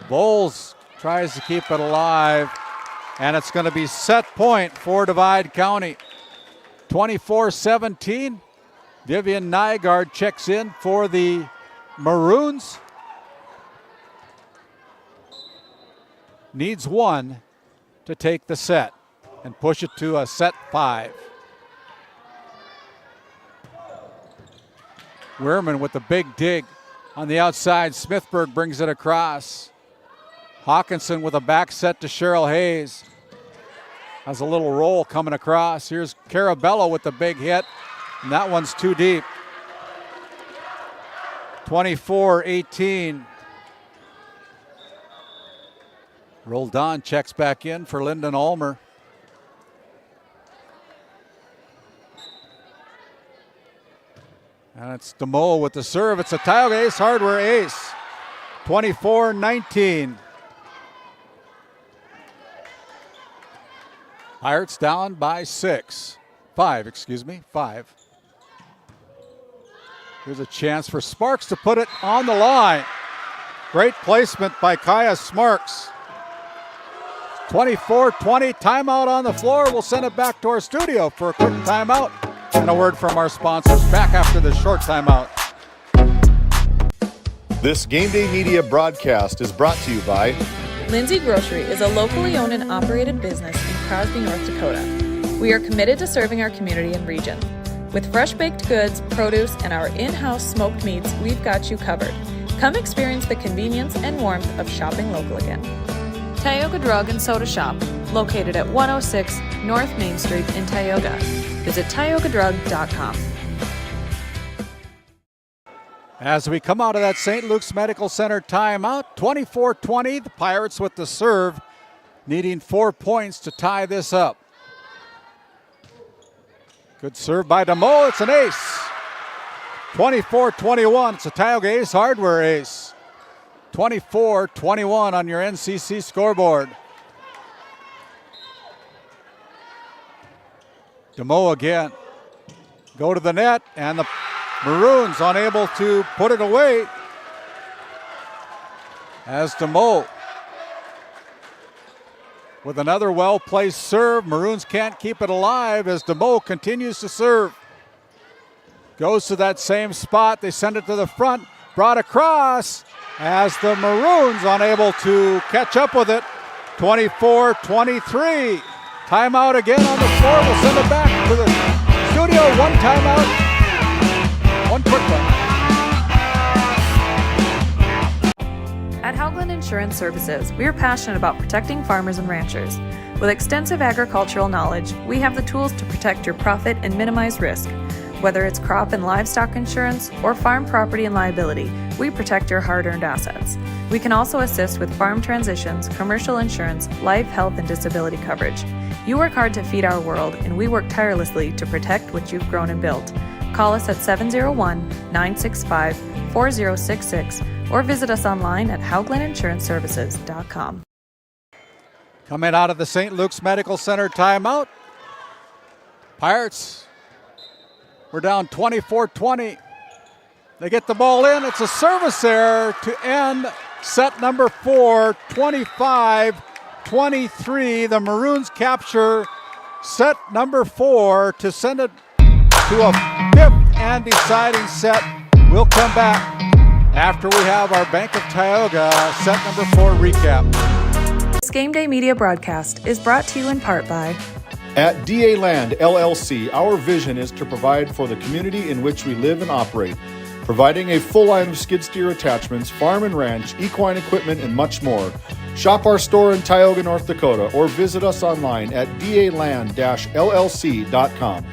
Bowles tries to keep it alive, and it's going to be set point for Divide County. 24-17. Vivian Nygaard checks in for the Maroons. Needs one to take the set and push it to a set 5. Wehrman with the big dig on the outside. Smithberg brings it across. Hawkinson with a back set to Cheryl Hayes. Has a little roll coming across. Here's Carabello with the big hit, and that one's too deep. 24-18. Roldan checks back in for Lyndon Ulmer. And it's DeMoe with the serve. It's a Tioga Ace Hardware ace. 24-19. Pirates down by 5. Here's a chance for Sparks to put it on the line. Great placement by Kaya Sparks. 24-20, timeout on the floor. We'll send it back to our studio for a quick timeout and a word from our sponsors. Back after this short timeout. This GameDay Media broadcast is brought to you by Lindsay Grocery is a locally owned and operated business in Crosby, North Dakota. We are committed to serving our community and region. With fresh baked goods, produce, and our in-house smoked meats, we've got you covered. Come experience the convenience and warmth of shopping local again. Tioga Drug and Soda Shop, located at 106 North Main Street in Tioga. Visit TiogaDrug.com. As we come out of that St. Luke's Medical Center timeout, 24-20, the Pirates with the serve, needing 4 points to tie this up. Good serve by DeMoe, it's an ace. 24-21, it's a Tioga Ace Hardware ace. 24-21 on your NCC scoreboard. DeMoe again. Go to the net, and the Maroons unable to put it away. As DeMoe with another well-placed serve. Maroons can't keep it alive as DeMoe continues to serve. Goes to that same spot. They send it to the front. Brought across as the Maroons unable to catch up with it. 24-23. Timeout again on the floor. We'll send it back to the studio. One timeout. One quick one. At Haugland Insurance Services, we are passionate about protecting farmers and ranchers. With extensive agricultural knowledge, we have the tools to protect your profit and minimize risk. Whether it's crop and livestock insurance or farm property and liability, we protect your hard-earned assets. We can also assist with farm transitions, commercial insurance, life, health, and disability coverage. You work hard to feed our world, and we work tirelessly to protect what you've grown and built. Call us at 701-965-4066 or visit us online at HauglandInsuranceServices.com. Coming out of the St. Luke's Medical Center timeout, Pirates were down 24-20. They get the ball in. It's a service error to end set number 4, 25-23. The Maroons capture set number 4 to send it to a 5th and deciding set. We'll come back after we have our Bank of Tioga set number 4 recap. This Game Day Media broadcast is brought to you in part by At DA Land LLC, our vision is to provide for the community in which we live and operate, providing a full line of skid steer attachments, farm and ranch, equine equipment, and much more. Shop our store in Tioga, North Dakota, or visit us online at daland-llc.com.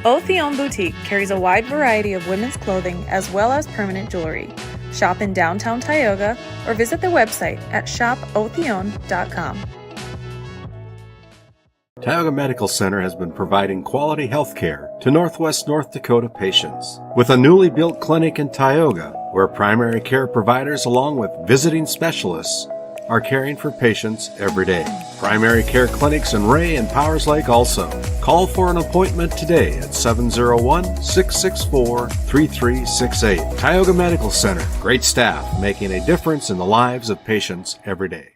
Otheon Boutique carries a wide variety of women's clothing as well as permanent jewelry. Shop in downtown Tioga or visit their website at shopotheon.com. Tioga Medical Center has been providing quality health care to Northwest North Dakota patients. With a newly built clinic in Tioga, where primary care providers along with visiting specialists are caring for patients every day. Primary care clinics in Ray and Powers Lake also. Call for an appointment today at 701-664-3368. Tioga Medical Center. Great staff making a difference in the lives of patients every day.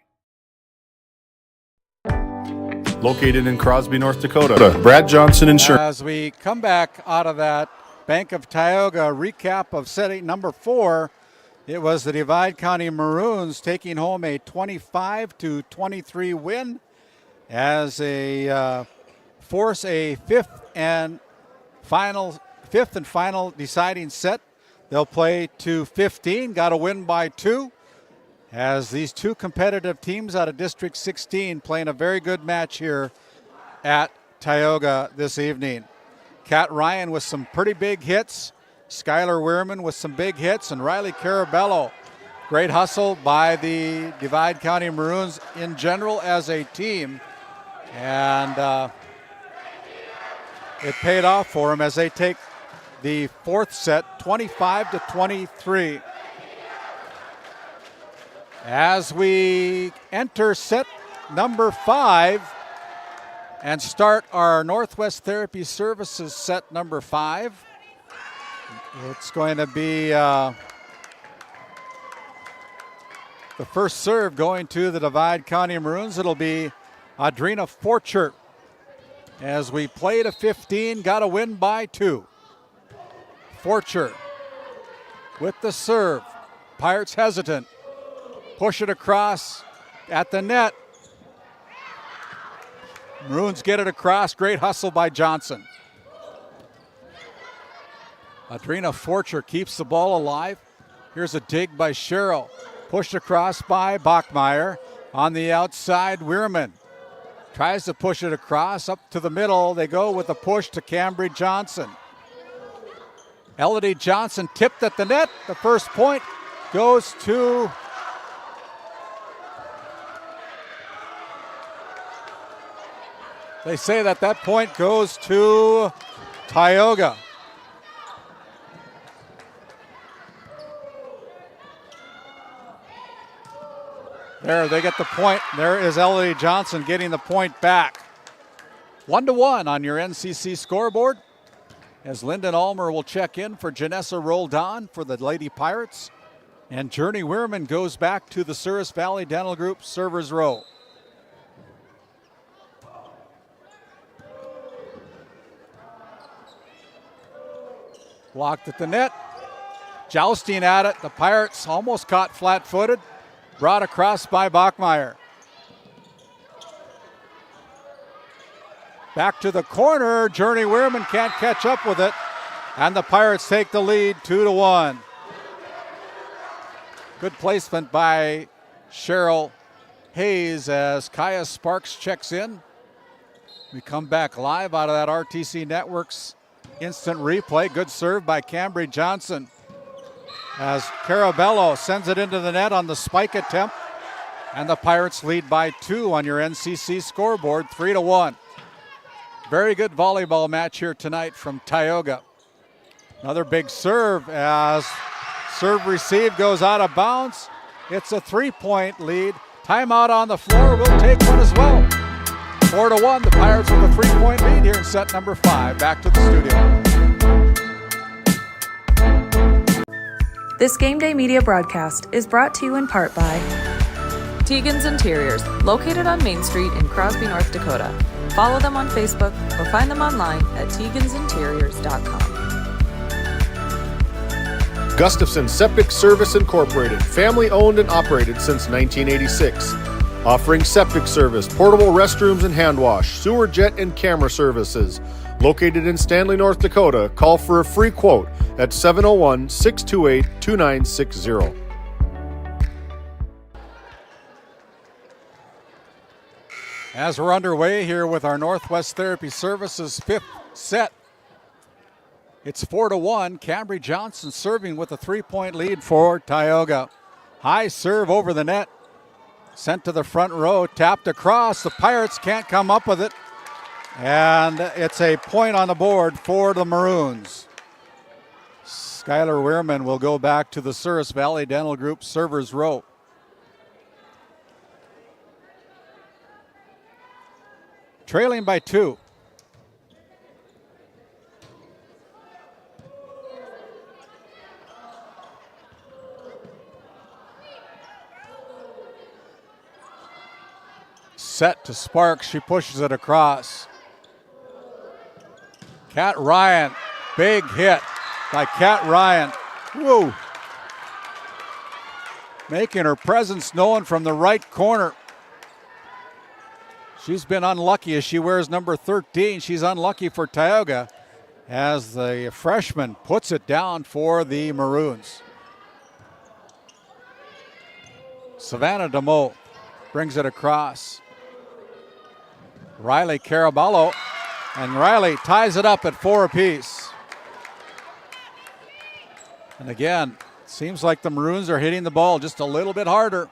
Located in Crosby, North Dakota, Brad Johnson Insurance. As we come back out of that Bank of Tioga recap of set number 4, it was the Divide County Maroons taking home a 25-23 win as they force a fifth and final deciding set. They'll play to 15, got a win by 2. As these two competitive teams out of District 16 playing a very good match here at Tioga this evening. Kat Ryan with some pretty big hits, Skylar Weirman with some big hits, and Riley Carabello. Great hustle by the Divide County Maroons in general as a team, and it paid off for them as they take the fourth set 25-23. As we enter set number 5 and start our Northwest Therapy Services set number 5, it's going to be the first serve going to the Divide County Maroons. It'll be Audrina Forcher. As we play to 15, got a win by 2. Forcher with the serve. Pirates hesitant. Push it across at the net. Maroons get it across. Great hustle by Johnson. Audrina Forcher keeps the ball alive. Here's a dig by Sherrill. Pushed across by Bachmeyer. On the outside, Weirman tries to push it across up to the middle. They go with a push to Cambry Johnson. Elodie Johnson tipped at the net. The first point goes to they say that point goes to Tioga. There, they get the point. There is Elodie Johnson getting the point back. 1-1 on your NCC scoreboard. As Lyndon Ulmer will check in for Janessa Roldan for the Lady Pirates. And Journey Weirman goes back to the Souris Valley Dental Group servers row. Blocked at the net. Jousting at it. The Pirates almost caught flat-footed. Brought across by Bachmeyer. Back to the corner. Journey Weirman can't catch up with it. And the Pirates take the lead 2-1. Good placement by Cheryl Hayes as Kaya Sparks checks in. We come back live out of that RTC Networks instant replay. Good serve by Cambry Johnson as Carabello sends it into the net on the spike attempt. And the Pirates lead by 2 on your NCC scoreboard, 3-1. Very good volleyball match here tonight from Tioga. Another big serve as serve received goes out of bounds. It's a 3-point lead. Timeout on the floor. We'll take one as well. 4-1, the Pirates with a 3-point lead here in set number 5. Back to the studio. This Game Day Media broadcast is brought to you in part by Tegan's Interiors, located on Main Street in Crosby, North Dakota. Follow them on Facebook or find them online at tegansinteriors.com. Gustafson Septic Service Incorporated, family owned and operated since 1986. Offering septic service, portable restrooms and hand wash, sewer jet and camera services. Located in Stanley, North Dakota, call for a free quote at 701-628-2960. As we're underway here with our Northwest Therapy Services 5th set, it's 4-1. Cambry Johnson serving with a 3-point lead for Tioga. High serve over the net. Sent to the front row, tapped across. The Pirates can't come up with it. And it's a point on the board for the Maroons. Skylar Weirman will go back to the Souris Valley Dental Group servers row. trailing by 2. Set to Sparks. She pushes it across. Kat Ryan. Big hit by Kat Ryan. Woo. Making her presence known from the right corner. She's been unlucky as she wears number 13. She's unlucky for Tioga as the freshman puts it down for the Maroons. Savannah DeMoe brings it across. Riley Caraballo, and Riley ties it up at 4 apiece. And again, seems like the Maroons are hitting the ball just a little bit harder.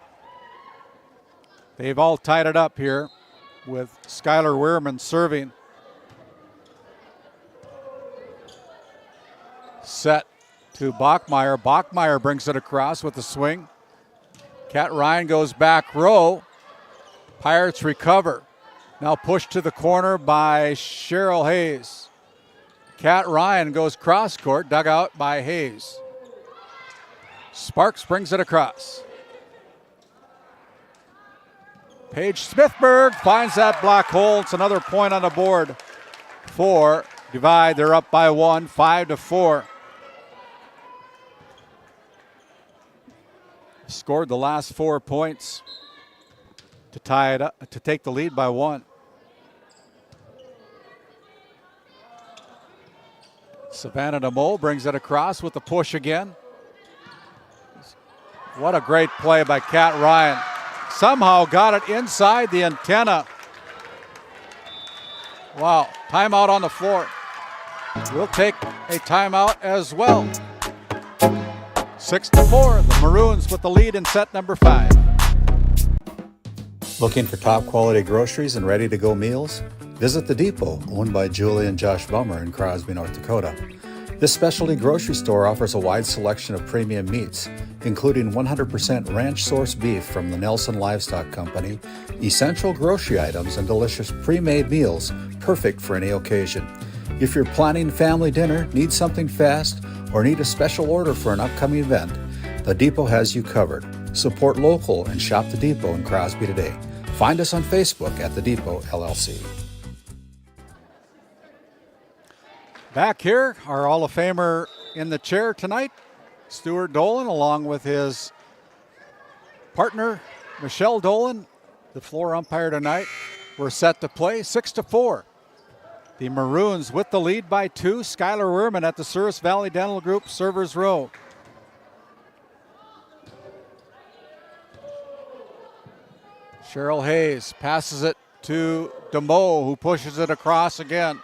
They've all tied it up here with Skylar Weirman serving. Set to Bachmeyer. Bachmeyer brings it across with a swing. Kat Ryan goes back row. Pirates recover. Now pushed to the corner by Cheryl Hayes. Kat Ryan goes cross court, dug out by Hayes. Sparks brings it across. Paige Smithberg finds that black hole. It's another point on the board for Divide. They're up by 1, 5-4. Scored the last 4 points to tie it up, to take the lead by 1. Savannah DeMoe brings it across with the push again. What a great play by Kat Ryan. Somehow got it inside the antenna. Wow, timeout on the floor. We'll take a timeout as well. 6-4, the Maroons with the lead in set number 5. Looking for top quality groceries and ready to go meals? Visit The Depot, owned by Julie and Josh Bummer in Crosby, North Dakota. This specialty grocery store offers a wide selection of premium meats, including 100% ranch source beef from the Nelson Livestock Company, essential grocery items, and delicious pre-made meals perfect for any occasion. If you're planning family dinner, need something fast, or need a special order for an upcoming event, The Depot has you covered. Support local and shop The Depot in Crosby today. Find us on Facebook at The Depot LLC. Back here, our Hall of Famer in the chair tonight, Stuart Dolan, along with his partner, Michelle Dolan, the floor umpire tonight. We're set to play 6-4. The Maroons with the lead by 2. Skylar Weirman at the Souris Valley Dental Group servers row. Cheryl Hayes passes it to DeMoe, who pushes it across again.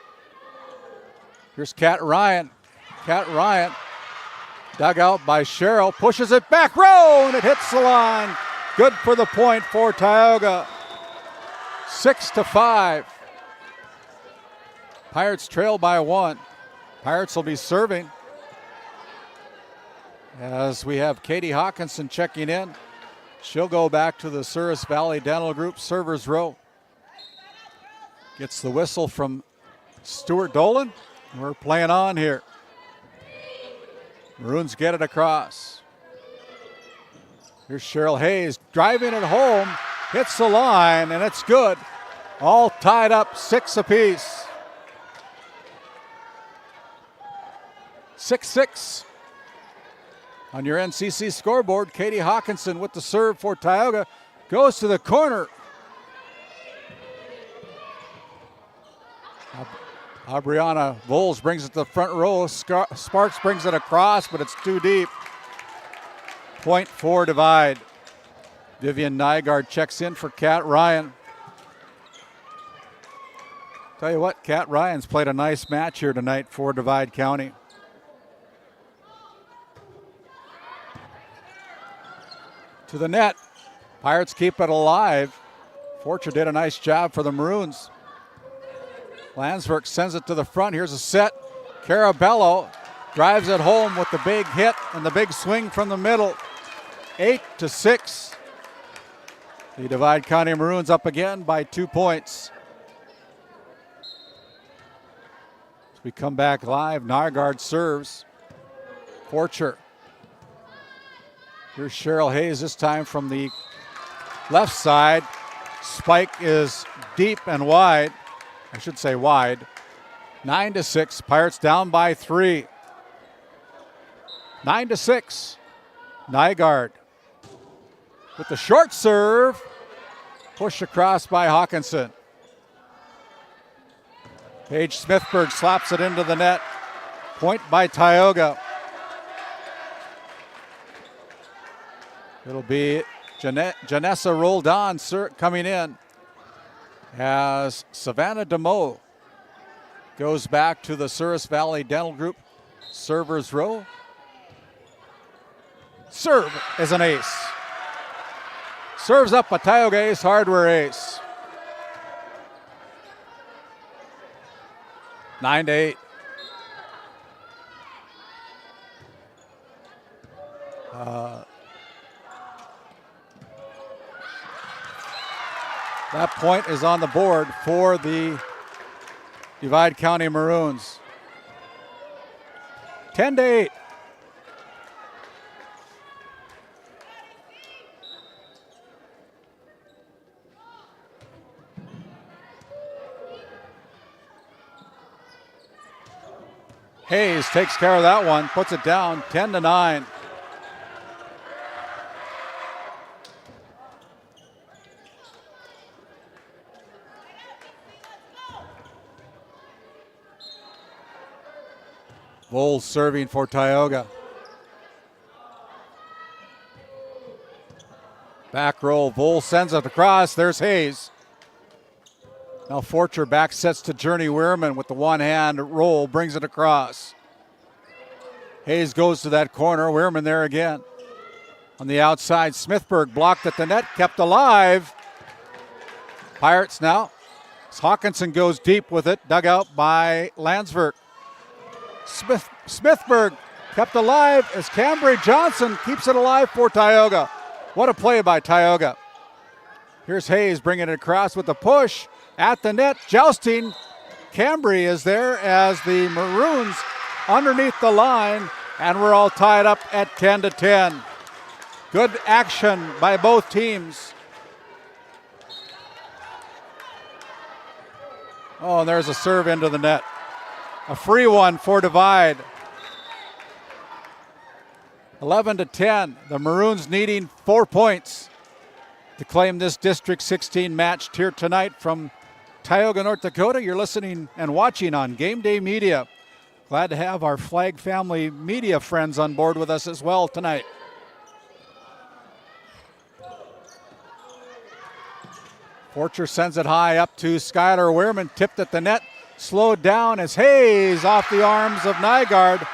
Here's Kat Ryan. Kat Ryan, dug out by Cheryl, pushes it back row, and it hits the line. Good for the point for Tioga. 6-5. Pirates trail by 1. Pirates will be serving as we have Katie Hawkinson checking in. She'll go back to the Souris Valley Dental Group servers row. Gets the whistle from Stuart Dolan. We're playing on here. Maroons get it across. Here's Cheryl Hayes driving it home. Hits the line, and it's good. All tied up 6 apiece. 6-6. On your NCC scoreboard, Katie Hawkinson with the serve for Tioga. Goes to the corner. Aubriana Voles brings it to the front row. Sparks brings it across, but it's too deep. Point for Divide. Vivian Nygaard checks in for Kat Ryan. Tell you what, Kat Ryan's played a nice match here tonight for Divide County. To the net. Pirates keep it alive. Fortune did a nice job for the Maroons. Landsberg sends it to the front. Here's a set. Carabello drives it home with the big hit and the big swing from the middle. 8-6. The Divide County Maroons up again by 2 points. We come back live. Nygaard serves. Forcher. Here's Cheryl Hayes, this time from the left side. Spike is deep and wide. I should say wide. 9-6. Pirates down by 3. 9-6. Nygaard with the short serve. Pushed across by Hawkinson. Paige Smithberg slaps it into the net. Point by Tioga. It'll be Janessa Roldan coming in as Savannah DeMoe goes back to the Souris Valley Dental Group servers row. Serve is an ace. Serves up a Tioga ace, hardware ace. 9-8. That point is on the board for the Divide County Maroons. 10-8. Hayes takes care of that one, puts it down 10-9. Voles serving for Tioga. Back roll, Voles sends it across. There's Hayes. Now Forcher back sets to Journey Weirman with the one-hand roll, brings it across. Hayes goes to that corner, Weirman there again. On the outside, Smithberg blocked at the net, kept alive. Pirates now. Hawkinson goes deep with it, dug out by Landsberg. Smithberg kept alive as Cambry Johnson keeps it alive for Tioga. What a play by Tioga. Here's Hayes bringing it across with a push at the net, jousting. Cambry is there as the Maroons underneath the line, and we're all tied up at 10-10. Good action by both teams. Oh, and there's a serve into the net. A free one for Divide. 11-10. The Maroons needing 4 points to claim this District 16 match here tonight from Tioga, North Dakota. You're listening and watching on GameDay Media. Glad to have our Flag Family media friends on board with us as well tonight. Forcher sends it high up to Skylar Weirman, tipped at the net. Slowed down as Hayes off the arms of Nygaard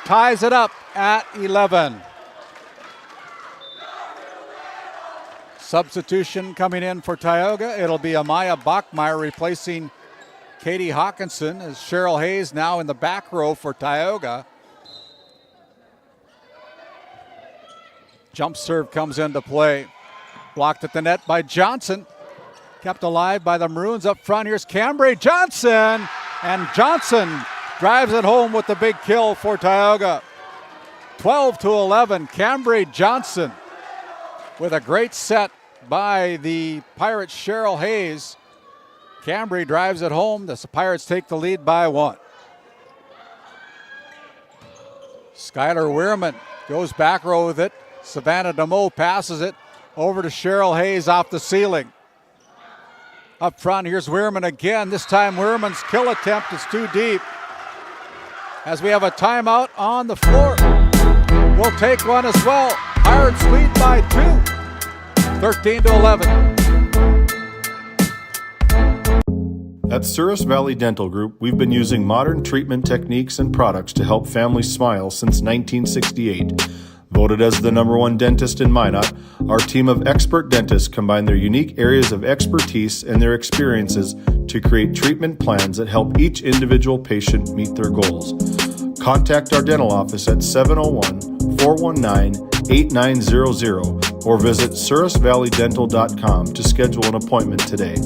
ties it up at 11. Substitution coming in for Tioga. It'll be Amaya Bachmeyer replacing Katie Hawkinson as Cheryl Hayes now in the back row for Tioga. Jump serve comes into play. Blocked at the net by Johnson. Kept alive by the Maroons up front. Here's Cambry Johnson, and Johnson drives it home with the big kill for Tioga. 12-11, Cambry Johnson with a great set by the Pirates' Cheryl Hayes. Cambry drives it home. The Pirates take the lead by 1. Skylar Weirman goes back row with it. Savannah DeMoe passes it over to Cheryl Hayes off the ceiling. Up front, here's Weirman again. This time Weirman's kill attempt is too deep. As we have a timeout on the floor. We'll take one as well. Pirates lead by 2, 13-11. At Souris Valley Dental Group, we've been using modern treatment techniques and products to help families smile since 1968. Voted as the #1 dentist in Minot, our team of expert dentists combine their unique areas of expertise and their experiences to create treatment plans that help each individual patient meet their goals. Contact our dental office at 701-419-8900 or visit SourisValleyDental.com to schedule an appointment today.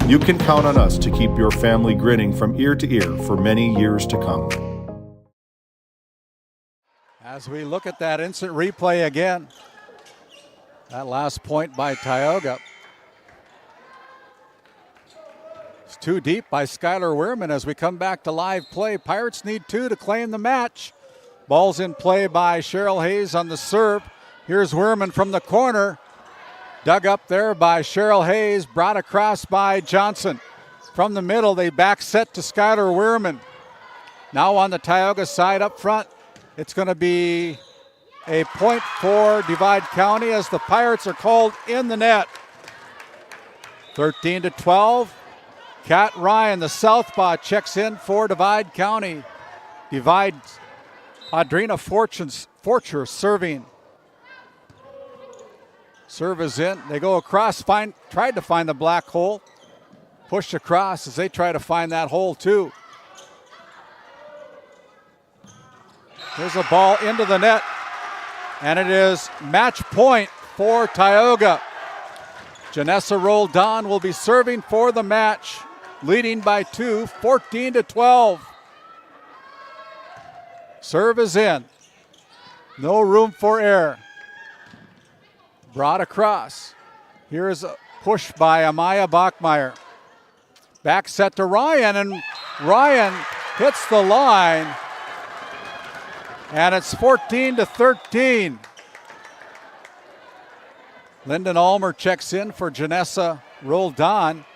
You can count on us to keep your family grinning from ear to ear for many years to come. As we look at that instant replay again, that last point by Tioga. It's too deep by Skylar Weirman as we come back to live play. Pirates need 2 to claim the match. Ball's in play by Cheryl Hayes on the serve. Here's Weirman from the corner. Dug up there by Cheryl Hayes, brought across by Johnson. From the middle, they back set to Skylar Weirman. Now on the Tioga side up front, it's going to be a point for Divide County as the Pirates are called in the net. 13-12. Kat Ryan, the southpaw, checks in for Divide County. Divide, Audrina Forcher serving. Serve is in. They go across, tried to find the black hole. Pushed across as they try to find that hole too. There's a ball into the net. And it is match point for Tioga. Janessa Roldan will be serving for the match, leading by 2, 14-12. Serve is in. No room for error. Brought across. Here's a push by Amaya Bachmeyer. Back set to Ryan, and Ryan hits the line. And it's 14-13. Lyndon Ulmer checks in for Janessa Roldan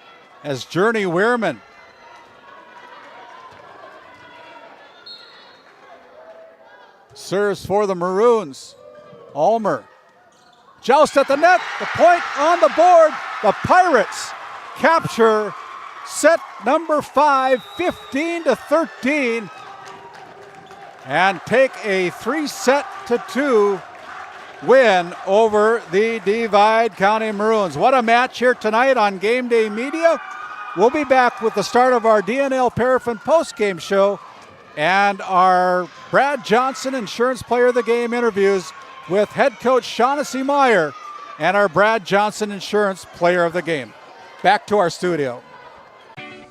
as Journey Weirman. Serves for the Maroons. Ulmer. Joust at the net. The point on the board. The Pirates capture set number 5, 15-13. And take a 3-2 win over the Divide County Maroons. What a match here tonight on GameDay Media. We'll be back with the start of our DNL Paraffin postgame show and our Brad Johnson Insurance Player of the Game interviews with head coach Shaughnessy Meyer and our Brad Johnson Insurance Player of the Game. Back to our studio.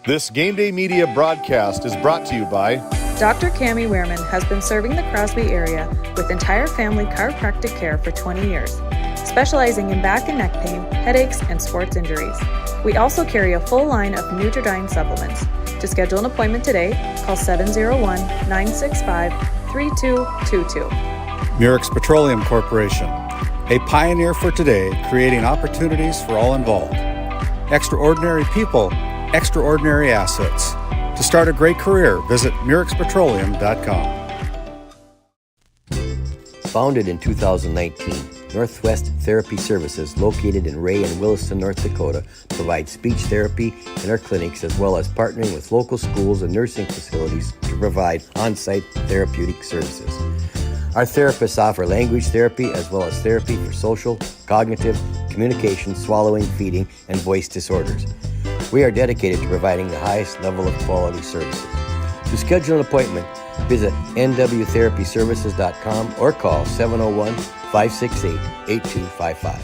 This GameDay Media broadcast is brought to you by Dr. Cammie Weirman has been serving the Crosby area with entire family chiropractic care for 20 years, specializing in back and neck pain, headaches, and sports injuries. We also carry a full line of Nutridyne supplements. To schedule an appointment today, call 701-965-3222. Murex Petroleum Corporation, a pioneer for today, creating opportunities for all involved. Extraordinary people, extraordinary assets. To start a great career, visit MurexPetroleum.com. Founded in 2019, Northwest Therapy Services, located in Ray and Williston, North Dakota, provides speech therapy in our clinics as well as partnering with local schools and nursing facilities to provide on-site therapeutic services. Our therapists offer language therapy as well as therapy for social, cognitive, communication, swallowing, feeding, and voice disorders. We are dedicated to providing the highest level of quality services. To schedule an appointment, visit nwtherapyservices.com or call 701-568-8255.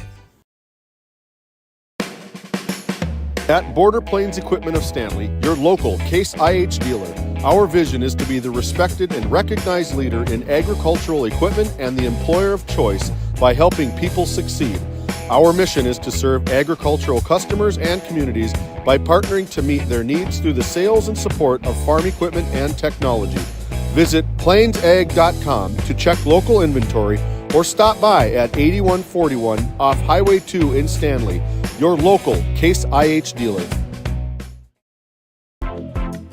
At Border Plains Equipment of Stanley, your local Case IH dealer, our vision is to be the respected and recognized leader in agricultural equipment and the employer of choice by helping people succeed. Our mission is to serve agricultural customers and communities by partnering to meet their needs through the sales and support of farm equipment and technology. Visit plainsag.com to check local inventory or stop by at 8141 off Highway 2 in Stanley, your local Case IH dealer.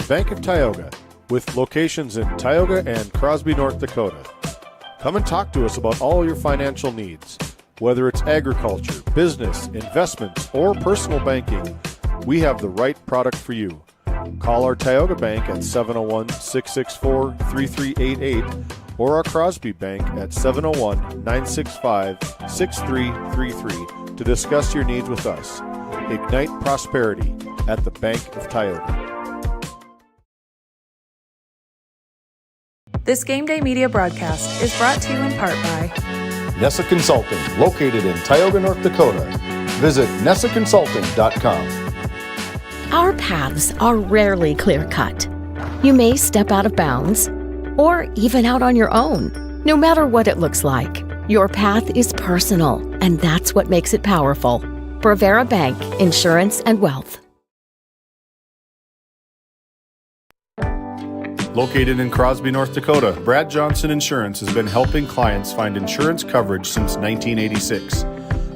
Bank of Tioga, with locations in Tioga and Crosby, North Dakota. Come and talk to us about all your financial needs. Whether it's agriculture, business, investments, or personal banking, we have the right product for you. Call our Tioga Bank at 701-664-3388 or our Crosby Bank at 701-965-6333 to discuss your needs with us. Ignite prosperity at the Bank of Tioga. This GameDay Media broadcast is brought to you in part by Nessa Consulting, located in Tioga, North Dakota. Visit NessaConsulting.com. Our paths are rarely clear-cut. You may step out of bounds, or even out on your own. No matter what it looks like, your path is personal, and that's what makes it powerful. Brevera Bank, Insurance and Wealth. Located in Crosby, North Dakota, Brad Johnson Insurance has been helping clients find insurance coverage since 1986.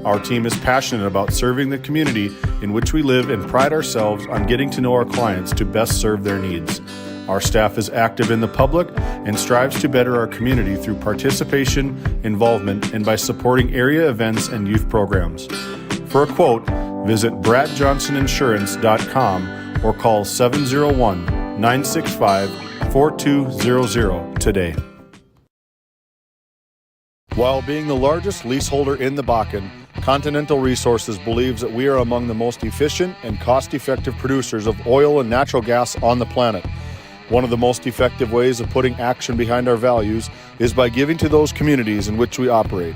Our team is passionate about serving the community in which we live and pride ourselves on getting to know our clients to best serve their needs. Our staff is active in the public and strives to better our community through participation, involvement, and by supporting area events and youth programs. For a quote, visit bradjohnsoninsurance.com or call 701-965-4200 today. While being the largest leaseholder in the Bakken, Continental Resources believes that we are among the most efficient and cost-effective producers of oil and natural gas on the planet. One of the most effective ways of putting action behind our values is by giving to those communities in which we operate.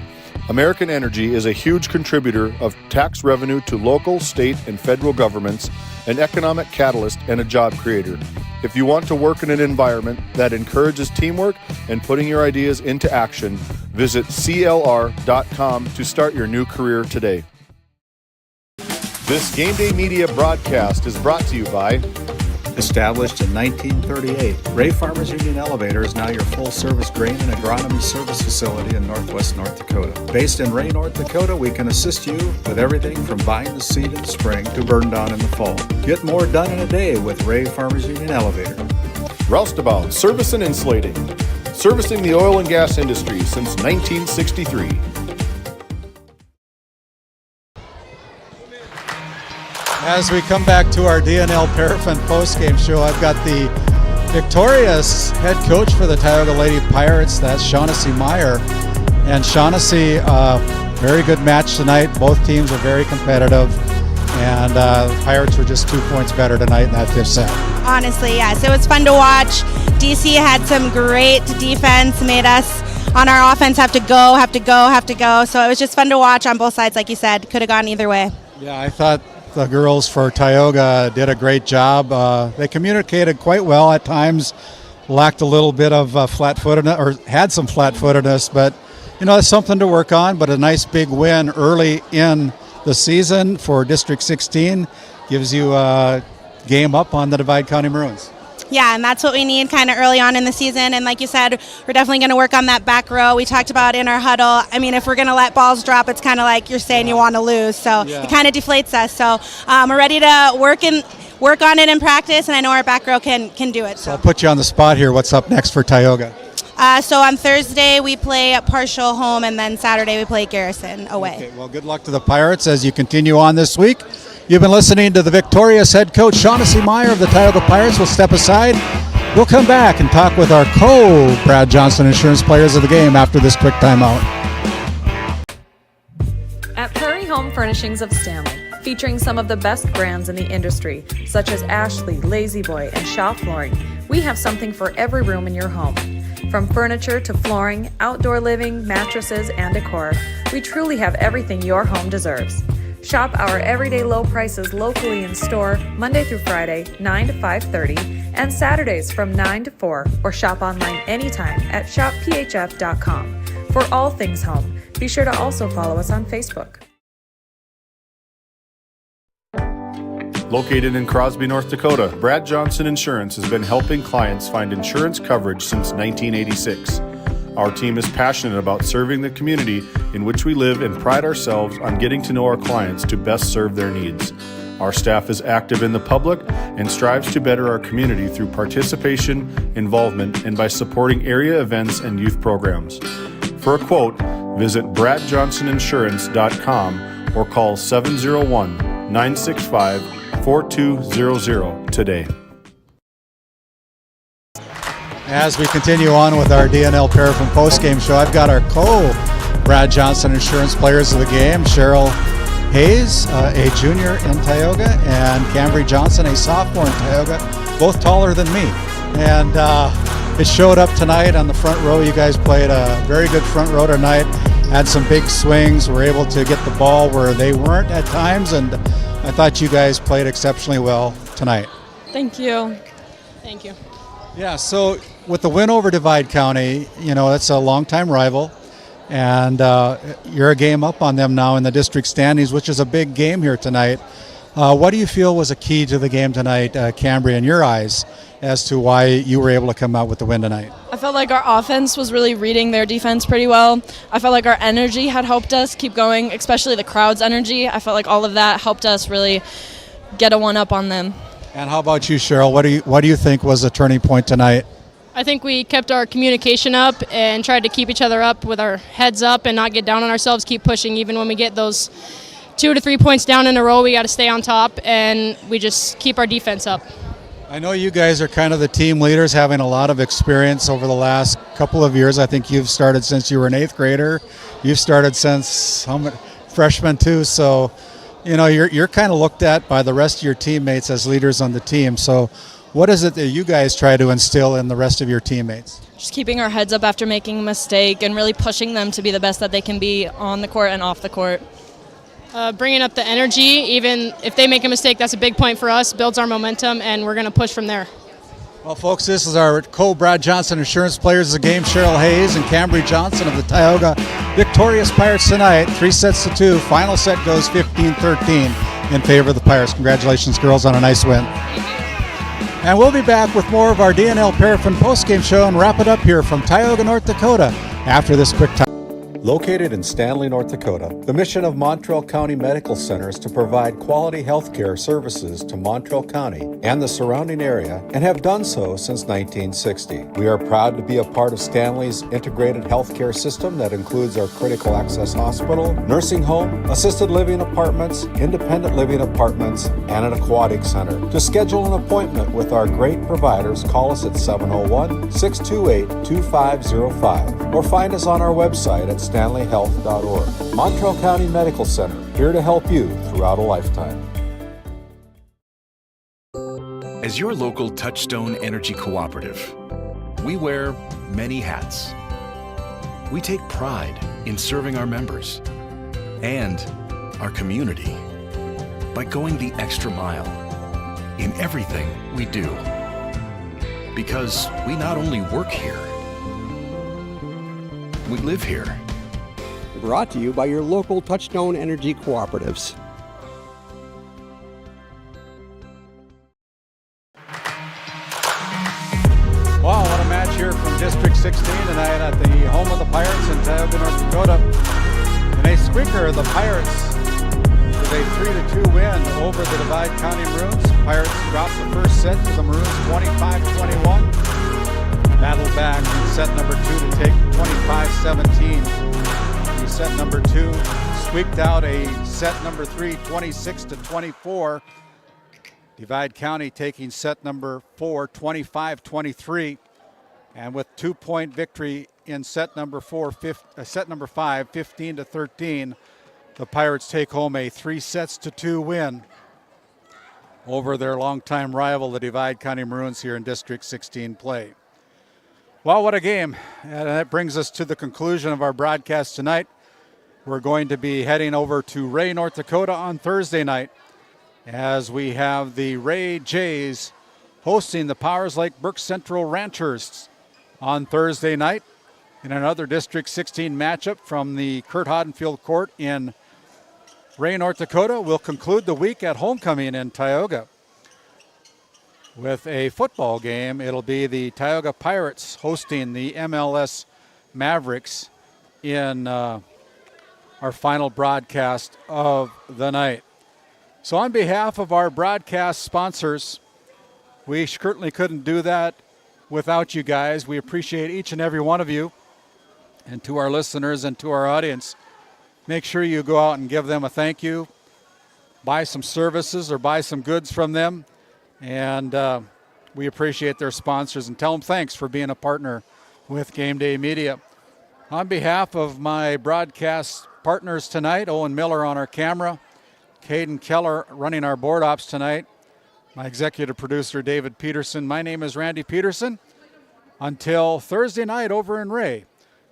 American Energy is a huge contributor of tax revenue to local, state, and federal governments, an economic catalyst, and a job creator. If you want to work in an environment that encourages teamwork and putting your ideas into action, visit CLR.com to start your new career today. This GameDay Media broadcast is brought to you by Established in 1938, Ray Farmers Union Elevator is now your full-service grain and agronomy service facility in northwest North Dakota. Based in Ray, North Dakota, we can assist you with everything from buying the seed in the spring to burn down in the fall. Get more done in a day with Ray Farmers Union Elevator. Roustabout Service and Insulating, servicing the oil and gas industry since 1963. As we come back to our DNL Paraffin postgame show, I've got the victorious head coach for the Tioga Lady Pirates, that's Shaughnessy Meyer. And Shaughnessy, very good match tonight. Both teams are very competitive. And the Pirates were just 2 points better tonight in that fifth set. Honestly, yes. It was fun to watch. DC had some great defense, made us on our offense have to go. So it was just fun to watch on both sides, like you said. Could have gone either way. Yeah, I thought the girls for Tioga did a great job. They communicated quite well at times, lacked a little bit of flat-footedness, or had some flat-footedness, but you know, it's something to work on. But a nice big win early in the season for District 16 gives you a game up on the Divide County Maroons. Yeah, and that's what we need kind of early on in the season. And like you said, we're definitely going to work on that back row. We talked about in our huddle. I mean, if we're going to let balls drop, it's kind of like you're saying you want to lose. So it kind of deflates us. So we're ready to work on it in practice, and I know our back row can do it. So I'll put you on the spot here. What's up next for Tioga? So on Thursday, we play at partial home, and then Saturday we play Garrison away. Okay, well, good luck to the Pirates as you continue on this week. You've been listening to the victorious head coach, Shaughnessy Meyer of the Tioga Pirates. We'll step aside. We'll come back and talk with our Brad Johnson Insurance players of the game after this quick timeout. At Prairie Home Furnishings of Stanley, featuring some of the best brands in the industry, such as Ashley, Lazy Boy, and Shaw Flooring, we have something for every room in your home. From furniture to flooring, outdoor living, mattresses, and decor, we truly have everything your home deserves. Shop our everyday low prices locally in store Monday through Friday, 9 to 5:30, and Saturdays from 9 to 4, or shop online anytime at shopphf.com. For all things home, be sure to also follow us on Facebook. Located in Crosby, North Dakota, Brad Johnson Insurance has been helping clients find insurance coverage since 1986. Our team is passionate about serving the community in which we live and pride ourselves on getting to know our clients to best serve their needs. Our staff is active in the public and strives to better our community through participation, involvement, and by supporting area events and youth programs. For a quote, visit bradjohnsoninsurance.com or call 701-965-4200 today. As we continue on with our DNL Paraffin postgame show, I've got our Brad Johnson Insurance players of the game, Cheryl Hayes, a junior in Tioga, and Cambry Johnson, a sophomore in Tioga, both taller than me. And it showed up tonight on the front row. You guys played a very good front row tonight, had some big swings, were able to get the ball where they weren't at times, and I thought you guys played exceptionally well tonight. Thank you. Thank you. Yeah, so with the win over Divide County, you know, it's a longtime rival, and you're a game up on them now in the district standings, which is a big game here tonight. What do you feel was a key to the game tonight, Cambria, in your eyes, as to why you were able to come out with the win tonight? I felt like our offense was really reading their defense pretty well. I felt like our energy had helped us keep going, especially the crowd's energy. I felt like all of that helped us really get a one-up on them. And how about you, Cheryl? What do you think was a turning point tonight? I think we kept our communication up and tried to keep each other up with our heads up and not get down on ourselves, keep pushing. Even when we get those 2 to 3 points down in a row, we got to stay on top, and we just keep our defense up. I know you guys are kind of the team leaders, having a lot of experience over the last couple of years. I think you've started since you were an 8th grader. You've started since freshman too, so you know you're kind of looked at by the rest of your teammates as leaders on the team. So what is it that you guys try to instill in the rest of your teammates? Just keeping our heads up after making a mistake and really pushing them to be the best that they can be on the court and off the court. Bringing up the energy, even if they make a mistake, that's a big point for us, builds our momentum, and we're going to push from there. Well, folks, this is our Brad Johnson Insurance Players of the Game, Cheryl Hayes and Cambria Johnson of the Tioga victorious Pirates tonight, 3-2. Final set goes 15-13 in favor of the Pirates. Congratulations, girls, on a nice win. And we'll be back with more of our DNL Paraffin postgame show and wrap it up here from Tioga, North Dakota after this quick time. Located in Stanley, North Dakota, the mission of Montreal County Medical Center is to provide quality health care services to Montreal County and the surrounding area, and have done so since 1960. We are proud to be a part of Stanley's integrated health care system that includes our critical access hospital, nursing home, assisted living apartments, independent living apartments, and an aquatic center. To schedule an appointment with our great providers, call us at 701-628-2505 or find us on our website at stanleyhealth.org. Montreal County Medical Center, here to help you throughout a lifetime. As your local Touchstone Energy Cooperative, we wear many hats. We take pride in serving our members and our community by going the extra mile in everything we do. Because we not only work here, we live here. Brought to you by your local Touchstone Energy Cooperatives. Wow, what a match here from District 16 tonight at the home of the Pirates in Tioga, North Dakota. In a squeaker, the Pirates with a 3-2 win over the Divide County Maroons. Pirates dropped the first set to the Maroons 25-21. Battled back in set number 2 to take 25-17. Set number 2 squeaked out a set number 3 26-24. Divide County taking set number 4 25-23, and with 2-point victory in set number 5 15-13. The Pirates take home a 3-2 win over their longtime rival, the Divide County Maroons, here in District 16 play. Well, what a game. And that brings us to the conclusion of our broadcast tonight. We're going to be heading over to Ray, North Dakota on Thursday night as we have the Ray Jays hosting the Powers Lake Burke Central Ranchers on Thursday night in another District 16 matchup from the Kurt Hoddenfield Court in Ray, North Dakota. We'll conclude the week at homecoming in Tioga with a football game. It'll be the Tioga Pirates hosting the MLS Mavericks in our final broadcast of the night. So on behalf of our broadcast sponsors, we certainly couldn't do that without you guys. We appreciate each and every one of you. And to our listeners and to our audience, make sure you go out and give them a thank you, buy some services or buy some goods from them. And we appreciate their sponsors, and tell them thanks for being a partner with GameDay Media. On behalf of my broadcast partners tonight, Owen Miller on our camera, Caden Keller running our board ops tonight, my executive producer David Peterson. My name is Randy Peterson. Until Thursday night over in Ray.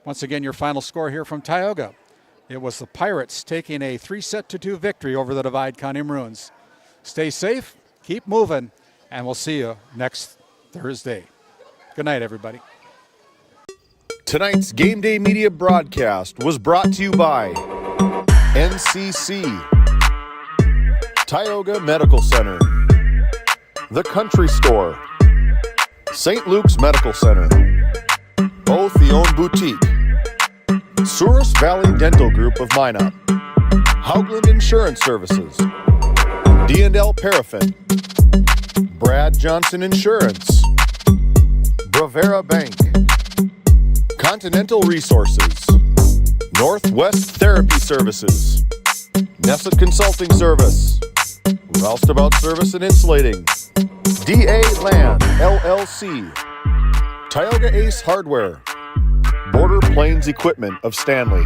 Once again, your final score here from Tioga. It was the Pirates taking a 3-2 victory over the Divide County Maroons. Stay safe, keep moving, and we'll see you next Thursday. Good night, everybody. Tonight's Game Day Media broadcast was brought to you by NCC, Tioga Medical Center, The Country Store, St. Luke's Medical Center, Otheon Boutique, Souris Valley Dental Group of Minot, Haugland Insurance Services, D&L Paraffin, Brad Johnson Insurance, Bravera Bank, Continental Resources, Northwest Therapy Services, Nesset Consulting Service, Roustabout Service and Insulating, DA Land LLC, Tioga Ace Hardware, Border Plains Equipment of Stanley,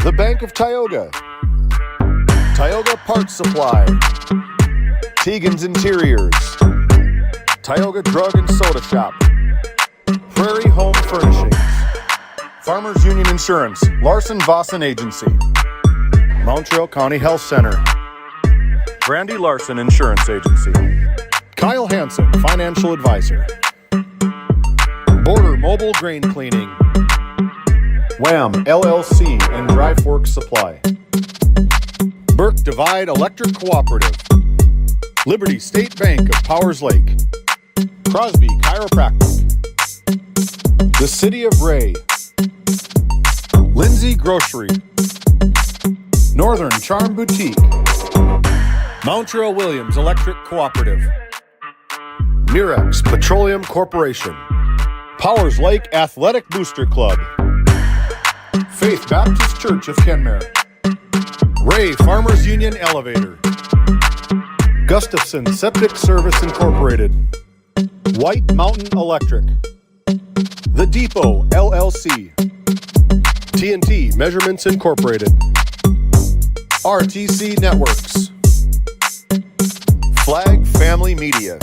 The Bank of Tioga, Tioga Parts Supply, Tegan's Interiors, Tioga Drug and Soda Shop, Prairie Home Furnishings, Farmers Union Insurance, Larson Vossen Agency, Montreal County Health Center, Brandy Larson Insurance Agency, Kyle Hansen, Financial Advisor, Border Mobile Grain Cleaning, Wham LLC and Dry Fork Supply, Burke Divide Electric Cooperative, Liberty State Bank of Powers Lake, Crosby Chiropractic, the City of Ray, Lindsay Grocery, Northern Charm Boutique, Montreal Williams Electric Cooperative, Mirex Petroleum Corporation, Powers Lake Athletic Booster Club, Faith Baptist Church of Kenmare, Ray Farmers Union Elevator, Gustafson Septic Service Incorporated, White Mountain Electric, The Depot LLC, TNT Measurements Incorporated, RTC Networks, Flag Family Media,